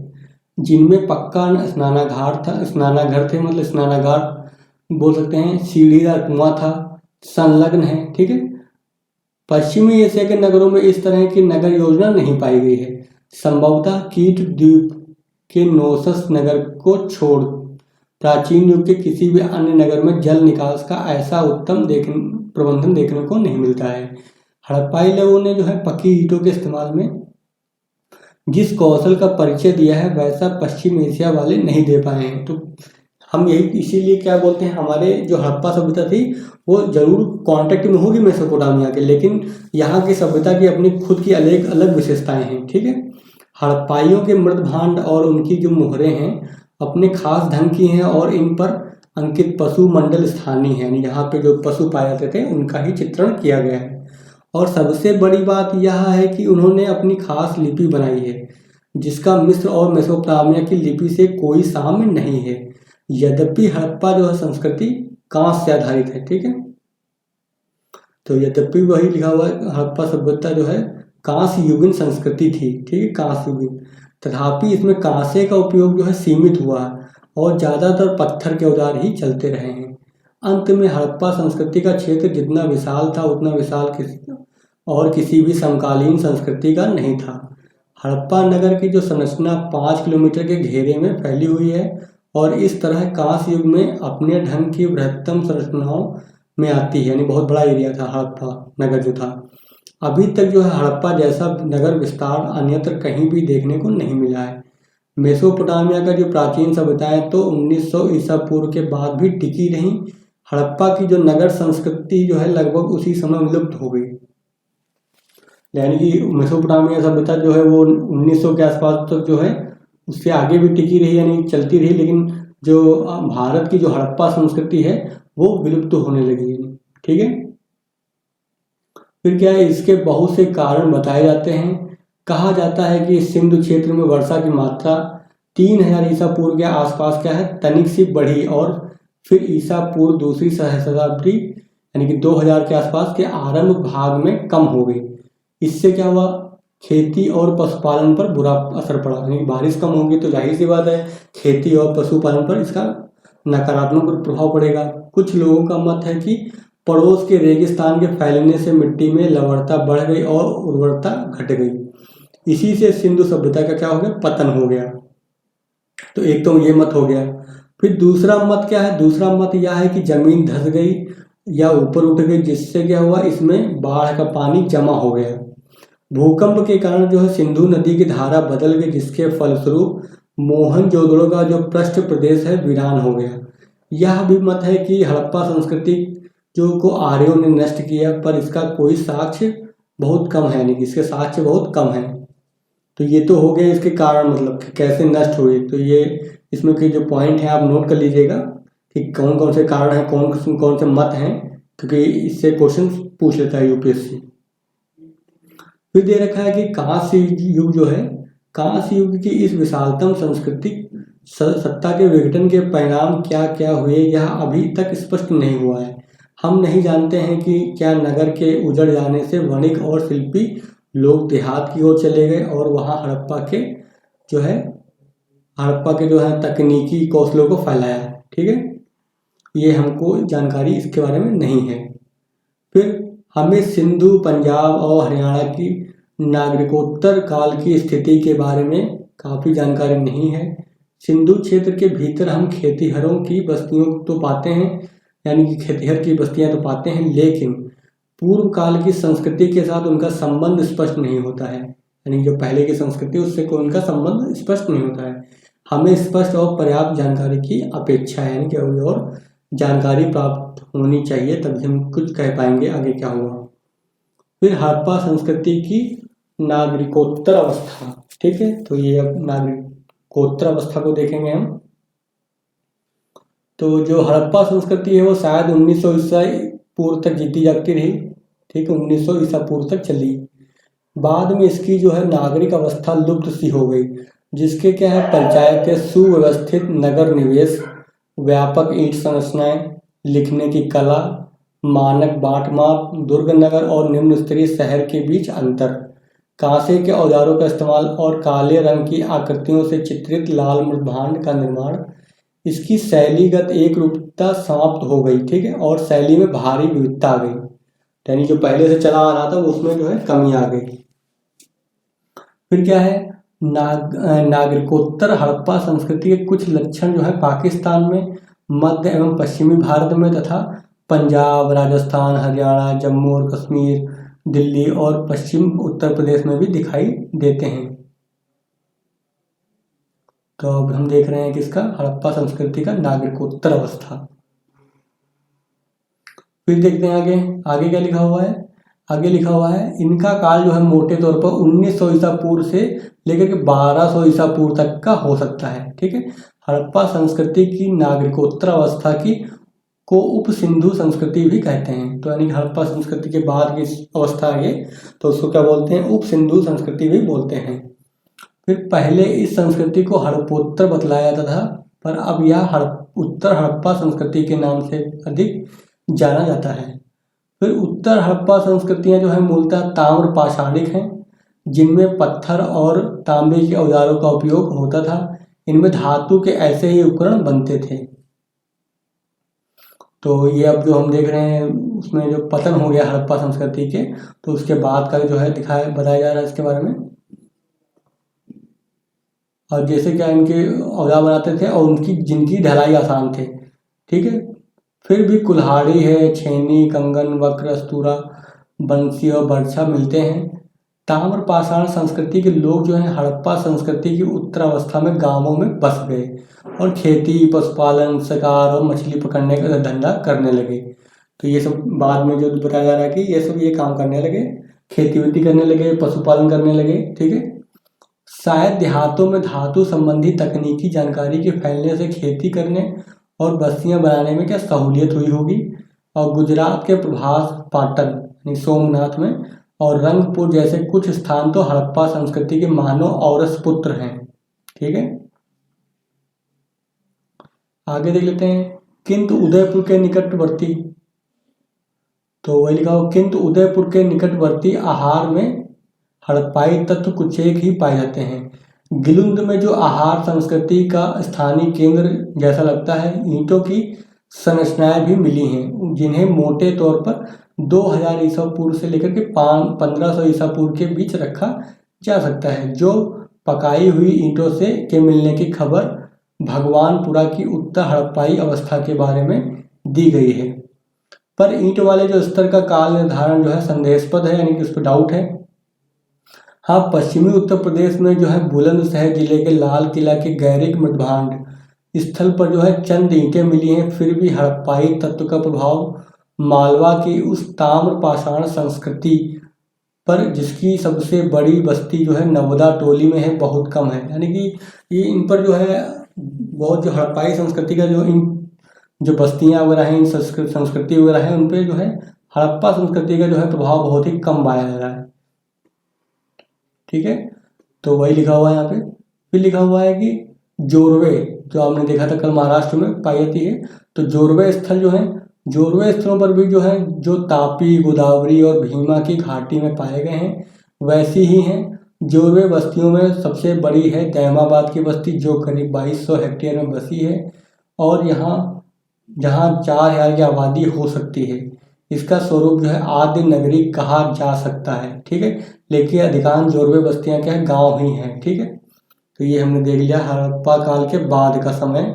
Speaker 1: जिनमें पक्का स्नानाघर थे, मतलब स्नानागार बोल सकते हैं, सीढ़ीदार कुआं था, संलग्न है। ठीक है, पश्चिमी एशिया के नगरों में इस तरह की नगर योजना नहीं पाई गई है। संभवतः कीट द्वीप के नोसस नगर को छोड़ प्राचीन युग के किसी भी अन्य नगर में जल निकास का ऐसा उत्तम प्रबंधन देखने को नहीं मिलता है। हड़प्पाई लोगों ने जो है पक्की ईंटों के इस्तेमाल में जिस कौशल का परिचय दिया है वैसा पश्चिम एशिया वाले नहीं दे पाए हैं। तो हम यही इसीलिए क्या बोलते हैं, हमारे जो हड़प्पा सभ्यता थी वो जरूर कांटेक्ट में होगी मेसोपोटामिया के, लेकिन यहाँ की सभ्यता की अपनी खुद की अलग अलग विशेषताएं हैं। ठीक है, हड़प्पाइयों के मृदभांड और उनकी जो मोहरें हैं अपने खास ढंग की हैं और इन पर अंकित पशु मंडल स्थानीय है, यानी यहाँ पे जो पशु पाए जाते थे उनका ही चित्रण किया गया है। और सबसे बड़ी बात यह है कि उन्होंने अपनी खास लिपि बनाई है जिसका मिस्र और मेसोपोटामिया की लिपि से कोई साम्य नहीं है। यद्यपि हड़प्पा जो है संस्कृति कांस्य से आधारित है। ठीक है, तो यद्यपि वही लिखा हुआ है हड़प्पा सभ्यता जो है कांस्य युगीन संस्कृति थी। ठीक है, कांस्य युगीन, तथापि इसमें कांसे का उपयोग जो है सीमित हुआ और ज्यादातर पत्थर के औजार ही चलते रहे हैं। अंत में हड़प्पा संस्कृति का क्षेत्र जितना विशाल था उतना विशाल किसी भी समकालीन संस्कृति का नहीं था। हड़प्पा नगर की जो संरचना 5 किलोमीटर के घेरे में फैली हुई है और इस तरह कांस्य युग में अपने ढंग की बृहत्तम संरचनाओं में आती है, यानी बहुत बड़ा एरिया था हड़प्पा नगर जो था। अभी तक जो है हड़प्पा जैसा नगर विस्तार अन्यत्र कहीं भी देखने को नहीं मिला है। मेसोपोटामिया का जो प्राचीन सभ्यताएं तो 1900 ईसा पूर्व के बाद भी टिकी रहीं। हड़प्पा की जो नगर संस्कृति जो है लगभग उसी समय विलुप्त हो गई। यानी कि मेसोपोटामिया सभ्यता जो है वो 1900 के आसपास तक जो है उससे आगे भी टिकी रही, यानी चलती रही, लेकिन जो भारत की जो हड़प्पा संस्कृति है वो विलुप्त होने लगी है। ठीक है, फिर क्या है, इसके बहुत से कारण बताए जाते हैं। कहा जाता है कि सिंधु क्षेत्र में वर्षा की मात्रा 3000 ईसा पूर्व के आसपास क्या है तनिक सी बढ़ी और फिर ईसा पूर्व दूसरी सहस्राब्दी यानी कि 2000 के आसपास के आरंभ भाग में कम हो गई। इससे क्या हुआ, खेती और पशुपालन पर बुरा असर पड़ा। यानी बारिश कम होगी तो जाहिर सी बात है खेती और पशुपालन पर इसका नकारात्मक प्रभाव पड़ेगा। कुछ लोगों का मत है कि पड़ोस के रेगिस्तान के फैलने से मिट्टी में लवणता बढ़ गई और उर्वरता घट गई। इसी से सिंधु सभ्यता का क्या हो गया, पतन हो गया। तो एक तो ये मत हो गया। फिर दूसरा मत क्या है, दूसरा मत यह है कि जमीन धंस गई या ऊपर उठ गई, जिससे क्या हुआ, इसमें बाढ़ का पानी जमा हो गया। भूकंप के कारण जो है सिंधु नदी की धारा बदल गई, जिसके फलस्वरूप मोहनजोदड़ो का जो पृष्ठ प्रदेश है वीरान हो गया। यह भी मत है कि हड़प्पा संस्कृति जो को आर्यों ने नष्ट किया, पर इसका कोई साक्ष्य बहुत कम है, यानी कि इसके साक्ष्य बहुत कम है। तो ये तो हो गए इसके कारण, मतलब कि कैसे नष्ट हुए। तो ये इसमें के जो पॉइंट है आप नोट कर लीजिएगा कि कौन कौन से कारण हैं, कौन कौन से मत हैं, क्योंकि इससे क्वेश्चन पूछ लेता है यूपीएससी। फिर दे रखा है कि कांस्य युग जो है, कांस्य युग की इस विशालतम सांस्कृतिक सत्ता के विघटन के परिणाम क्या क्या हुए यह अभी तक स्पष्ट नहीं हुआ है। हम नहीं जानते हैं कि क्या नगर के उजड़ जाने से वणिक और शिल्पी लोग देहात की ओर चले गए और वहाँ हड़प्पा के जो है तकनीकी कौशलों को फैलाया। ठीक है, ये हमको जानकारी इसके बारे में नहीं है। फिर हमें सिंधु, पंजाब और हरियाणा की नागरिकोत्तर काल की स्थिति के बारे में काफ़ी जानकारी नहीं है। सिंधु क्षेत्र के भीतर हम खेतीहरों की बस्तियों तो पाते हैं, यानी कि खेतीहर की बस्तियां तो पाते हैं, लेकिन पूर्व काल की संस्कृति के साथ उनका संबंध स्पष्ट नहीं होता है। यानी जो पहले की संस्कृति उससे कोई उनका संबंध स्पष्ट नहीं होता है। हमें स्पष्ट और पर्याप्त जानकारी की अपेक्षा है, यानी कि और जानकारी प्राप्त होनी चाहिए, तभी हम कुछ कह पाएंगे आगे क्या हुआ। फिर हड़प्पा संस्कृति की नागरिकोत्तर अवस्था। ठीक है, तो ये अब नागरिकोत्तर अवस्था को देखेंगे हम। तो जो हड़प्पा संस्कृति है वो शायद 1900 ईसा पूर्व तक जीती जागती रही। ठीक है, 1900 ईसा पूर्व तक चली। बाद में इसकी जो है नागरिक अवस्था लुप्त सी हो गई, जिसके क्या है पंचायतें, सुव्यवस्थित नगर निवेश, व्यापक ईंट संरचनाएं, लिखने की कला, मानक बाट माप, दुर्ग नगर और निम्न स्तरीय शहर के बीच अंतर, कांसे के औजारों का इस्तेमाल और काले रंग की आकृतियों से चित्रित लाल मृदभांड का निर्माण, इसकी शैलीगत एक रूपता समाप्त हो गई। ठीक है, और शैली में भारी विविधता आ गई, यानी जो पहले से चला आ रहा था उसमें जो है कमी आ गई। फिर क्या है, नागरिकोत्तर हड़प्पा संस्कृति के कुछ लक्षण जो है पाकिस्तान में, मध्य एवं पश्चिमी भारत में तथा पंजाब, राजस्थान, हरियाणा, जम्मू और कश्मीर, दिल्ली और पश्चिम उत्तर प्रदेश में भी दिखाई देते हैं। तो अब हम देख रहे हैं कि इसका हड़प्पा संस्कृति का नागरिकोत्तर अवस्था। फिर देखते हैं आगे क्या लिखा हुआ है। आगे लिखा हुआ है इनका काल जो है मोटे तौर पर 1900 ईसा पूर्व से लेकर के 1200 ईसा पूर्व तक का हो सकता है। ठीक है, हड़प्पा संस्कृति की नागरिकोत्तर अवस्था की को उप सिंधु संस्कृति भी कहते हैं। तो यानी हड़प्पा संस्कृति के बाद की अवस्था है तो उसको क्या बोलते हैं, उप सिंधु संस्कृति भी बोलते हैं। फिर पहले इस संस्कृति को हड़प्पोत्तर बतलाया जाता था, पर अब यह उत्तर हड़प्पा संस्कृति के नाम से अधिक जाना जाता है। फिर उत्तर हड़प्पा संस्कृतियां जो है मूलतः ताम्र पाषाणिक हैं, जिनमें पत्थर और तांबे के औजारों का उपयोग होता था। इनमें धातु के ऐसे ही उपकरण बनते थे। तो ये अब जो हम देख रहे हैं उसमें जो पतन हो गया हड़प्पा संस्कृति के, तो उसके बाद का जो है बताया जा रहा है इसके बारे में। और जैसे क्या इनके औजार बनाते थे और जिनकी ढलाई आसान थे। ठीक है, फिर भी कुल्हाड़ी है, छेनी, कंगन, वक्र, अस्तूरा, बंसी और बर्छा मिलते हैं। ताम्र पाषाण संस्कृति के लोग जो है हड़प्पा संस्कृति की उत्तर अवस्था में गांवों में बस गए और खेती, पशुपालन, शिकार और मछली पकड़ने का धंधा करने लगे। तो ये सब बाद में जो बताया जा रहा है कि ये सब काम करने लगे। खेती वेती करने लगे, पशुपालन करने लगे। ठीक है, शायद देहातों में धातु संबंधी तकनीकी जानकारी के फैलने से खेती करने और बस्तियां बनाने में क्या सहूलियत हुई होगी। और गुजरात के प्रभास पाटन यानी सोमनाथ में और रंगपुर जैसे कुछ स्थान तो हड़प्पा संस्कृति के मानव औरस पुत्र हैं। ठीक है, आगे देख लेते हैं। किंतु उदयपुर के निकटवर्ती, तो वही लिखा हो, किंतु उदयपुर के निकटवर्ती आहार में हड़प्पाई तत्व कुछ एक ही पाए जाते हैं। गिलुंद में जो आहार संस्कृति का स्थानीय केंद्र जैसा लगता है, ईंटों की संरचनाएं भी मिली हैं, जिन्हें मोटे तौर पर 2000 ईसा पूर्व से लेकर के 1500 ईसा पूर्व के बीच रखा जा सकता है। जो पकाई हुई ईंटों से के मिलने की खबर भगवानपुरा की उत्तर हड़प्पाई अवस्था के बारे में दी गई है। पर ईंट वाले जो स्तर का काल निर्धारण जो है संदेहास्पद है, यानी कि उस पर डाउट है। हाँ, पश्चिमी उत्तर प्रदेश में जो है बुलंदशहर जिले के लाल किला के गैरिक मृदभांड स्थल पर जो है चंद ईंटें मिली हैं, फिर भी हड़प्पाई तत्व का प्रभाव मालवा की उस ताम्र पाषाण संस्कृति पर, जिसकी सबसे बड़ी बस्ती जो है नवदा टोली में है, बहुत कम है। यानी कि ये इन पर जो है बहुत, जो हड़प्पाई संस्कृति का जो इन जो बस्तियां वगैरह हैं, इन संस्कृति वगैरह है, उन पर जो है हड़प्पा संस्कृति का जो है प्रभाव बहुत ही कम पाया जा रहा है। ठीक है, तो वही लिखा हुआ है यहाँ पे। फिर लिखा हुआ है कि जोरवे, जो आपने देखा था कल, महाराष्ट्र में पाई जाती है। तो जोरवे स्थल जो है, जोरवे स्थलों पर भी जो है जो तापी, गोदावरी और भीमा की घाटी में पाए गए हैं, वैसी ही हैं। जोरवे बस्तियों में सबसे बड़ी है दैमाबाद की बस्ती, जो करीब 2200 हेक्टेयर में बसी है और जहाँ 4000 की आबादी हो सकती है। इसका स्वरूप जो है आदि नगरी कहा जा सकता है। ठीक है, लेकिन अधिकांश जोरवे बस्तियां क्या है, गांव ही हैं। ठीक है, तो ये हमने देख लिया हड़प्पा काल के बाद का समय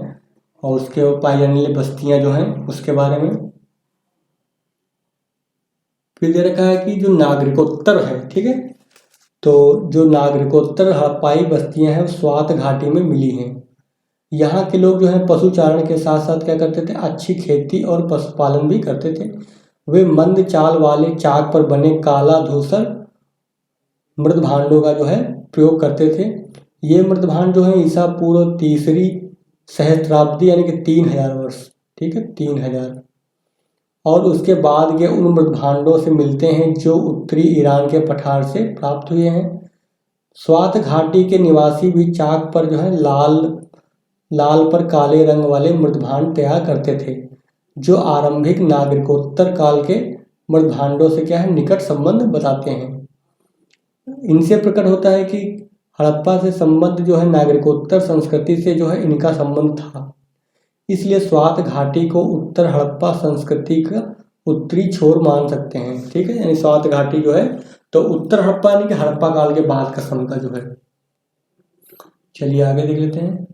Speaker 1: और उसके पाई जाने वाली बस्तियां जो हैं उसके बारे में। फिर दे रखा है कि जो नागरिकोत्तर है, ठीक है, तो जो नागरिकोत्तर हड़प्पाई बस्तियां हैं स्वात घाटी में मिली हैं। यहाँ के लोग जो है पशुचारण के साथ साथ क्या करते थे, अच्छी खेती और पशुपालन भी करते थे। वे मंद चाल वाले चाक पर बने काला धूसर मृदभांडों का जो है प्रयोग करते थे। ये मृदभांड जो है ईसा पूर्व 3री सहस्त्राब्दी यानी कि 3000 वर्ष, ठीक है, 3000 और उसके बाद के उन मृदभांडों से मिलते हैं जो उत्तरी ईरान के पठार से प्राप्त हुए हैं। स्वात घाटी के निवासी भी चाक पर जो है लाल पर काले रंग वाले मृदभांड तैयार करते थे, जो आरंभिक नागरिकोत्तर काल के मृदभांडों से क्या है, निकट संबंध बताते हैं। इनसे प्रकट होता है कि हड़प्पा से संबंध जो है नागरिकोत्तर संस्कृति से जो है इनका संबंध था। इसलिए स्वात घाटी को उत्तर हड़प्पा संस्कृति का उत्तरी छोर मान सकते हैं। ठीक है, यानी स्वात घाटी जो है तो उत्तर हड़प्पा यानी कि हड़प्पा काल के बाद का समय का जो है। चलिए आगे देख लेते हैं।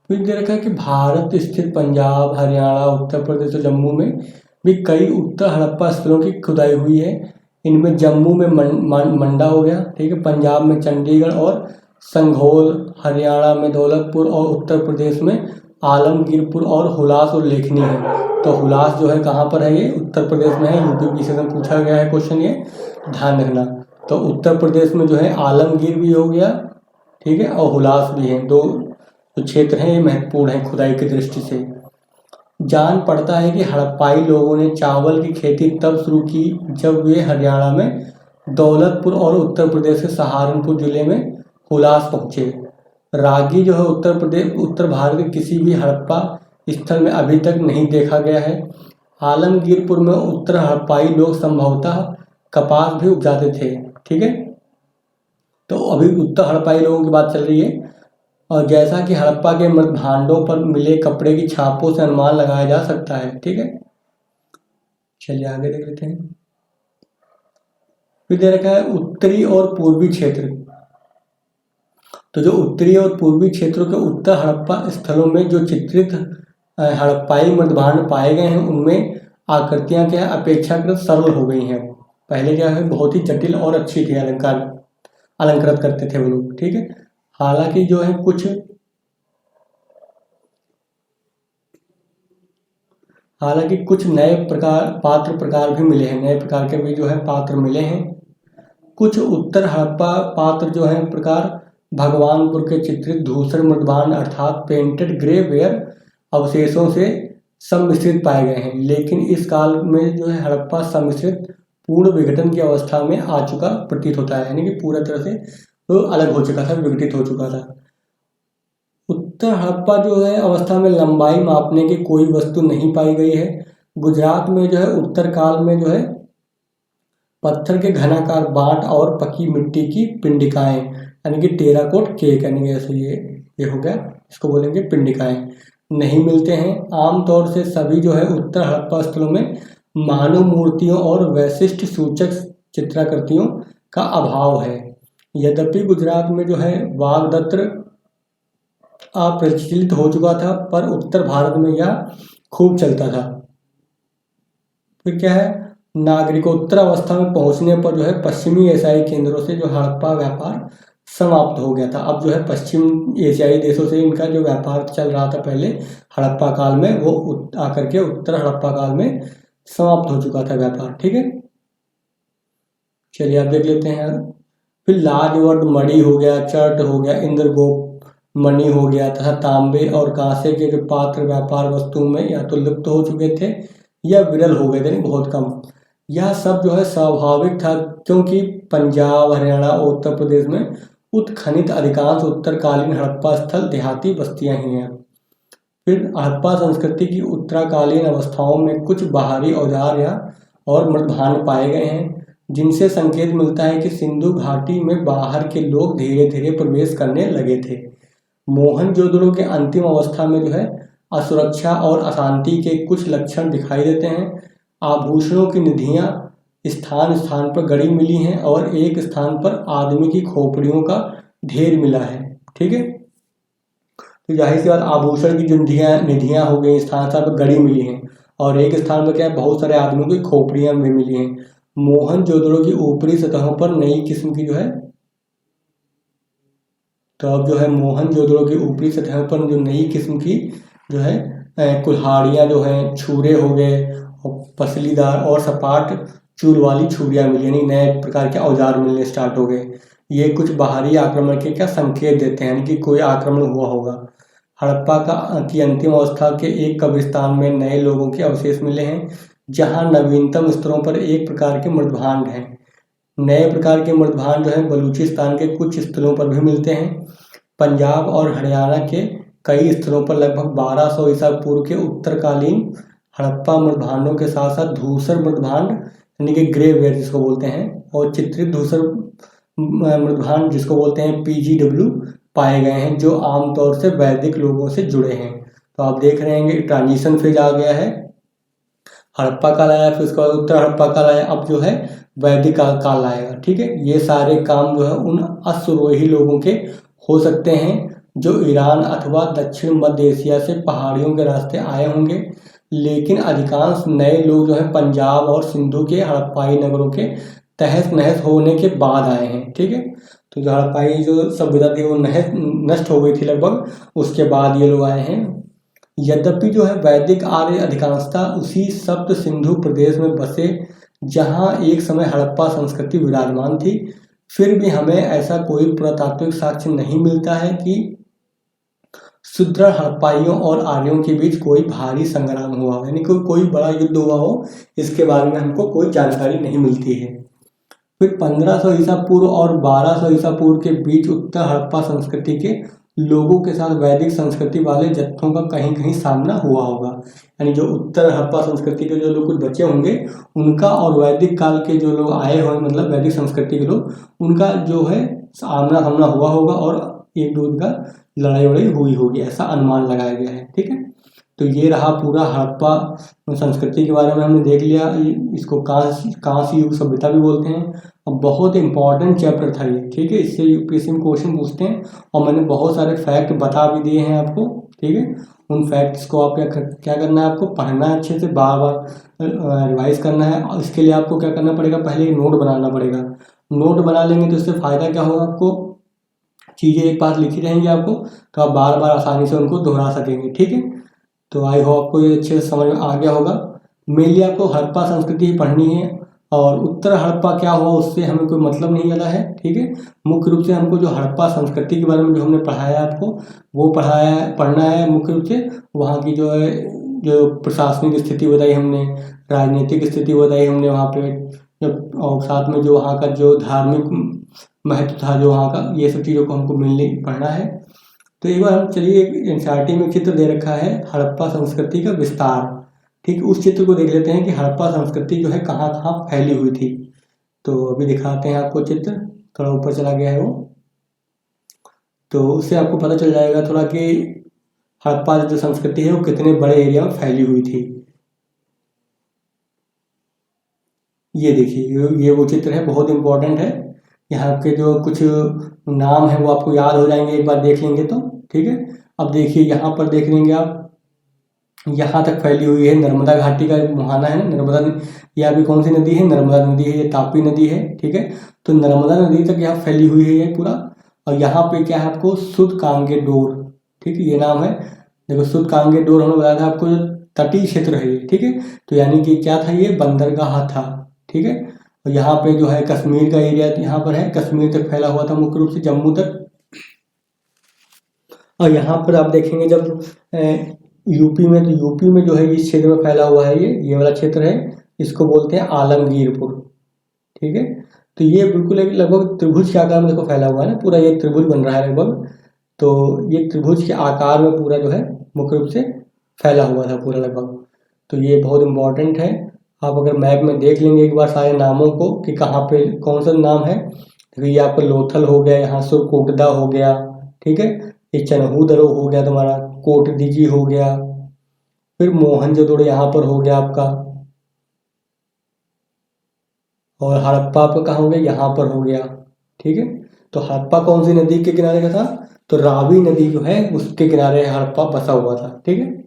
Speaker 1: फिर दे रखा है कि भारत स्थित पंजाब, हरियाणा, उत्तर प्रदेश और जम्मू में भी कई उत्तर हड़प्पा स्थलों की खुदाई हुई है। इनमें जम्मू में मंडा हो गया, ठीक है, पंजाब में चंडीगढ़ और संघोल, हरियाणा में दौलतपुर और उत्तर प्रदेश में आलमगीरपुर और हुलास उल्लेखनीय है। तो हुलास जो है कहाँ पर है, ये उत्तर प्रदेश में है। यूपी से पूछा गया है क्वेश्चन, ये ध्यान रखना। तो उत्तर प्रदेश में जो है आलमगीर भी हो गया, ठीक है, और हुलास भी है। दो जो क्षेत्र हैं ये महत्वपूर्ण है खुदाई की दृष्टि से। जान पड़ता है कि हड़प्पाई लोगों ने चावल की खेती तब शुरू की जब वे हरियाणा में दौलतपुर और उत्तर प्रदेश के सहारनपुर जिले में हुलास पहुंचे। रागी जो है उत्तर भारत के किसी भी हड़प्पा स्थल में अभी तक नहीं देखा गया है। आलमगीरपुर में उत्तर हड़प्पाई लोग संभवतः कपास भी उपजाते थे। ठीक है, तो अभी उत्तर हड़प्पाई लोगों की बात चल रही है। और जैसा कि हड़प्पा के मृदभांडों पर मिले कपड़े की छापों से अनुमान लगाया जा सकता है। ठीक है, चलिए आगे देख लेते हैं। फिर दे रखा है उत्तरी और पूर्वी क्षेत्र। तो जो उत्तरी और पूर्वी क्षेत्रों के उत्तर हड़प्पा स्थलों में जो चित्रित हड़प्पाई मृदभांड पाए गए हैं उनमें आकृतियां क्या है, अपेक्षाकृत सरल हो गई हैं। पहले क्या है बहुत ही जटिल और अच्छी थी, अलंकृत करते थे वो लोग। ठीक है, हालांकि जो है कुछ हालांकि कुछ नए पात्र प्रकार भी मिले हैं, नए प्रकार के भी जो है पात्र मिले हैं। कुछ उत्तर हड़प्पा पात्र जो है प्रकार भगवानपुर के चित्रित धूसर मृदभांड अर्थात पेंटेड ग्रे वेयर अवशेषों से सम्मिश्रित पाए गए हैं, लेकिन इस काल में जो है हड़प्पा सम्मिश्रित पूर्ण विघटन की अवस्था में आ चुका प्रतीत होता है, यानी कि पूरा तरह से तो अलग हो चुका था, विघटित हो चुका था। उत्तर हड़प्पा जो है अवस्था में लंबाई मापने की कोई वस्तु नहीं पाई गई है। गुजरात में जो है उत्तर काल में जो है पत्थर के घनाकार बाट और पकी मिट्टी की पिंडिकाएं, यानी कि टेराकोट केक, यानी कि ऐसे ये हो गया, इसको बोलेंगे पिंडिकाएं, नहीं मिलते हैं। आमतौर से सभी जो है उत्तर हड़प्पा स्थलों में मानव मूर्तियों और वैशिष्ट सूचक चित्राकृतियों का अभाव है। यद्यपि गुजरात में जो है वागदत्र अप्रचलित हो चुका था, पर उत्तर भारत में यह खूब चलता था। फिर क्या है, नागरिकोत्तर अवस्था में पहुंचने पर जो है पश्चिमी एशियाई केंद्रों से जो हड़प्पा व्यापार समाप्त हो गया था। अब जो है पश्चिम एशियाई देशों से इनका जो व्यापार चल रहा था पहले हड़प्पा काल में, वो आकर के उत्तर हड़प्पा काल में समाप्त हो चुका था व्यापार। ठीक है, चलिए आप देख लेते हैं। फिर लाजवर्द मणि हो गया, चर्ट हो गया, इंद्रगोप मणि हो गया तथा तांबे और कांसे के जो पात्र व्यापार वस्तुओं में या तो लुप्त हो चुके थे या विरल हो गए थे, बहुत कम। यह सब जो है स्वाभाविक था, क्योंकि पंजाब, हरियाणा और उत्तर प्रदेश में उत्खनित अधिकांश उत्तरकालीन हड़प्पा स्थल देहाती बस्तियां ही हैं। फिर हड़प्पा संस्कृति की उत्तराकालीन अवस्थाओं में कुछ बाहरी औजार या और मृदभांड पाए गए हैं, जिनसे संकेत मिलता है कि सिंधु घाटी में बाहर के लोग धीरे धीरे प्रवेश करने लगे थे। मोहनजोदड़ो के अंतिम अवस्था में जो है असुरक्षा और अशांति के कुछ लक्षण दिखाई देते हैं। आभूषणों की निधियां स्थान स्थान पर गड़ी मिली हैं और एक स्थान पर आदमी की खोपड़ियों का ढेर मिला है। ठीक है, तो जाहिर सी बात आभूषण की जो निधियां हो गई स्थान स्थान पर गड़ी मिली हैं, और एक स्थान पर क्या है बहुत सारे आदमियों की खोपड़ियां भी मिली हैं। मोहनजोदड़ो की ऊपरी सतहों पर नई किस्म की जो है, तो अब जो है मोहनजोदड़ो की ऊपरी सतह पर जो नई किस्म की जो है कुल्हाड़ियाँ जो हैं, छुरे हो गए और पसलीदार और सपाट चूल वाली छुरियाँ मिली, यानी नए प्रकार के औजार मिलने स्टार्ट हो गए। ये कुछ बाहरी आक्रमण के क्या संकेत देते हैं, यानी कि कोई आक्रमण हुआ होगा। हड़प्पा की अंतिम अवस्था के एक कब्रिस्तान में नए लोगों के अवशेष मिले हैं, जहाँ नवीनतम स्तरों पर एक प्रकार के मृदभांड हैं। नए प्रकार के मृदभांड जो है बलूचिस्तान के कुछ स्थलों पर भी मिलते हैं। पंजाब और हरियाणा के कई स्थलों पर लगभग 1200 ईसा पूर्व के उत्तरकालीन हड़प्पा मृदभांडों के साथ साथ धूसर मृदभांड, यानी कि ग्रे वेयर जिसको बोलते हैं, और चित्रित धूसर मृदभांड जिसको बोलते हैं PGW पाए गए हैं, जो आमतौर से वैदिक लोगों से जुड़े हैं। तो आप देख रहे हैं कि ट्रांजिशन फेज आ गया है, हड़प्पा काल आया, फिर उसके बाद उत्तर हड़प्पा काल आया, अब जो है वैदिक काल आएगा। ठीक है, ये सारे काम जो है उन अश्वरोही लोगों के हो सकते हैं जो ईरान अथवा दक्षिण मध्य एशिया से पहाड़ियों के रास्ते आए होंगे, लेकिन अधिकांश नए लोग जो है पंजाब और सिंधु के हड़प्पाई नगरों के तहस नहस होने के बाद आए हैं। ठीक है, तो जो हड़प्पाई जो सभ्यता थी वो नष्ट हो गई थी लगभग, उसके बाद ये लोग आए हैं। यद्यपि जो है वैदिक आर्य अधिकांशता उसी सप्त सिंधु प्रदेश में बसे जहां एक समय हड़प्पा संस्कृति विराजमान थी, फिर भी हमें ऐसा कोई पुरातात्विक साक्ष्य नहीं मिलता है कि सुदृढ़ हड़प्पाइयों और आर्यों के बीच कोई भारी संग्राम हुआ हो, यानी कोई बड़ा युद्ध हुआ हो, इसके बारे में हमको कोई जानकारी नहीं मिलती है। फिर 1500 ईसा पूर्व और 1200 ईसा पूर्व के बीच उत्तर हड़प्पा संस्कृति के लोगों के साथ वैदिक संस्कृति वाले जत्थों का कहीं कहीं सामना हुआ होगा, यानी जो उत्तर हड़प्पा संस्कृति के जो लोग कुछ बचे होंगे उनका और वैदिक काल के जो लोग आए होंगे, मतलब वैदिक संस्कृति के लोग, उनका जो है आमना सामना हुआ होगा और एक दूसरे का लड़ाई वड़ाई हुई होगी, ऐसा अनुमान लगाया गया है। ठीक है, तो ये रहा पूरा हड़प्पा संस्कृति के बारे में हमने देख लिया। इसको कांस्य युग सभ्यता भी बोलते हैं। अब बहुत इंपॉर्टेंट चैप्टर था ये। ठीक है, इससे यूपीएससी में क्वेश्चन पूछते हैं और मैंने बहुत सारे फैक्ट बता भी दिए हैं आपको। ठीक है, उन फैक्ट्स को आप क्या करना है, आपको पढ़ना है अच्छे से, बार बार रिवाइज करना है। और इसके लिए आपको क्या करना पड़ेगा, पहले एक नोट बनाना पड़ेगा। नोट बना लेंगे तो इससे फ़ायदा क्या होगा, आपको चीज़ें एक पास लिखी रहेंगी आपको, तो आप बार बार आसानी से उनको दोहरा सकेंगे। ठीक है, तो आई होप आपको ये अच्छे से समझ में आ गया होगा। मेनली आपको हड़प्पा संस्कृति ही पढ़नी है और उत्तर हड़प्पा क्या हुआ उससे हमें कोई मतलब नहीं वाला है, ठीक है। मुख्य रूप से हमको जो हड़प्पा संस्कृति के बारे में जो हमने पढ़ाया आपको वो पढ़ना है। मुख्य रूप से वहाँ की जो है जो प्रशासनिक स्थिति बताई हमने, राजनीतिक स्थिति बताई हमने वहाँ पे, और साथ में जो वहाँ का जो धार्मिक महत्व था जो वहाँ का, ये सब चीज़ों को हमको मिलने पढ़ना है। तो एक बार हम चलिए एनसीईआरटी में चित्र दे रखा है हड़प्पा संस्कृति का विस्तार, ठीक। उस चित्र को देख लेते हैं कि हड़प्पा संस्कृति जो है कहाँ कहाँ फैली हुई थी। तो अभी दिखाते हैं आपको चित्र, थोड़ा ऊपर चला गया है वो, तो उससे आपको पता चल जाएगा थोड़ा कि हड़प्पा जो संस्कृति है वो कितने बड़े एरिया में फैली हुई थी। ये देखिए ये वो चित्र है, बहुत इंपॉर्टेंट है। यहाँ के जो कुछ नाम है वो आपको याद हो जाएंगे एक बार देख लेंगे तो, ठीक है। अब देखिए यहाँ पर देख लेंगे आप, यहाँ तक फैली हुई है नर्मदा घाटी का मुहाना है, नर्मदा, ये अभी कौन सी नदी है, नर्मदा नदी है, ये तापी नदी है, ठीक है। तो नर्मदा नदी तक यहाँ फैली हुई है ये पूरा। और यहाँ पे क्या है आपको सूतकांगे डोर, ठीक है, ये नाम है। देखो सूतकांगे डोर हमने बताया था आपको, जो तटीय क्षेत्र है ये, ठीक है। तो यानी कि क्या था, ये बंदरगाह था, ठीक है। और यहाँ पे जो है कश्मीर का एरिया यहाँ पर है, कश्मीर तक फैला हुआ था मुख्य रूप से, जम्मू तक। और यहाँ पर आप देखेंगे जब यूपी में, तो यूपी में जो है इस क्षेत्र में फैला हुआ है ये वाला क्षेत्र है, इसको बोलते हैं आलमगीरपुर, ठीक है। तो ये बिल्कुल एक लगभग त्रिभुज के आकार में देखो फैला हुआ है ना, पूरा ये त्रिभुज बन रहा है लगभग। तो ये त्रिभुज के आकार में पूरा जो है मुख्य रूप से फैला हुआ था पूरा लगभग। तो ये बहुत इंपॉर्टेंट है। आप अगर मैप में देख लेंगे एक बार सारे नामों को कि कहाँ पे कौन सा नाम है, तो ये आपको लोथल हो गया, यहाँ सुरकोटदा हो गया, ठीक है, ये चनहूदरो हो गया तुम्हारा, कोटदीजी हो गया, फिर मोहनजोदड़ो यहाँ पर हो गया आपका, और हड़प्पा आपका कहाँ हो गया, यहाँ पर हो गया, ठीक है। तो हड़प्पा कौन सी नदी के किनारे का था, तो रावी नदी जो है उसके किनारे हड़प्पा बसा हुआ था, ठीक है।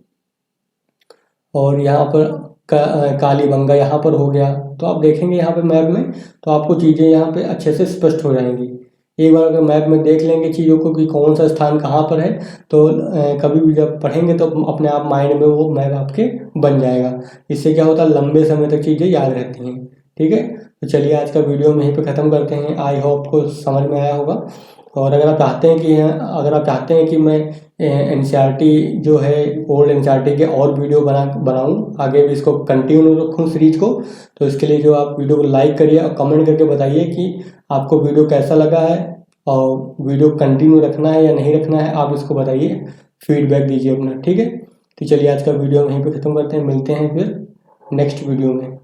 Speaker 1: और यहाँ पर कालीबंगा यहाँ पर हो गया। तो आप देखेंगे यहाँ पे मैप में तो आपको चीज़ें यहाँ पे अच्छे से स्पष्ट हो जाएंगी। एक बार अगर मैप में देख लेंगे चीज़ों को कि कौन सा स्थान कहाँ पर है, तो कभी भी जब पढ़ेंगे तो अपने आप माइंड में वो मैप आपके बन जाएगा। इससे क्या होता है, लंबे समय तक चीज़ें याद रहती हैं, ठीक है। तो चलिए आज का वीडियो में यहीं पे ख़त्म करते हैं। आई होप को समझ में आया होगा। और अगर आप चाहते हैं कि मैं एनसीईआरटी जो है ओल्ड एनसीईआरटी के और वीडियो बनाऊं, आगे भी इसको कंटिन्यू रखूं सीरीज को, तो इसके लिए जो आप वीडियो को लाइक करिए और कमेंट करके बताइए कि आपको वीडियो कैसा लगा है और वीडियो कंटिन्यू रखना है या नहीं रखना है, आप इसको बताइए, फीडबैक दीजिए अपना, ठीक है। तो चलिए आज का वीडियो यहीं पे ख़त्म करते हैं, मिलते हैं फिर नेक्स्ट वीडियो में।